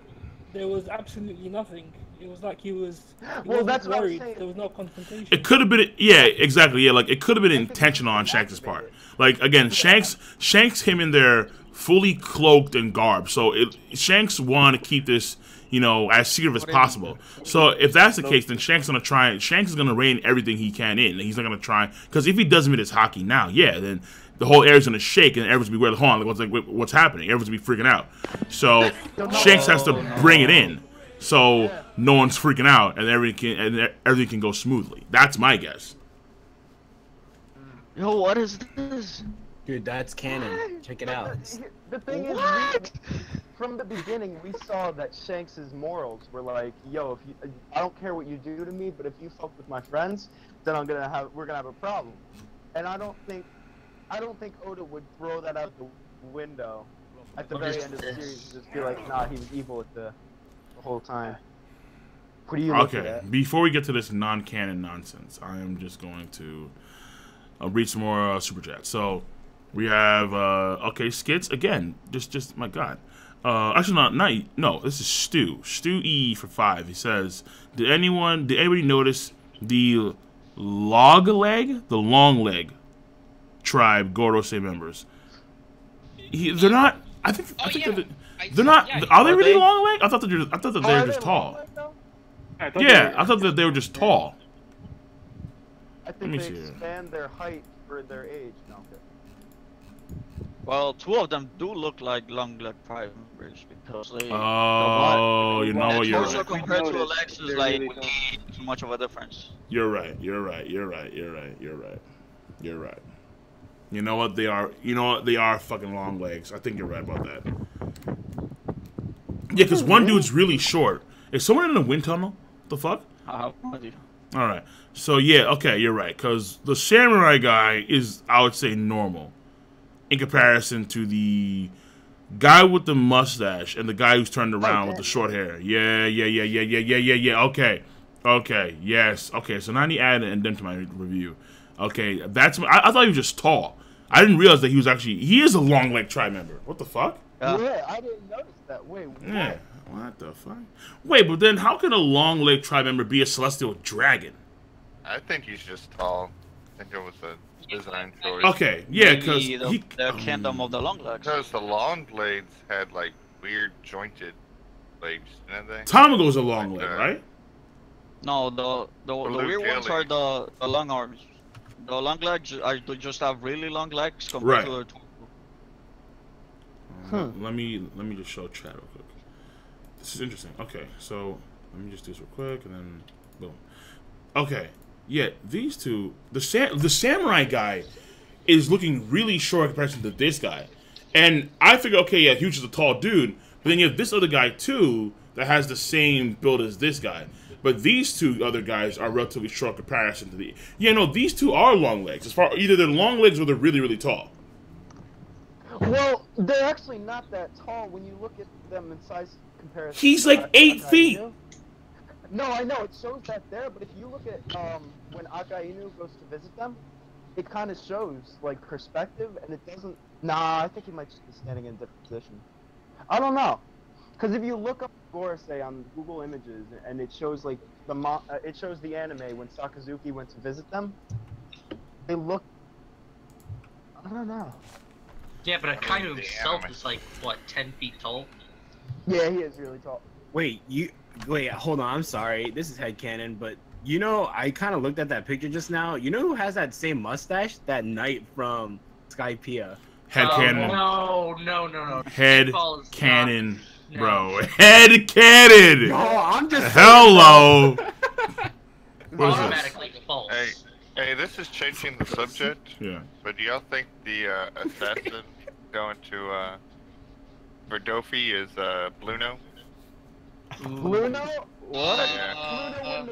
P: there was absolutely nothing. It was like he wasn't worried. There was no confrontation.
A: It could have been, yeah, exactly, yeah. Like it could have been intentional on Shanks' part. Like again, Shanks him in there fully cloaked and garbed. So Shanks wanted to keep this, as secret as possible. So if that's the case, then Shanks is gonna rein everything he can in. He's not gonna try, because if he doesn't meet his hockey now, then the whole air's gonna shake and everyone's gonna be hold on, what's happening? Everyone's gonna be freaking out. So Shanks has to bring it in, so no one's freaking out and everything can go smoothly. That's my guess.
I: Yo, what is this?
L: Dude, that's canon. Check it out.
C: The thing is, from the beginning, we saw that Shanks' morals were like, yo, I don't care what you do to me, but if you fuck with my friends, then we're gonna have a problem. And I don't think Oda would throw that out the window at the very end of the series and just be like, nah, he was evil the whole time. What do you look at?
A: Before we get to this non-canon nonsense, I am just going to read some more super chats. So we have skits again. Just my God. Actually, no. This is Stu E for 5. He says, did anybody notice the long leg tribe Gorosei members? They're not. I think they're not. Are they really long leg? I thought that they were just tall. Yeah, I thought that they were just tall.
C: I think they expand their height for their age. No, okay.
I: Well, 2 of them do look like long leg tribe members because they.
A: Oh, you know what? You're right.
I: Compared to Alex is like too much of a difference.
A: You're right. You know what? They are. You know what? They are fucking long legs. I think you're right about that. Yeah, because one dude's really short. Is someone in the wind tunnel? The fuck? Alright. So, yeah, okay, you're right. Because the samurai guy is, I would say, normal. In comparison to the guy with the mustache and the guy who's turned around with the short hair. Yeah. Okay, yes. Okay, so now I need to add an addendum to my review. Okay, I thought he was just tall. I didn't realize that he is a long leg tribe member. What the fuck?
C: Yeah, I didn't notice that. Wait, what?
A: Yeah. What the fuck? Wait, but then how can a long leg tribe member be a celestial dragon?
K: I think he's just tall. I think it was a design choice.
A: Okay, yeah, because
I: the kingdom of the long legs.
K: Because the long blades had like weird jointed legs, didn't they?
A: Tamago's a long leg, right?
I: No, the weird ones are the long arms. The long legs just have really long legs compared to the
A: Let me just show chat real quick. This is interesting. Okay, so let me just do this real quick and then boom. Okay, yeah, these two, the samurai guy is looking really short in comparison to this guy, and I figure, okay, yeah, Huge is a tall dude, but then you have this other guy too that has the same build as this guy. But these two other guys are relatively short in comparison to the. Yeah, no, these two are long legs. Either they're long legs or they're really, really tall.
C: Well, they're actually not that tall when you look at them in size comparison.
A: He's like 8 feet.
C: No, I know it shows that there, but if you look at when Akainu goes to visit them, it kind of shows like perspective, and it doesn't. Nah, I think he might just be standing in a different position. I don't know, because if you look up Gorosei on Google Images, and it shows like it shows the anime when Sakazuki went to visit them. They look. I don't know.
O: Yeah, but Kaido himself is like what, 10 feet tall?
C: Yeah, he is really tall.
G: Wait, hold on. I'm sorry. This is headcanon, but you know, I kind of looked at that picture just now. You know who has that same mustache? That knight from Skypiea.
A: Headcanon.
O: No.
A: Head cannon, bro. Head cannon.
G: No, I'm just.
A: Hello. What is
O: Automatically false.
K: Hey, this is changing the subject.
A: Yeah.
K: But do y'all think the assassin going to Verdofi is Bluno?
C: Bluno? What?
K: Yeah.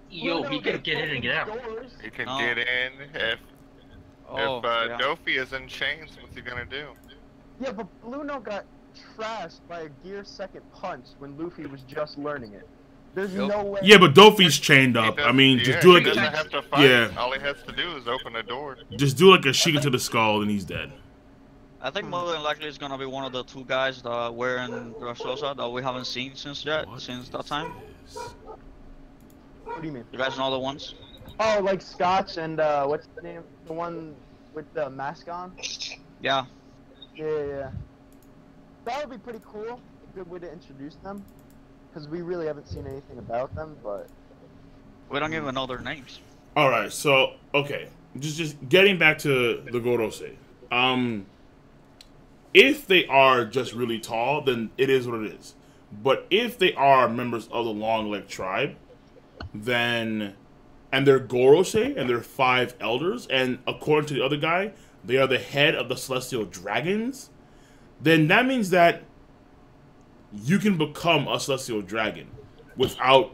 O: Yo, he can get in and get out.
K: He can get in if Dofi is in chains. What's he gonna do?
C: Yeah, but Bluno got trashed by a gear second punch when Luffy was just learning it. There's no way.
A: Yeah, but Dofi's chained up. I mean, just do like
K: he doesn't have to fight.
A: Yeah.
K: All he has to do is open a door.
A: Just do like a Sheikah to the skull and he's dead.
I: I think more than likely it's gonna be one of the two guys that were in Dressrosa that we haven't seen since that time.
C: What do you mean?
I: You guys know the ones?
C: Oh, like Scotch and what's the name? The one with the mask on?
I: Yeah.
C: Yeah. That would be pretty cool. A good way to introduce them. Because we really haven't seen anything about them, but...
I: We don't even know their names.
A: Alright, so, okay. Just getting back to the Gorosei. If they are just really tall, then it is what it is. But if they are members of the Long Leg tribe, then... And they're Gorosei, and they're 5 elders, and according to the other guy, they are the head of the Celestial Dragons, then that means that you can become a Celestial Dragon without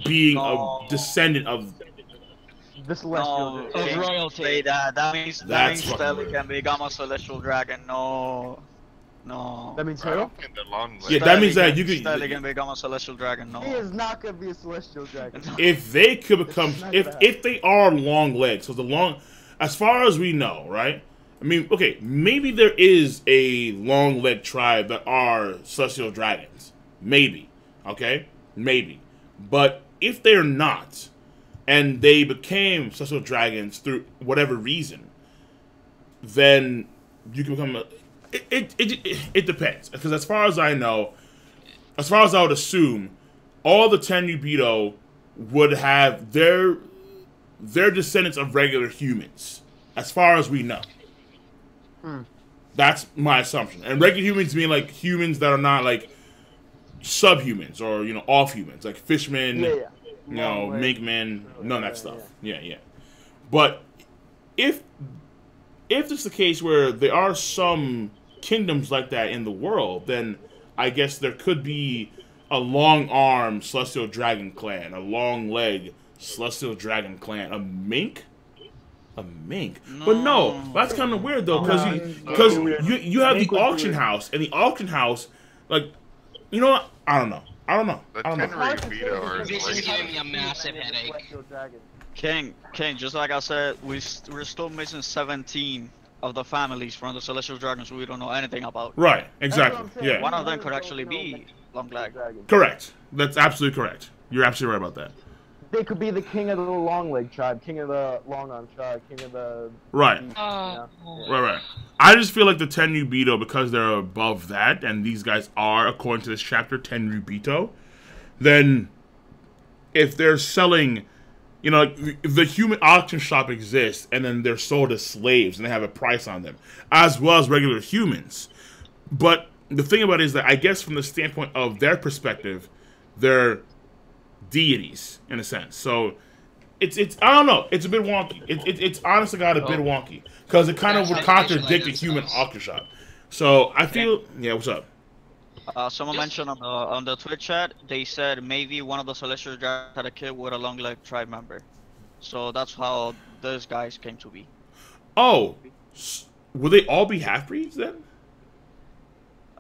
A: being a descendant of
C: the Celestial
I: Dragon. Royalty. That means that we can become a Celestial Dragon. No.
C: That means who?
A: Yeah, that means that you
I: can become a Celestial Dragon. No.
C: He is not gonna be a Celestial Dragon.
A: If they could become, if they are long legs, so as far as we know, right? I mean, okay, maybe there is a long leg tribe that are Celestial Dragons. Maybe. Okay? Maybe. But if they're not, and they became Celestial Dragons through whatever reason, then you can become a... It depends. Because as far as I know, as far as I would assume, all the Tenryubito would have their descendants of regular humans. As far as we know. That's my assumption. And regular humans mean like humans that are not like subhumans or, you know, off humans. Like fishmen, you know, minkmen, none of that stuff. Yeah. But if it's the case where there are some kingdoms like that in the world, then I guess there could be a long-arm Celestial Dragon clan, a long-leg Celestial Dragon clan, a mink. No. But no, that's kind of weird though, because you have the auction house, and the auction house, like, you know what? I don't know.
H: This is giving me a massive headache.
I: King, just like I said, we're still missing 17 of the families from the Celestial Dragons we don't know anything about.
A: Right, exactly. Yeah.
I: One of them could actually be Long Leg.
A: Correct. That's absolutely correct. You're absolutely right about that.
C: They could be the king of the long leg tribe, king of the long arm tribe, king of the...
A: Right. Right. I just feel like the Tenryubito, because they're above that, and these guys are, according to this chapter, Tenryubito, then if they're selling, you know, if the human auction shop exists, and then they're sold as slaves, and they have a price on them, as well as regular humans. But the thing about it is that, I guess from the standpoint of their perspective, they're deities in a sense. So it's I don't know. It's a bit wonky. It's honestly got a bit wonky because it kind of would contradict the human auction shop. So I feel what's up?
I: Someone mentioned on the Twitch chat, they said maybe one of the Celestial Dragons had a kid with a long leg tribe member. So that's how those guys came to be.
A: Oh, will they all be half breeds then?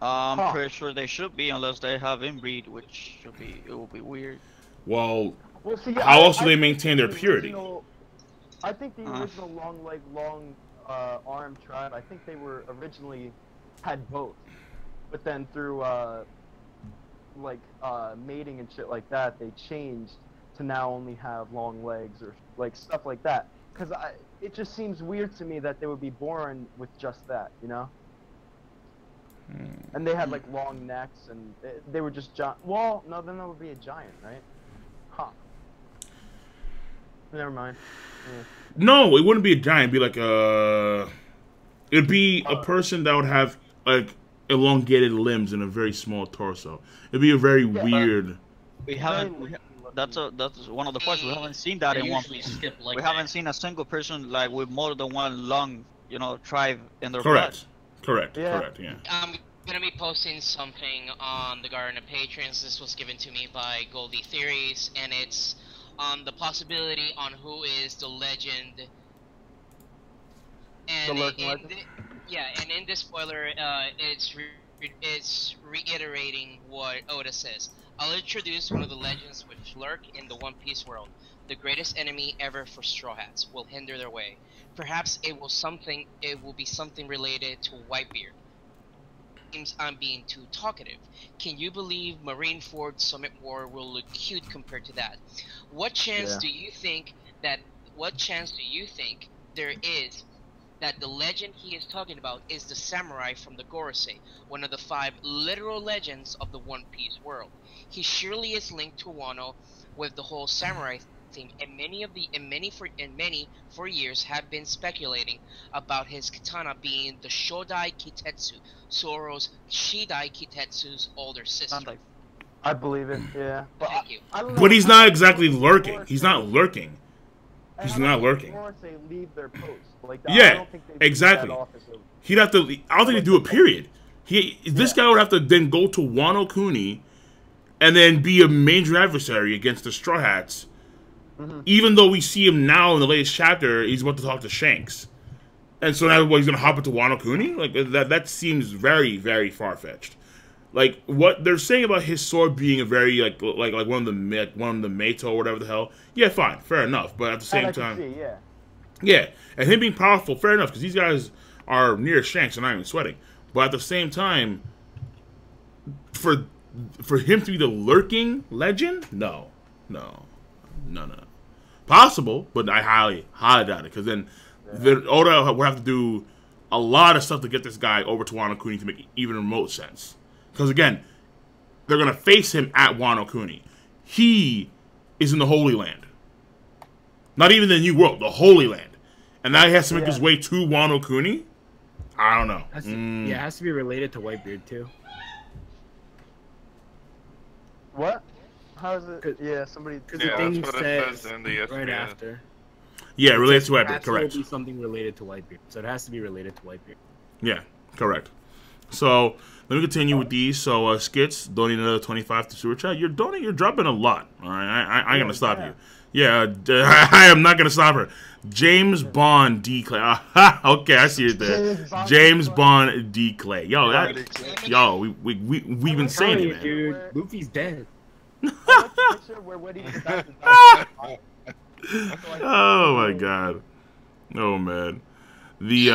I: I'm pretty sure they should be, unless they have inbreed, which it will be weird.
A: Well, how else do they maintain their purity?
C: I think the original long leg, long arm tribe, I think they were originally had both, but then through like mating and shit like that, they changed to now only have long legs or like stuff like that. Because it just seems weird to me that they would be born with just that, you know? And they had like long necks, and they were just giant. Well, no, then that would be a giant, right? Huh. Never mind. Yeah.
A: No, it wouldn't be a giant. It'd be like it'd be a person that would have like elongated limbs and a very small torso. It'd be a very weird.
I: We haven't. That's one of the questions. We haven't seen that in One Piece. We haven't seen a single person like with more than one lung, you know, tribe in their blood.
A: Correct. Yeah.
H: I'm gonna be posting something on the Garden of Patrons. This was given to me by Goldie Theories, and it's on the possibility on who is the legend. And and in this spoiler, it's reiterating what Oda says. I'll introduce one of the legends which lurk in the One Piece world. The greatest enemy ever for Straw Hats will hinder their way. Perhaps it will be something related to Whitebeard. Seems I'm being too talkative. Can you believe Marineford Summit War will look cute compared to that? What chance do you think there is that the legend he is talking about is the samurai from the Gorosei, one of the 5 literal legends of the One Piece world? He surely is linked to Wano with the whole samurai theme, and many for years have been speculating about his katana being the Shodai Kitetsu, Zoro's Shidai Kitetsu's older sister.
C: I believe it, yeah.
H: Thank you.
A: But he's not exactly lurking. He's not lurking. He's not lurking.
C: They leave their post. Like,
A: yeah, exactly. He'd have to. I don't think he'd do a period. This guy would have to then go to Wano Kuni, and then be a major adversary against the Straw Hats. Even though we see him now in the latest chapter, he's about to talk to Shanks, and so now he's gonna hop into Wano Kuni. Like that seems very, very far fetched. Like what they're saying about his sword being a very like one of the Meito or whatever the hell. Yeah, fine, fair enough. But at the same time, yeah, and him being powerful, fair enough, because these guys are near Shanks and not even sweating. But at the same time, for him to be the lurking legend, no. Possible, but I highly doubt it, because then Oda would have to do a lot of stuff to get this guy over to Wano Kuni to make even remote sense. Because again, they're gonna face him at Wano Kuni. He is in the Holy Land, not even the New World, the Holy Land, and now he has to make his way to Wano Kuni. I don't know.
L: Yeah, it has to be related to Whitebeard too.
C: What? How is it? Yeah, somebody.
L: Because the thing says right after.
A: Yeah, related to Whitebeard, correct.
L: It will be something related to Whitebeard, so it has to be related to Whitebeard.
A: Yeah, correct. So let me continue with these. So Skits donating another 25 to Super Chat. You're dropping a lot. All right, I'm gonna stop you. Yeah, I am not gonna stop her. James Bond D Clay. Okay, I see it there. James Bond D Clay. Yo, we've been saying it, man.
L: Dude, Luffy's dead.
A: Oh my god. Oh man. The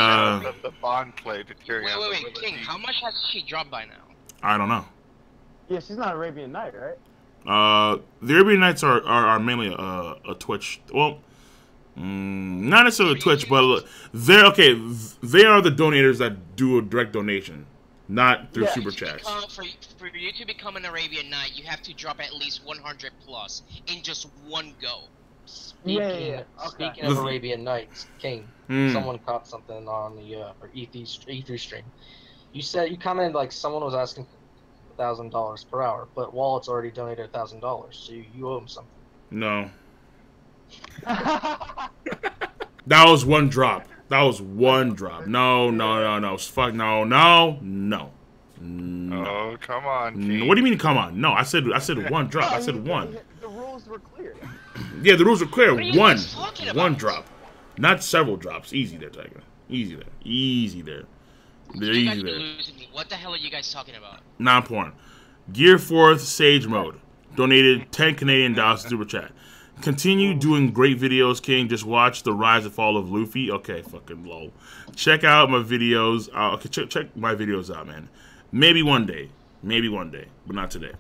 K: Bond Clay to carry on.
H: Wait, King, how much has she dropped by now?
A: I don't know.
C: Yeah, she's not Arabian Night, right?
A: The Arabian Nights are mainly a Twitch. Well, not necessarily Twitch, but they are the donators that do a direct donation, not through Super Chats.
H: For you to become an Arabian Night, you have to drop at least 100 plus in just one go.
F: Speaking of Arabian Nights, King, someone caught something on the E3 stream. You commented like someone was asking $1,000 per hour, but Wallet's already donated $1,000, so you owe him something.
A: No. That was one drop. No. Fuck no.
K: Oh, come on, King.
A: What do you mean, come on? No, I said one drop. I said one.
C: The rules were clear.
A: Yeah, the rules were clear. One drop. Not several drops. Easy there, Tiger. Easy there.
H: What the hell are you guys talking about?
A: Non-porn. Gear 4th Sage Mode. Donated 10 Canadian dollars to Super Chat. Continue doing great videos, King. Just watch the rise and fall of Luffy. Okay, fucking lol. Check out my videos. Okay, check my videos out, man. Maybe one day, but not today.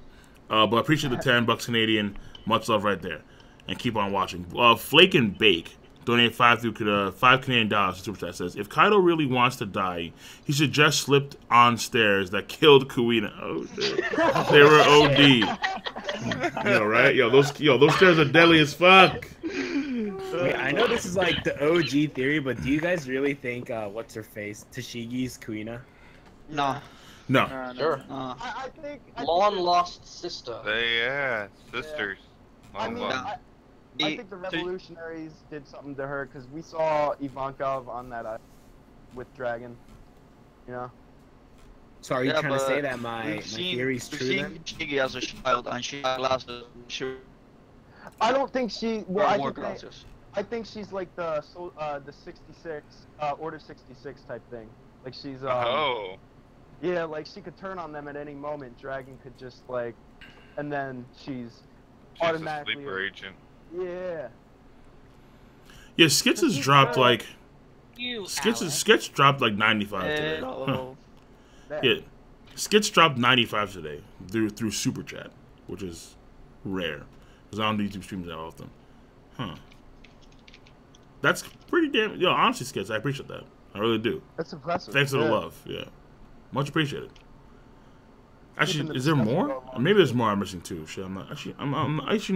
A: But I appreciate the $10 Canadian. Much love right there. And keep on watching. Flake and Bake donate $5 Canadian dollars to Super Chat. Says, if Kaido really wants to die, he should just slipped on stairs that killed Kuina. Oh shit. They were OD. Yo, right? Yo, those stairs are deadly as fuck.
G: Wait, I know this is like the OG theory, but do you guys really think what's her face? Tashigi's Kuina?
I: No.
A: No.
F: Sure.
C: I think
F: Long lost sister.
K: Yeah, sisters.
C: I mean, I think the revolutionaries did something to her because we saw Ivankov on that with Dragon. You know.
G: So are you trying to say that my theory's true then?
I: Shigi as a child and she had glasses.
C: I don't think she. Well, I think she's like the 66 Order 66 type thing. Like she's
K: oh.
C: Yeah, like she could turn on them at any moment. Dragon could just like, and then she's automatically
K: a sleeper agent.
C: Yeah.
A: Yeah, Skits has dropped like. Skits dropped like 95 today. Huh. Yeah, Skits dropped 95 today through Super Chat, which is rare because I don't do YouTube streams that often. Huh. That's pretty damn. Yo, honestly, Skits, I appreciate that. I really do.
C: That's impressive.
A: Thanks for the love. Yeah, much appreciated. Actually, is there more? Or maybe there's more I'm missing too. Shit, I'm not. Actually,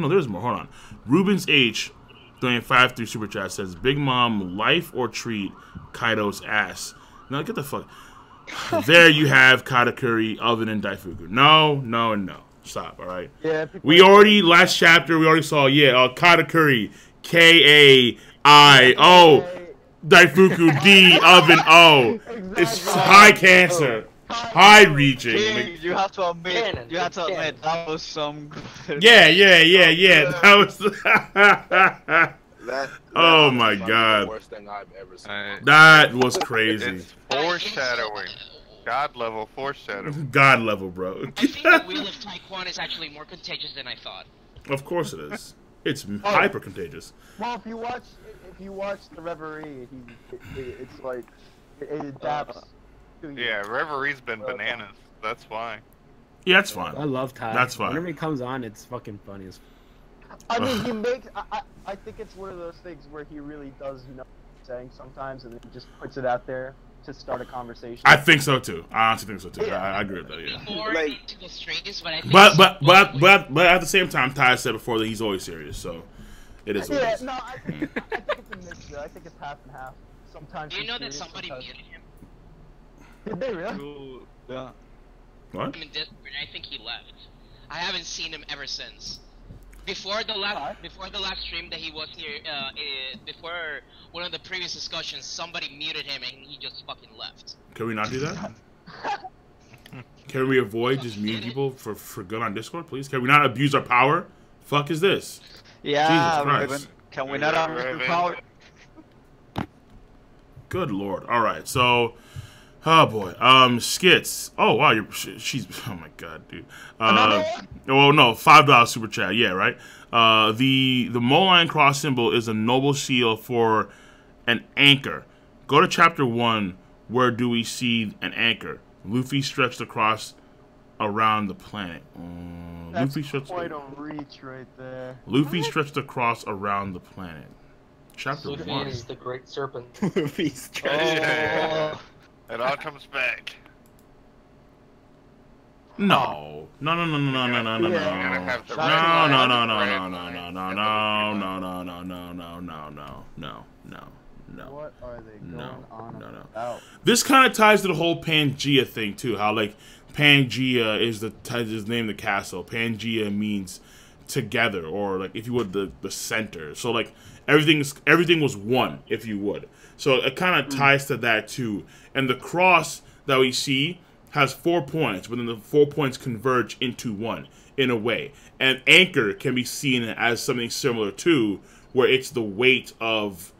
A: no. There's more. Hold on. Rubens H, doing 5 through Super Chat says, "Big Mom, life or treat Kaido's ass." Now get the fuck. There you have Katakuri, Oven, and Daifuku. No. Stop. All right.
C: Yeah.
A: We already last chapter. We already saw. Yeah. Katakuri, K-A-I-O, Daifuku, D, Oven, O.
C: Exactly.
A: It's high cancer. High reaching.
I: King, you have to admit, that was some good.
A: Yeah. That was. Oh my god.
Q: The worst thing I've ever seen.
A: That was crazy.
K: It's foreshadowing. God level foreshadowing.
A: God level, bro.
H: I think the Wheel of Taekwon is actually more contagious than I thought.
A: Of course it is. It's hyper contagious.
C: Well, if you watch the Reverie, it's like it adapts.
K: Yeah, Reverie's been bananas. That's why.
A: Yeah, that's fine.
G: I love Ty.
A: That's fine.
G: Whenever he comes on, it's fucking funny as.
C: I mean, he makes. I think it's one of those things where he really does know what he's saying sometimes, and then he just puts it out there to start a conversation.
A: I think so too. I honestly think so too. Yeah. I agree with that. Yeah. But at the same time, Ty said before that he's always serious, so it is.
C: Yeah, no, I think it's a mixture. I think it's half and half. Sometimes.
H: Do you know that somebody muted him?
C: Did they really?
I: Yeah.
A: What?
H: In Discord, I think he left. I haven't seen him ever since. Before the last stream that he was here, before one of the previous discussions, somebody muted him and he just fucking left.
A: Can we not do that? Can we avoid just muting people for good on Discord, please? Can we not abuse our power? Fuck is this?
I: Yeah,
A: Jesus Christ.
I: Can we not abuse our power?
A: Good lord. All right, so. Oh boy, Skits. Oh wow, she's. Oh my god, dude. Well, no, $5 super chat. Yeah, right. The Malign Cross symbol is a noble seal for an anchor. Go to chapter 1. Where do we see an anchor? Luffy stretched across around the planet.
C: That's quite a reach right there.
A: Luffy stretched across around the planet. Chapter 1.
F: Luffy is the great serpent.
G: Luffy stretched.
K: It all comes back.
A: No.
K: What are
C: they going on about?
A: This kind of ties to the whole Pangea thing too. How like Pangea is the name of the castle. Pangea means together, or like if you would the center. So like everything was one, if you would. So it kind of ties to that too. And the cross that we see has 4 points, but then the 4 points converge into one in a way. And anchor can be seen as something similar too, where it's the weight of,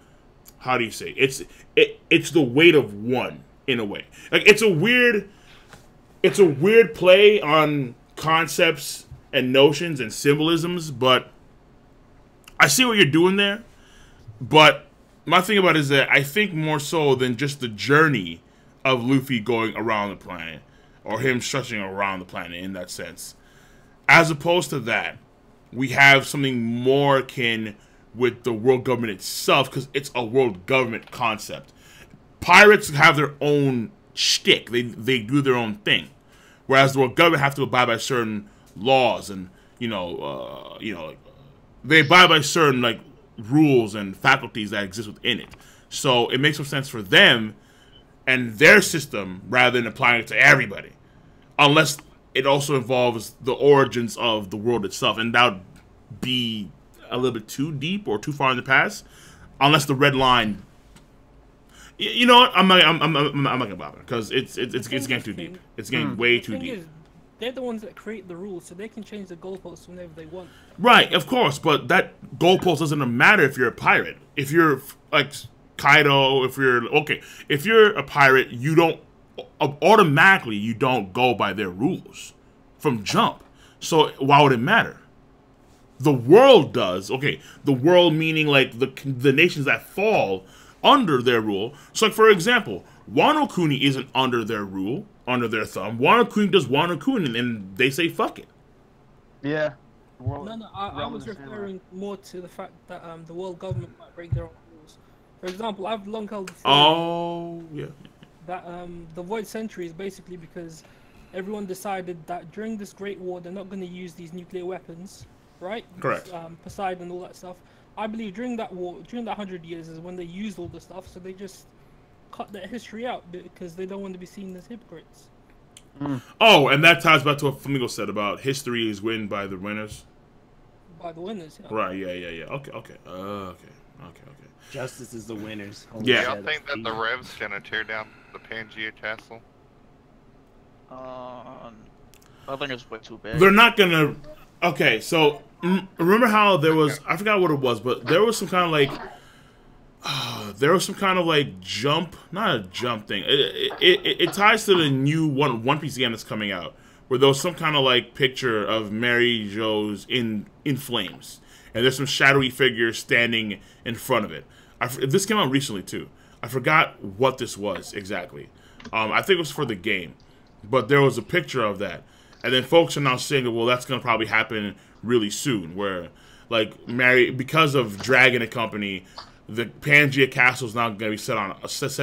A: how do you say? It's the weight of one in a way. Like it's a weird play on concepts and notions and symbolisms, but I see what you're doing there. But my thing about it is that I think more so than just the journey of Luffy going around the planet, or him stretching around the planet in that sense. As opposed to that, we have something more akin with the world government itself, because it's a world government concept. Pirates have their own shtick. They do their own thing, whereas the world government have to abide by certain laws, and they abide by certain like rules and faculties that exist within it. So it makes more sense for them and their system rather than applying it to everybody, unless it also involves the origins of the world itself, and that would be a little bit too deep or too far in the past, unless the red line. You know what? I'm not gonna bother, because it's getting too deep. It's getting way too deep.
P: They're the ones that create the rules, so they can change the goalposts whenever they want.
A: Right, of course, but that goalpost doesn't matter if you're a pirate. If you're like Kaido, if you're a pirate, you don't automatically go by their rules from jump. So why would it matter? The world does. Okay, the world meaning like the nations that fall under their rule. So, like, for example, Wano Kuni isn't under their rule, under their thumb. Wano Kuni does Wano Kuni, and they say fuck it.
C: Yeah.
P: No, I was referring more to the fact that the world government might break their own rules. For example, I've long held the theory that the Void Century is basically because everyone decided that during this Great War they're not going to use these nuclear weapons, right?
A: Correct.
P: Poseidon and all that stuff. I believe during that war, during that 100 years, is when they used all the stuff, so they just cut their history out because they don't want to be seen as hypocrites.
A: Oh, and that ties back to what Flamingo said about history is written by the winners.
P: By the winners, yeah.
A: Right, yeah. Okay.
L: Justice is the winners.
K: Do y'all think that the Rev's gonna tear down the Pangea Castle?
I: I think it's way too big.
A: They're not gonna. Okay, so remember how there was, I forgot what it was, but there was some kind of like jump, not a jump thing. It ties to the new One Piece game that's coming out, where there was some kind of like picture of Mary Geoise in flames, and there's some shadowy figures standing in front of it. This came out recently too. I forgot what this was exactly. I think it was for the game, but there was a picture of that. And then folks are now saying, well, that's going to probably happen really soon, where, like, because of Dragon and Company, the Pangea Castle is now going to be set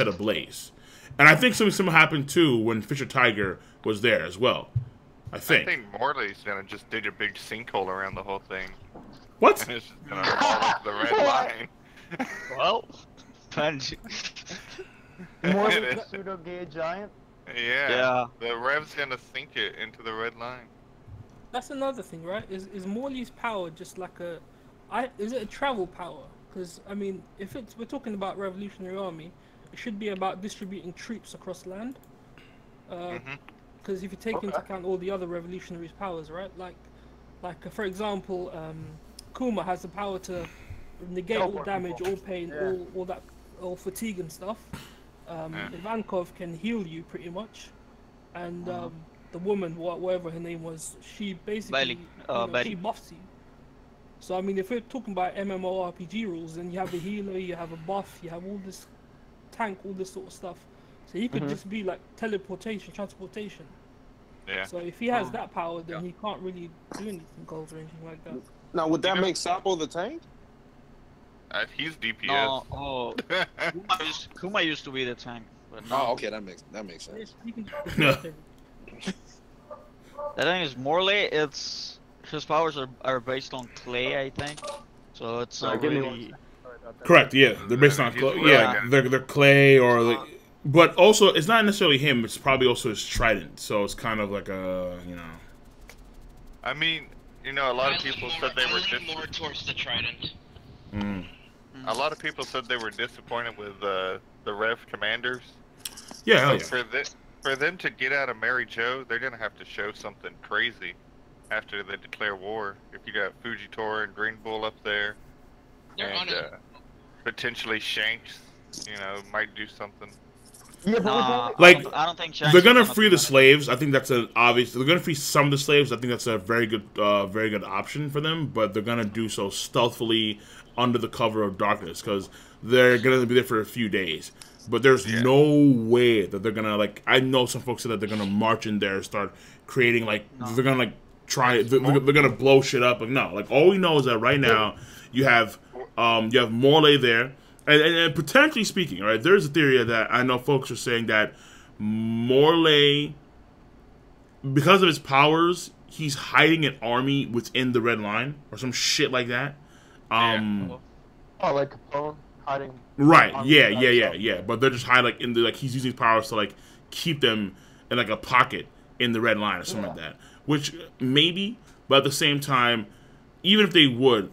A: ablaze. And I think something similar happened, too, when Fisher Tiger was there as well. I think
K: Morley's going to just dig a big sinkhole around the whole thing.
A: What?
K: And it's just going to fall into the red line.
I: Well, Pangea.
C: Morley's pseudo-gay giant?
K: Yeah. The Rev's gonna sink it into the red line.
P: That's another thing, right? Is Morley's power just like is it a travel power? Because I mean, if we're talking about Revolutionary Army, it should be about distributing troops across land. Because if you take into account all the other revolutionaries' powers, right? Like for example, Kuma has the power to negate all damage, all pain, all fatigue and stuff. Ivankov can heal you pretty much, and the woman, whatever her name was, she basically she buffs you. So I mean, if we're talking about MMORPG rules, then you have a healer, you have a buff, you have all this tank, all this sort of stuff. So he could just be like transportation.
K: Yeah.
P: So if he has that power, then he can't really do anything goals or anything like that.
Q: Now, would that make Sapo the tank?
K: He's DPS.
I: No, Kuma used to be the tank. But no.
Q: Oh, okay, that makes sense.
I: The thing is, Morley, his powers are based on clay, I think. So it's really...
A: Correct. Yeah, they're based on clay. Yeah, they're clay or but also it's not necessarily him. It's probably also his trident. So it's kind of like
K: I mean, a lot of people said they were
H: more towards the trident.
K: A lot of people said they were disappointed with the Rev commanders.
A: Yeah,
K: for them to get out of Mary Jo, they're gonna have to show something crazy after they declare war. If you got Fujitora and Green Bull up there, and potentially Shanks, might do something.
C: Yeah, but
A: I
I: don't think Shanks
A: they're gonna free the slaves. I think that's an obvious. They're gonna free some of the slaves. I think that's a very good option for them. But they're gonna do so stealthily under the cover of darkness, because they're gonna be there for a few days. But there's no way that they're gonna I know some folks said that they're gonna march in there and start creating they're gonna try. They're gonna blow shit up. Like no, like all we know is that right now you have Morley there, and potentially speaking, right? There's a theory that I know folks are saying that Morley, because of his powers, he's hiding an army within the Red Line or some shit like that.
C: Oh, like Capone hiding.
A: Right. Yeah. But they're just hiding, like in the like he's using his powers to like keep them in like a pocket in the Red Line or something like that. Which maybe, but at the same time, even if they would,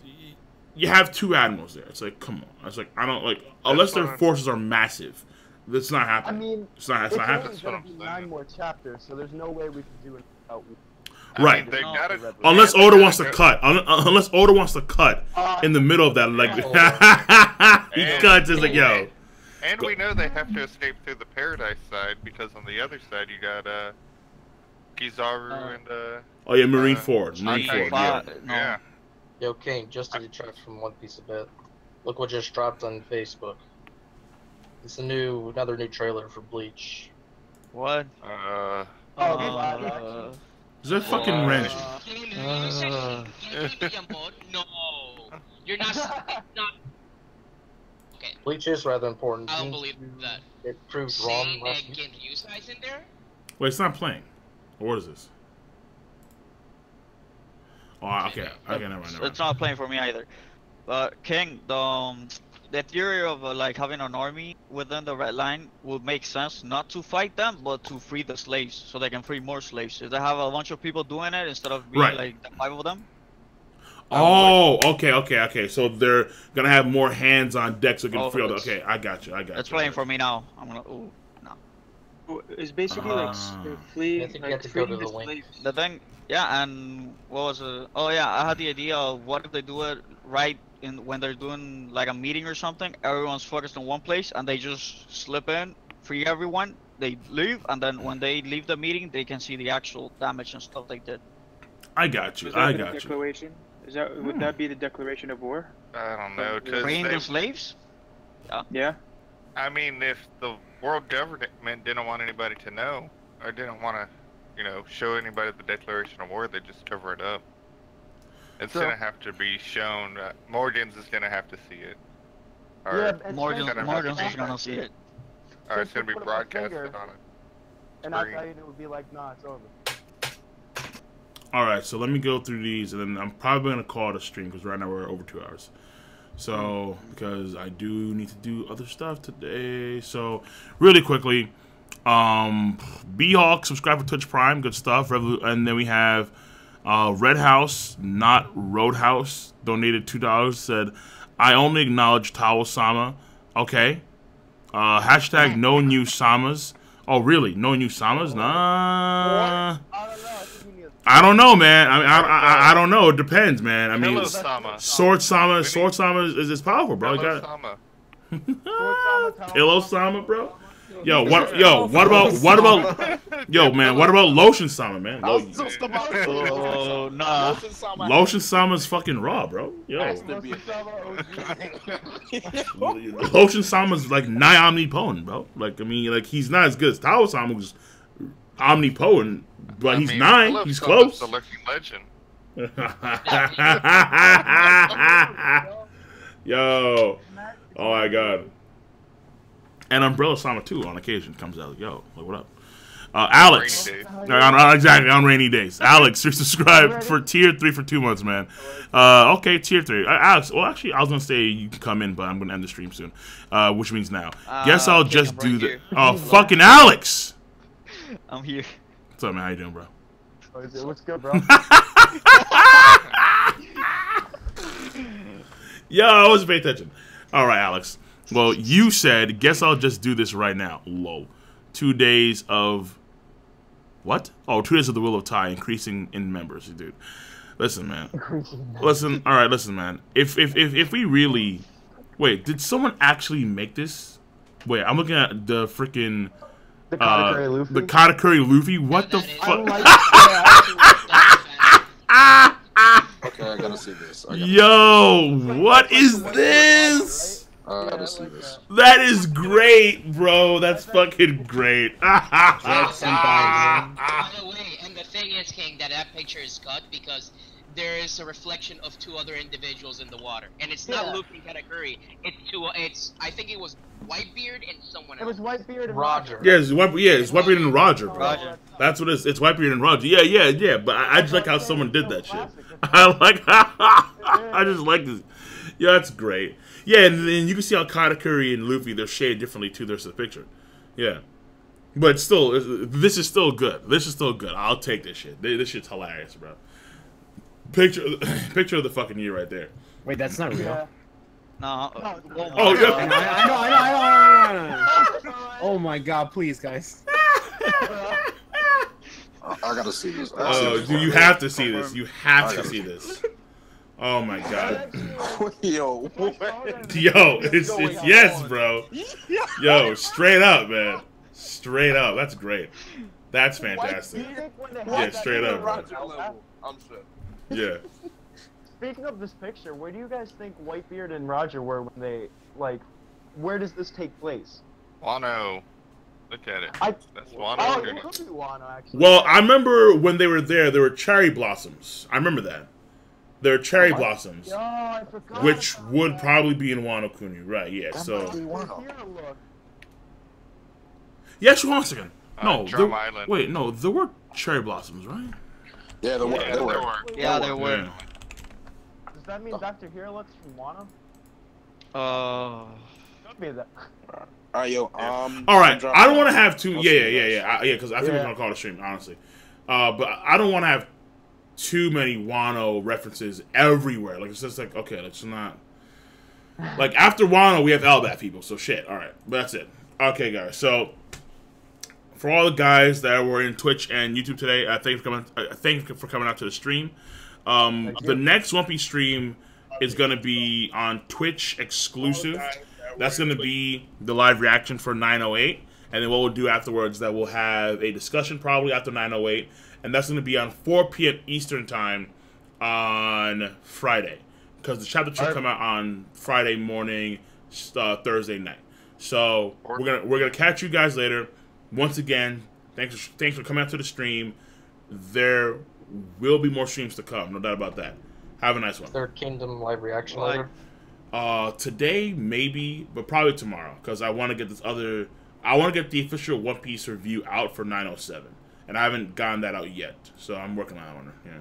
A: you have two admirals there. It's like, come on. It's like I don't like unless their forces are massive. That's not happening.
C: I mean,
A: it's not happening.
C: It's going to be 9 more chapters, so there's no way we can do it without.
A: Right. Unless Oda wants to cut. Unless Oda wants to cut in the middle of that, like he cuts. It's like, yo.
K: And we know they have to escape through the Paradise side because on the other side you got Kizaru and
A: oh yeah, Marine Ford.
K: Yeah.
F: Yo, King, just to detract from One Piece a bit, look what just dropped on Facebook. It's another new trailer for Bleach.
I: What?
A: Is that fucking Renji?
H: No, you're not. Okay.
F: Bleach is rather important.
H: I don't believe that.
F: It proved wrong.
H: Can you guys in there?
A: Wait, it's not playing. Or what is this? Oh, okay. Okay, never mind.
I: It's not playing for me either. But King, the theory of like having an army within the Red Line would make sense, not to fight them, but to free the slaves, so they can free more slaves. If they have a bunch of people doing it instead of being like the 5 of them.
A: Oh, okay. So they're gonna have more hands on deck, so they can free all the. Okay, I got you.
I: It's playing for me now. I'm gonna. Ooh, no.
N: It's basically like fleeing.
F: I think you have to go to the link.
I: The thing, yeah, and what was it? Oh yeah, I had the idea of what if they do it right when they're doing like a meeting or something. Everyone's focused in one place, and they just slip in, free everyone. They leave, and then when they leave the meeting, they can see the actual damage and stuff they did.
A: I got you.
N: Is that the declaration? Is that would that be the declaration of war?
K: I don't know.
I: Freeing the slaves?
N: Yeah.
K: I mean, if the world government didn't want anybody to know, or didn't want to, show anybody the declaration of war, they just cover it up. It's gonna have to be shown. Morgan's is gonna have to see it.
I: Or Morgan's is gonna see it.
K: Or it's gonna be broadcasted on it.
C: And I tell you, it would be like, nah, it's over.
A: Alright, so let me go through these, and then I'm probably going to call it a stream, because right now we're over 2 hours. So, because I do need to do other stuff today. So, really quickly, B-Hawk, subscribe for Twitch Prime, good stuff. And then we have Red House, not Roadhouse, donated $2, said, I only acknowledge Tawo-sama. Okay. Hashtag no new Samas. Oh, really? No new Samas? Nah. I don't know, man. I don't know. It depends, man. I mean, Sword Sama is powerful, bro. Pillow Sama, bro. Yo, what about Lotion Sama, man?
I: Nah.
A: Lotion Sama is fucking raw, bro. Yo. Lotion Sama is like nigh omnipotent, bro. Like, I mean, like he's not as good as Tawo Sama, who's omnipotent. But he's 9. He's close.
K: The lurking legend.
A: Yo. Oh my god. And Umbrella Sama 2 on occasion comes out. Yo, like, what up? Alex. Exactly, on rainy days. Alex, you're subscribed for tier 3 for 2 months, man. Okay, tier 3. Alex, well, actually, I was going to say you can come in, but I'm going to end the stream soon. Which means now. Guess I'll just do the. Oh, fucking Alex!
I: I'm here.
A: What's up, man? How you doing, bro?
C: What's good, bro?
A: Yo, I wasn't paying attention. All right, Alex. Well, you said, guess I'll just do this right now. Low. 2 days of... What? Oh, 2 days of the Will of Tai, increasing in members, dude. Listen, man. Listen, all right, listen, man. If we really... Wait, did someone actually make this? Wait, I'm looking at the freaking...
C: The Katakuri Luffy?
A: The Katakuri Luffy? What the fuck?
Q: Okay, I gotta see this.
A: Yo, what is this?
Q: I gotta see this.
A: That is great, bro. That's fucking great.
H: By the way, and the thing is, King, that picture is cut because there is a reflection of two other individuals in the water, and it's not Luffy and Katakuri. It's I think it was Whitebeard and someone else.
C: It was Whitebeard and
F: Roger.
A: Yeah, it's Whitebeard and Roger, bro.
H: Roger.
A: That's what it is. It's Whitebeard and Roger. Yeah. But I just like how someone did that shit. I just like this. Yeah, that's great. Yeah, and then you can see how Katakuri and Luffy, they're shaded differently too. There's the picture. Yeah. But still, this is still good. This is still good. I'll take this shit. This shit's hilarious, bro. Picture of the fucking year right there.
L: Wait, that's not real.
C: Yeah.
I: No.
A: Oh, yeah.
L: I know. Oh my god, please, guys.
Q: I gotta see this.
A: Oh, dude, you have to see this. You have to see this. Oh my god.
Q: Yo,
A: it's yes, bro. Yo, straight up, man. Straight up. That's great. That's fantastic. Yeah, straight up, bro.
Q: I'm sure.
A: Yeah.
C: Speaking of this picture, where do you guys think Whitebeard and Roger were when they, like, where does this take place?
K: Wano. Look at it. That's Wano.
C: Oh, it could be Wano, actually.
A: Well, I remember when they were there were cherry blossoms. I remember that. There are cherry blossoms.
C: Oh, I forgot.
A: Which would probably be in Wano Kuni. Right, yeah, so... Yeah, hold on a second. No,
K: Drum Island.
A: wait, no, there were cherry blossoms, right?
Q: Yeah, there were.
I: Yeah, there were.
A: Yeah.
C: Does that mean Dr. Hirelux from Wano? Could be that.
Q: Alright, yo,
A: Alright, I don't want to have two... Yeah, because I think we're going to call it a stream, honestly. But I don't want to have too many Wano references everywhere. Like, it's just like, okay, let's not... Like, after Wano, we have Elbaf people, so shit. Alright, but that's it. Okay, guys, so... For all the guys that were in Twitch and YouTube today, thank you for coming out to the stream. The next One Piece stream is going to be on Twitch exclusive. That's going to be the live reaction for 908. And then what we'll do afterwards, that we'll have a discussion probably after 908. And that's going to be on 4 p.m. Eastern time on Friday. Because the chapter should come out on Friday morning, Thursday night. So we're gonna catch you guys later. Once again, thanks for coming out to the stream. There will be more streams to come, no doubt about that. Have a nice one.
F: Third Kingdom live reaction later.
A: Today maybe, but probably tomorrow, because I want to get this other. I want to get the official One Piece review out for 907, and I haven't gotten that out yet, so I'm working on it. Yeah.